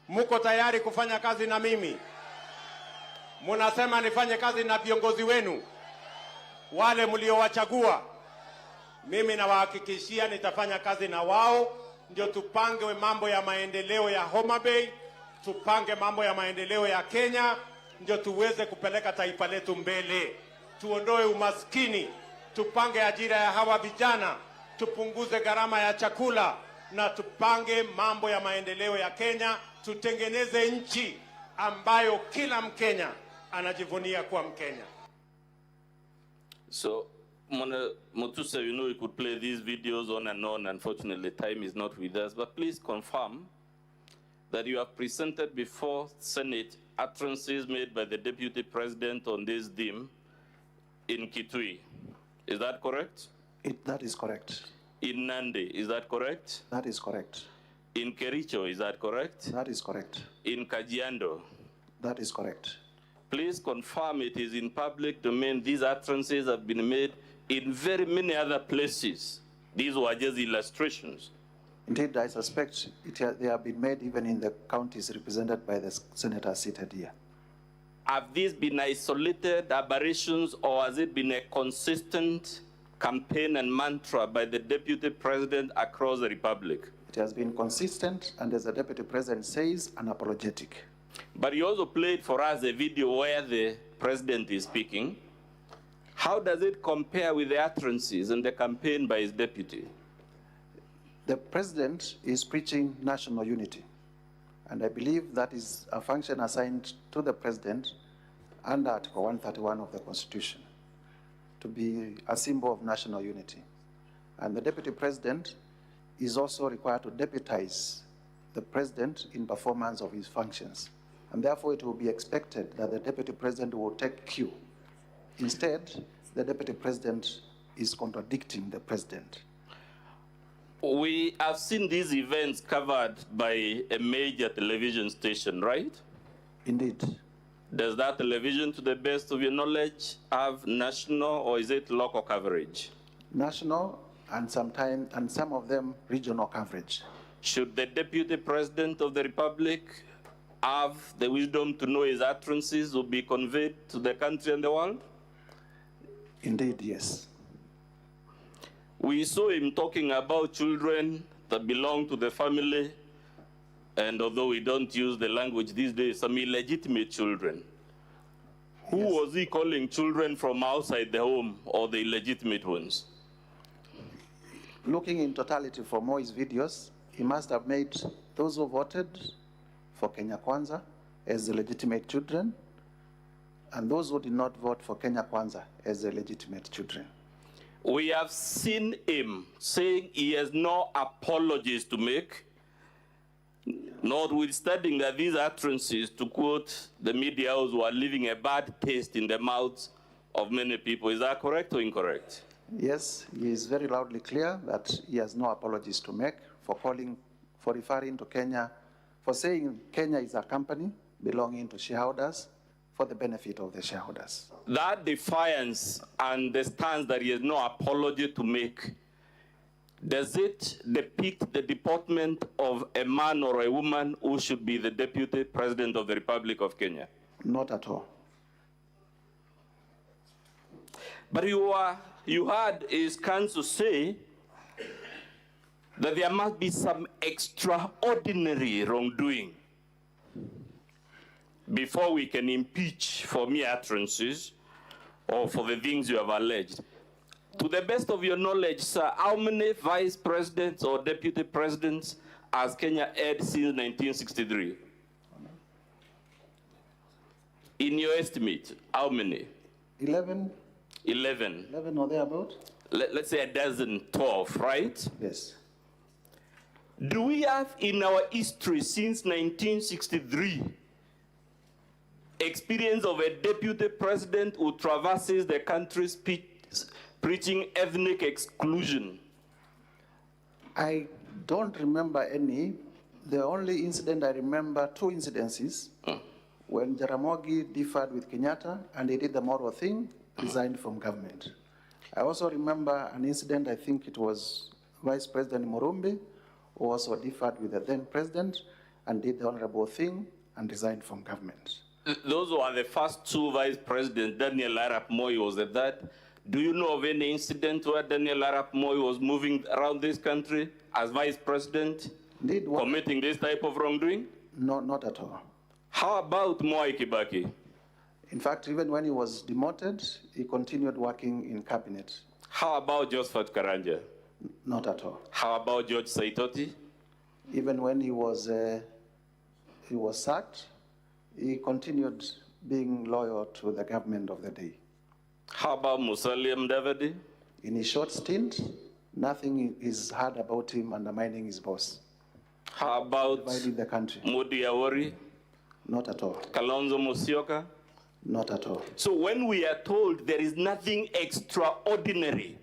Muko tayari kufanya kazi na mimi? Munasema nifanye kazi na viongozi wenu wale mliowachagua. Mimi nawahakikishia nitafanya kazi na wao, ndio tupange mambo ya maendeleo ya Homa Bay, tupange mambo ya maendeleo ya Kenya, ndio tuweze kupeleka taifa letu mbele. Tuondoe umaskini, tupange ajira ya hawa vijana, tupunguze gharama ya chakula, na tupange mambo ya maendeleo ya Kenya, tutengeneze nchi ambayo kila Mkenya anajivunia kuwa Mkenya. So Mutuse, you know, we could play these videos on and on. Unfortunately, time is not with us. But please confirm that you have presented before Senate utterances made by the Deputy President on this theme in Kitui. Is that correct? That is correct. In Nandi, is that correct? That is correct. In Kericho, is that correct? That is correct. In Kajiado? That is correct. Please confirm it is in public domain. These utterances have been made in very many other places. These were just illustrations. Indeed, I suspect they have been made even in the counties represented by the senator seated here. Have these been isolated aberrations, or has it been a consistent campaign and mantra by the Deputy President across the Republic? It has been consistent, and as the Deputy President says, unapologetic. But you also played for us a video where the President is speaking. How does it compare with the utterances and the campaign by his deputy? The President is preaching national unity, and I believe that is a function assigned to the President under Article 131 of the Constitution, to be a symbol of national unity. And the Deputy President is also required to deputize the President in performance of his functions. And therefore, it will be expected that the Deputy President will take cue. Instead, the Deputy President is contradicting the President. We have seen these events covered by a major television station, right? Indeed. Does that television, to the best of your knowledge, have national or is it local coverage? National, and some of them regional coverage. Should the Deputy President of the Republic have the wisdom to know his utterances will be conveyed to the country and the world? Indeed, yes. We saw him talking about children that belong to the family, and although we don't use the language these days, some illegitimate children. Who was he calling children from outside the home, or the illegitimate ones? Looking in totality for Moi's videos, he must have made those who voted for Kenya Kwanza as the legitimate children, and those who did not vote for Kenya Kwanza as the legitimate children. We have seen him saying he has no apologies to make, notwithstanding that these utterances, to quote the media house, were leaving a bad taste in the mouths of many people. Is that correct or incorrect? Yes, he is very loudly clear that he has no apologies to make for referring to Kenya, for saying Kenya is a company belonging to shareholders for the benefit of the shareholders. That defiance and the stance that he has no apology to make, does it depict the deportment of a man or a woman who should be the Deputy President of the Republic of Kenya? Not at all. But you heard his counsel say that there must be some extraordinary wrongdoing before we can impeach for mere utterances or for the things you have alleged. To the best of your knowledge, sir, how many vice presidents or deputy presidents has Kenya had since 1963? In your estimate, how many? 11. 11. 11 or thereabout? Let's say a dozen, 12, right? Yes. Do we have in our history since 1963 experience of a deputy president who traverses the country preaching ethnic exclusion? I don't remember any. The only incident I remember, two incidences, when Jaramogi differed with Kenyatta and he did the moral thing, resigned from government. I also remember an incident, I think it was Vice President Morumbi, who also differed with the then president and did the honorable thing and resigned from government. Those were the first two vice presidents. Daniel Arap Moi was at that. Do you know of any incident where Daniel Arap Moi was moving around this country as vice president, committing this type of wrongdoing? No, not at all. How about Mwai Kibaki? In fact, even when he was demoted, he continued working in cabinet. How about Josephat Karanja? Not at all. How about George Saitoti? Even when he was sacked, he continued being loyal to the government of the day. How about Musalia Mudavadi? In his short stint, nothing is heard about him undermining his boss. How about dividing the country? Mudi Awori? Not at all. Kalonzo Musyoka? Not at all. So when we are told there is nothing extraordinary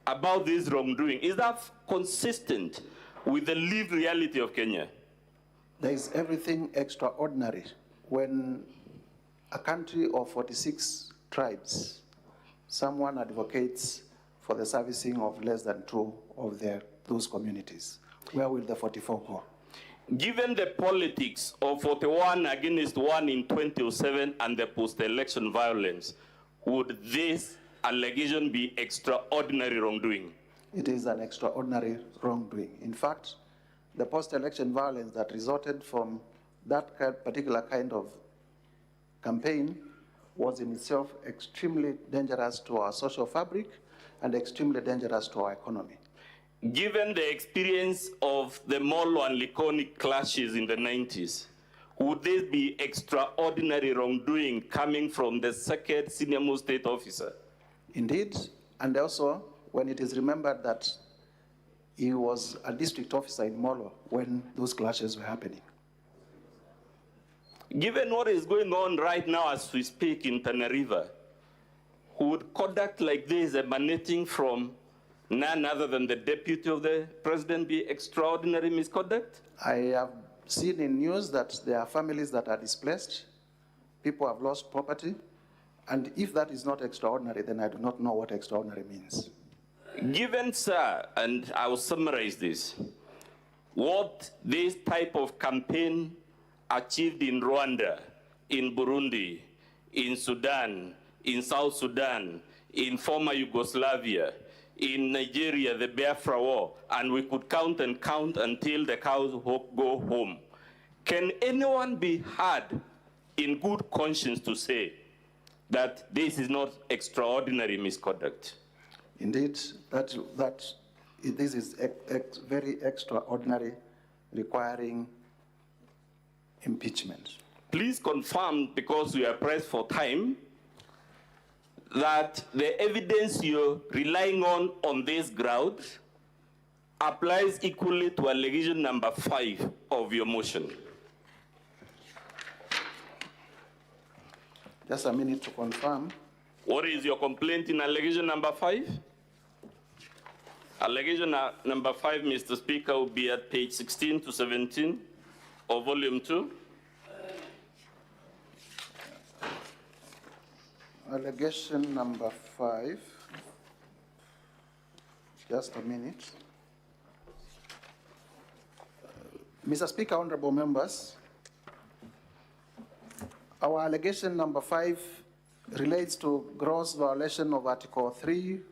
about this wrongdoing, is that consistent with the lived reality of Kenya? There is everything extraordinary when a country of 46 tribes, someone advocates for the servicing of less than 2 of those communities. Where will the 44 go? Given the politics of 41 against 1 in 2007 and the post-election violence, would this allegation be extraordinary wrongdoing? It is an extraordinary wrongdoing. In fact, the post-election violence that resulted from that particular kind of campaign was in itself extremely dangerous to our social fabric and extremely dangerous to our economy. Given the experience of the Molo and Likoni clashes in the 90s, would this be extraordinary wrongdoing coming from the second senior-most state officer? Indeed, and also when it is remembered that he was a district officer in Molo when those clashes were happening. Given what is going on right now as we speak in Tana River, would conduct like this emanating from none other than the deputy of the president be extraordinary misconduct? I have seen in news that there are families that are displaced, people have lost property, and if that is not extraordinary, then I do not know what extraordinary means. Given, sir, and I will summarize this, what this type of campaign achieved in Rwanda, in Burundi, in Sudan, in South Sudan, in former Yugoslavia, in Nigeria, the Biafra War, and we could count and count until the cows go home. Can anyone be heard in good conscience to say that this is not extraordinary misconduct? Indeed, this is very extraordinary, requiring impeachment. Please confirm, because we are pressed for time, that the evidence you're relying on this ground applies equally to allegation number 5 of your motion. Just a minute to confirm. What is your complaint in allegation number 5? Allegation number 5, Mr. Speaker, will be at page 16 to 17 of volume 2. Allegation number 5. Just a minute. Mr. Speaker, honorable members, our allegation number 5 relates to gross violation of Article 3(1)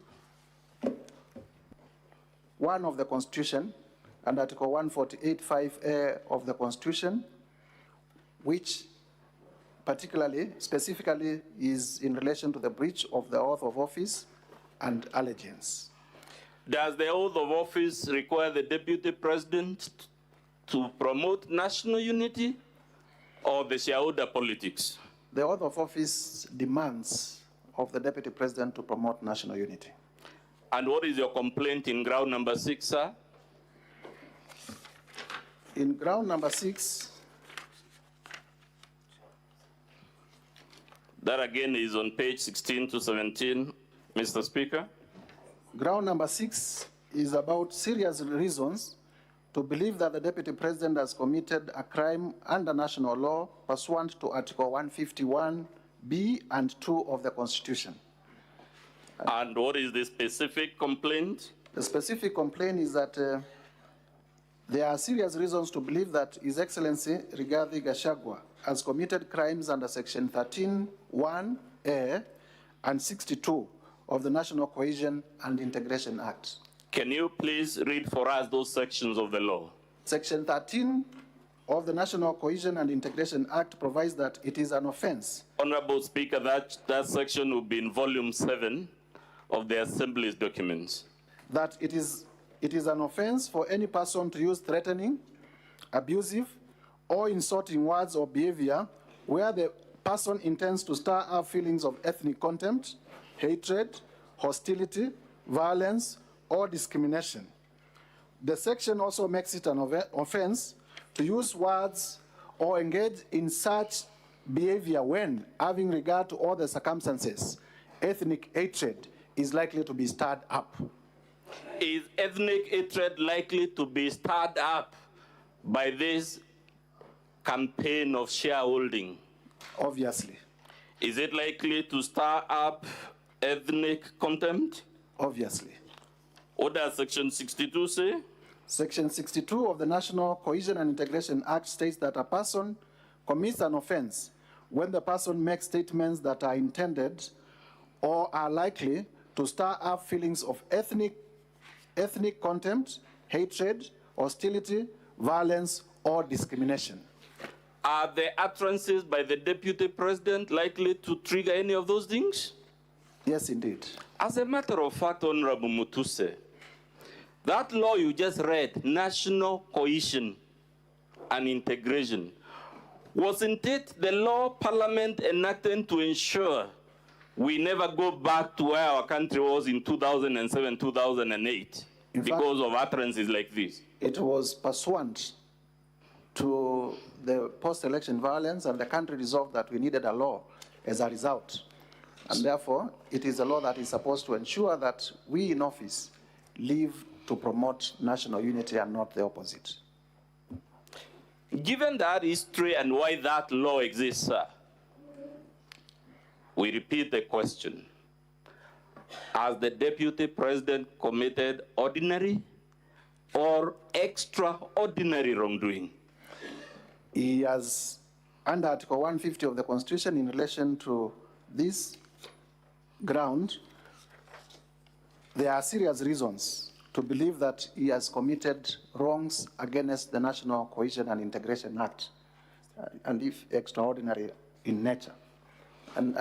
of the Constitution and Article 148(5)(a) of the Constitution, which specifically is in relation to the breach of the oath of office and allegiance. Does the oath of office require the deputy president to promote national unity or the shareholder politics? The oath of office demands of the deputy president to promote national unity. And what is your complaint in ground number 6, sir? In ground number 6, that again is on page 16 to 17, Mr. Speaker. Ground number 6 is about serious reasons to believe that the deputy president has committed a crime under national law pursuant to Article 151(b) and 2 of the Constitution. And what is the specific complaint? The specific complaint is that there are serious reasons to believe that His Excellency Rigathi Gachagua has committed crimes under Section 13(1)(a) and 62 of the National Cohesion and Integration Act. Can you please read for us those sections of the law? Section 13 of the National Cohesion and Integration Act provides that it is an offense. Honorable Speaker, that section will be in volume 7 of the Assembly's documents. That it is an offense for any person to use threatening, abusive, or insulting words or behavior where the person intends to stir up feelings of ethnic contempt, hatred, hostility, violence, or discrimination. The section also makes it an offense to use words or engage in such behavior when, having regard to all the circumstances, ethnic hatred is likely to be stirred up. Is ethnic hatred likely to be stirred up by this campaign of shareholding? Obviously. Is it likely to stir up ethnic contempt? Obviously. What does Section 62 say? Section 62 of the National Cohesion and Integration Act states that a person commits an offense when the person makes statements that are intended or are likely to stir up feelings of ethnic contempt, hatred, hostility, violence, or discrimination. Are the utterances by the Deputy President likely to trigger any of those things? Yes, indeed. As a matter of fact, Honorable Mutuse, that law you just read, National Cohesion and Integration, wasn't it the law Parliament enacted to ensure we never go back to where our country was in 2007, 2008 because of utterances like this? It was pursuant to the post-election violence, and the country resolved that we needed a law as a result. And therefore, it is a law that is supposed to ensure that we in office live to promote national unity and not the opposite. Given that history and why that law exists, sir, we repeat the question. Has the Deputy President committed ordinary or extraordinary wrongdoing? He has, under Article 150 of the Constitution, in relation to this ground, there are serious reasons to believe that he has committed wrongs against the National Cohesion and Integration Act, and if extraordinary in nature. And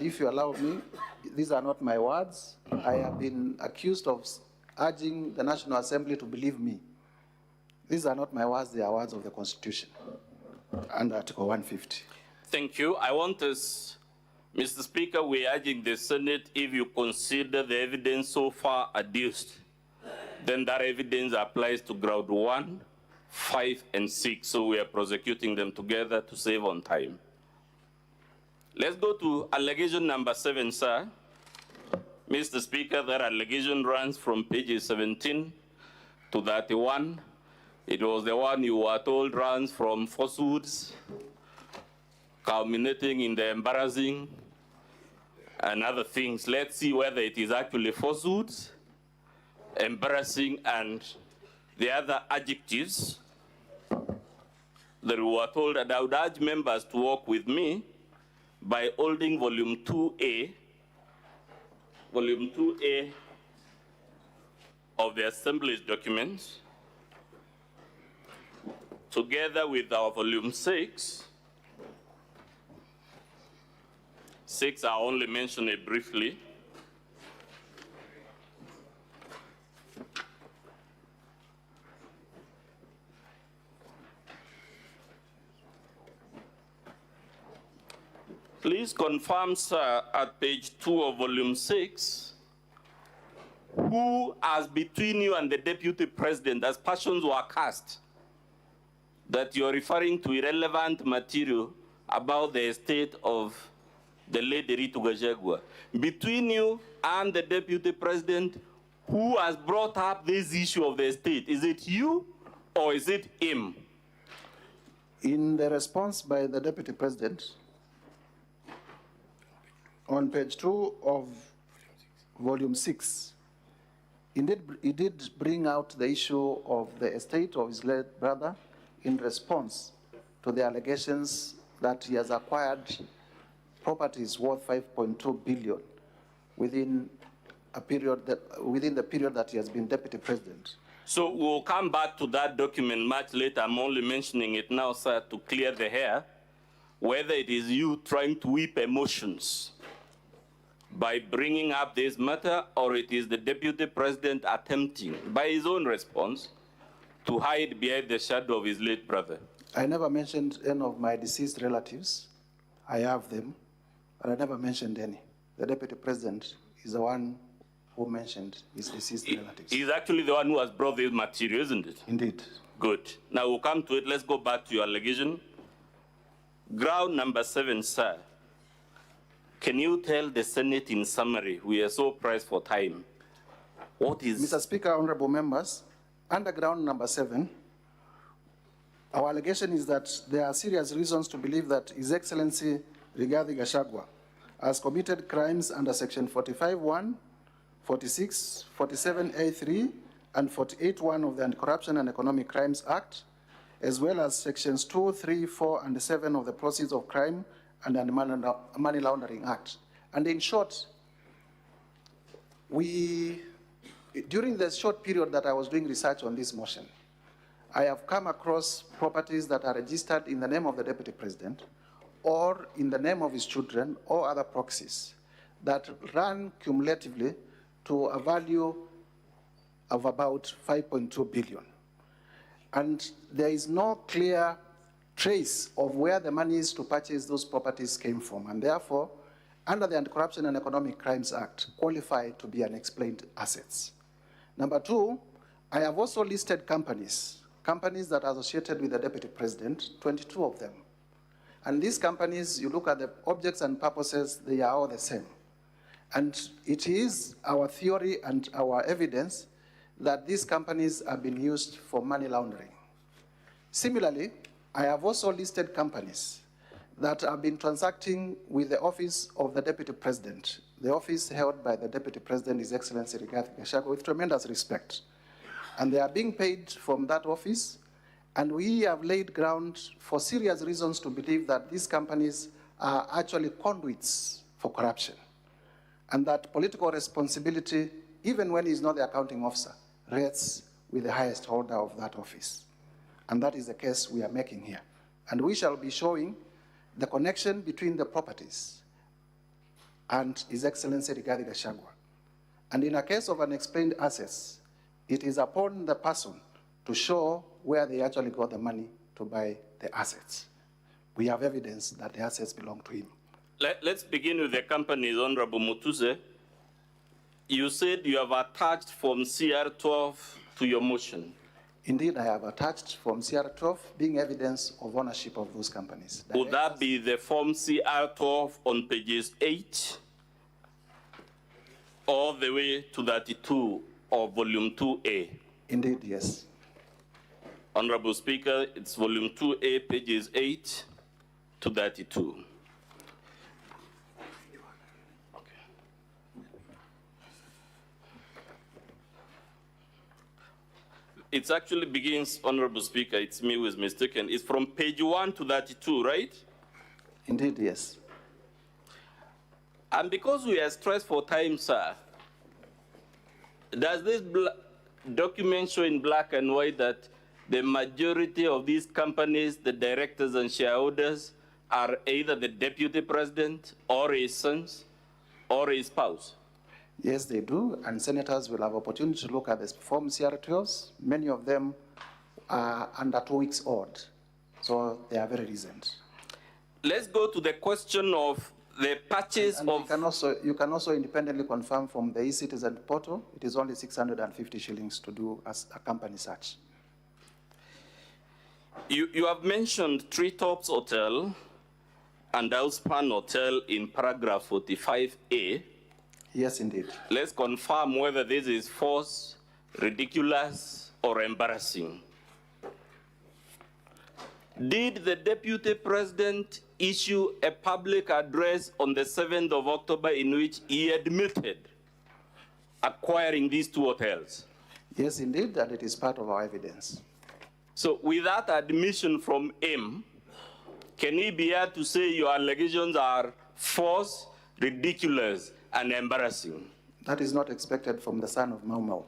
if you allow me, these are not my words. I have been accused of urging the National Assembly to believe me. These are not my words, they are words of the Constitution under Article 150. Thank you. I want us, Mr. Speaker, we're urging the Senate, if you consider the evidence so far adduced, then that evidence applies to ground 1, 5, and 6. So we are prosecuting them together to save on time. Let's go to allegation number 7, sir. Mr. Speaker, that allegation runs from pages 17 to 31. It was the one you were told runs from falsehoods, culminating in the embarrassing and other things. Let's see whether it is actually falsehoods, embarrassing, and the other adjectives that we were told. And I would urge members to work with me by holding volume 2A of the Assembly's documents, together with our volume 6. 6, I only mention it briefly. Please confirm, sir, at page 2 of volume 6, who, as between you and the Deputy President, as passions were cast, that you're referring to irrelevant material about the estate of the late Rigathi Gachagua. Between you and the Deputy President, who has brought up this issue of the estate? Is it you or is it him? In the response by the Deputy President, on page 2 of volume 6, he did bring out the issue of the estate of his late brother in response to the allegations that he has acquired properties worth 5.2 billion within the period that he has been Deputy President. So we'll come back to that document much later. I'm only mentioning it now, sir, to clear the air, whether it is you trying to whip emotions by bringing up this matter, or it is the Deputy President attempting, by his own response, to hide behind the shadow of his late brother. I never mentioned any of my deceased relatives. I have them, but I never mentioned any. The Deputy President is the one who mentioned his deceased relatives. He's actually the one who has brought this material, isn't it? Indeed. Good. Now we'll come to it. Let's go back to your allegation. Ground number 7, sir. Can you tell the Senate in summary? We are so pressed for time. What is... Mr. Speaker, honorable members, under ground number 7, our allegation is that there are serious reasons to believe that His Excellency Rigathi Gachagua has committed crimes under Section 45(1), 46, 47A3, and 48(1) of the Anti-Corruption and Economic Crimes Act, as well as Sections 2, 3, 4, and 7 of the Proceeds of Crime and the Money Laundering Act. And in short, during the short period that I was doing research on this motion, I have come across properties that are registered in the name of the Deputy President or in the name of his children or other proxies that run cumulatively to a value of about 5.2 billion. And there is no clear trace of where the monies to purchase those properties came from, and therefore, under the Anti-Corruption and Economic Crimes Act, qualify to be unexplained assets. Number 2, I have also listed companies that are associated with the Deputy President, 22 of them. And these companies, you look at the objects and purposes, they are all the same. And it is our theory and our evidence that these companies have been used for money laundering. Similarly, I have also listed companies that have been transacting with the office of the Deputy President, the office held by the Deputy President, His Excellency Rigathi Gachagua, with tremendous respect. And they are being paid from that office, and we have laid ground for serious reasons to believe that these companies are actually conduits for corruption, and that political responsibility, even when he's not the accounting officer, rests with the highest holder of that office. And that is the case we are making here. And we shall be showing the connection between the properties and His Excellency Rigathi Gachagua. And in a case of unexplained assets, it is upon the person to show where they actually got the money to buy the assets. We have evidence that the assets belong to him. Let's begin with the companies, Honorable Mutuse. You said you have attached Form CR12 to your motion. Indeed, I have attached Form CR12 being evidence of ownership of those companies. Would that be the Form CR12 on pages 8 all the way to 32 of Volume 2A? Indeed, yes. Honorable Speaker, it's Volume 2A, pages 8 to 32. It actually begins, Honorable Speaker, it's me who is mistaken. It's from page 1 to 32, right? Indeed, yes. And because we are stressed for time, sir, does this document show in black and white that the majority of these companies, the directors and shareholders, are either the Deputy President or his sons or his spouse? Yes, they do, and senators will have opportunity to look at the Form CR12s. Many of them are under 2 weeks old, so they are very recent. Let's go to the question of the purchase and of... You can also independently confirm from the e-Citizen portal, it is only 650 shillings to do as a company search. You have mentioned Treetops Hotel and Housekeeping Hotel in paragraph 45A. Yes, indeed. Let's confirm whether this is false, ridiculous, or embarrassing. Did the Deputy President issue a public address on the 7th of October in which he admitted acquiring these 2 hotels? Yes, indeed, and it is part of our evidence. So with that admission from him, can he be here to say your allegations are false, ridiculous, and embarrassing? That is not expected from the son of Mau Mau.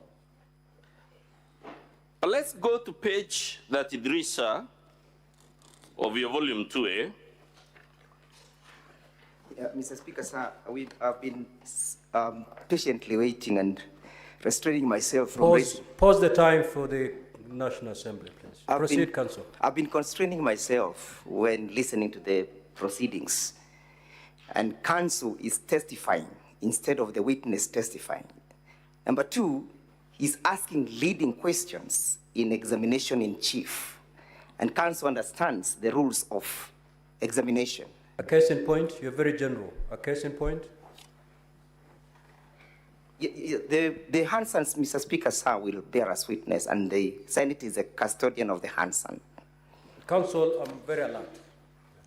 But let's go to page 33, sir, of your volume 2A. Mr. Speaker, sir, we have been patiently waiting and restraining myself from raising. Pause the time for the National Assembly, please. Proceed, Counsel. I've been constraining myself when listening to the proceedings, and Counsel is testifying instead of the witness testifying. Number two, he's asking leading questions in examination in chief. And counsel understands the rules of examination. A case in point, you're very general. A case in point? The Hansons, Mr. Speaker, sir, will bear us witness, and the Senate is a custodian of the Hanson. Counsel, I'm very alert.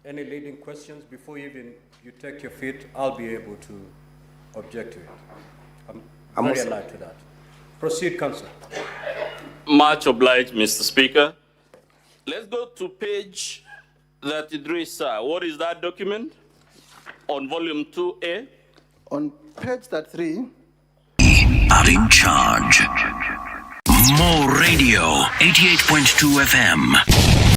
Any leading questions before you take your feet, I'll be able to object to it. I'm very alert to that. Proceed, Counsel. Much obliged, Mr. Speaker. Let's go to page 33, sir. What is that document? On volume 2A? On page 33. Are in charge. More radio, 88.2 FM.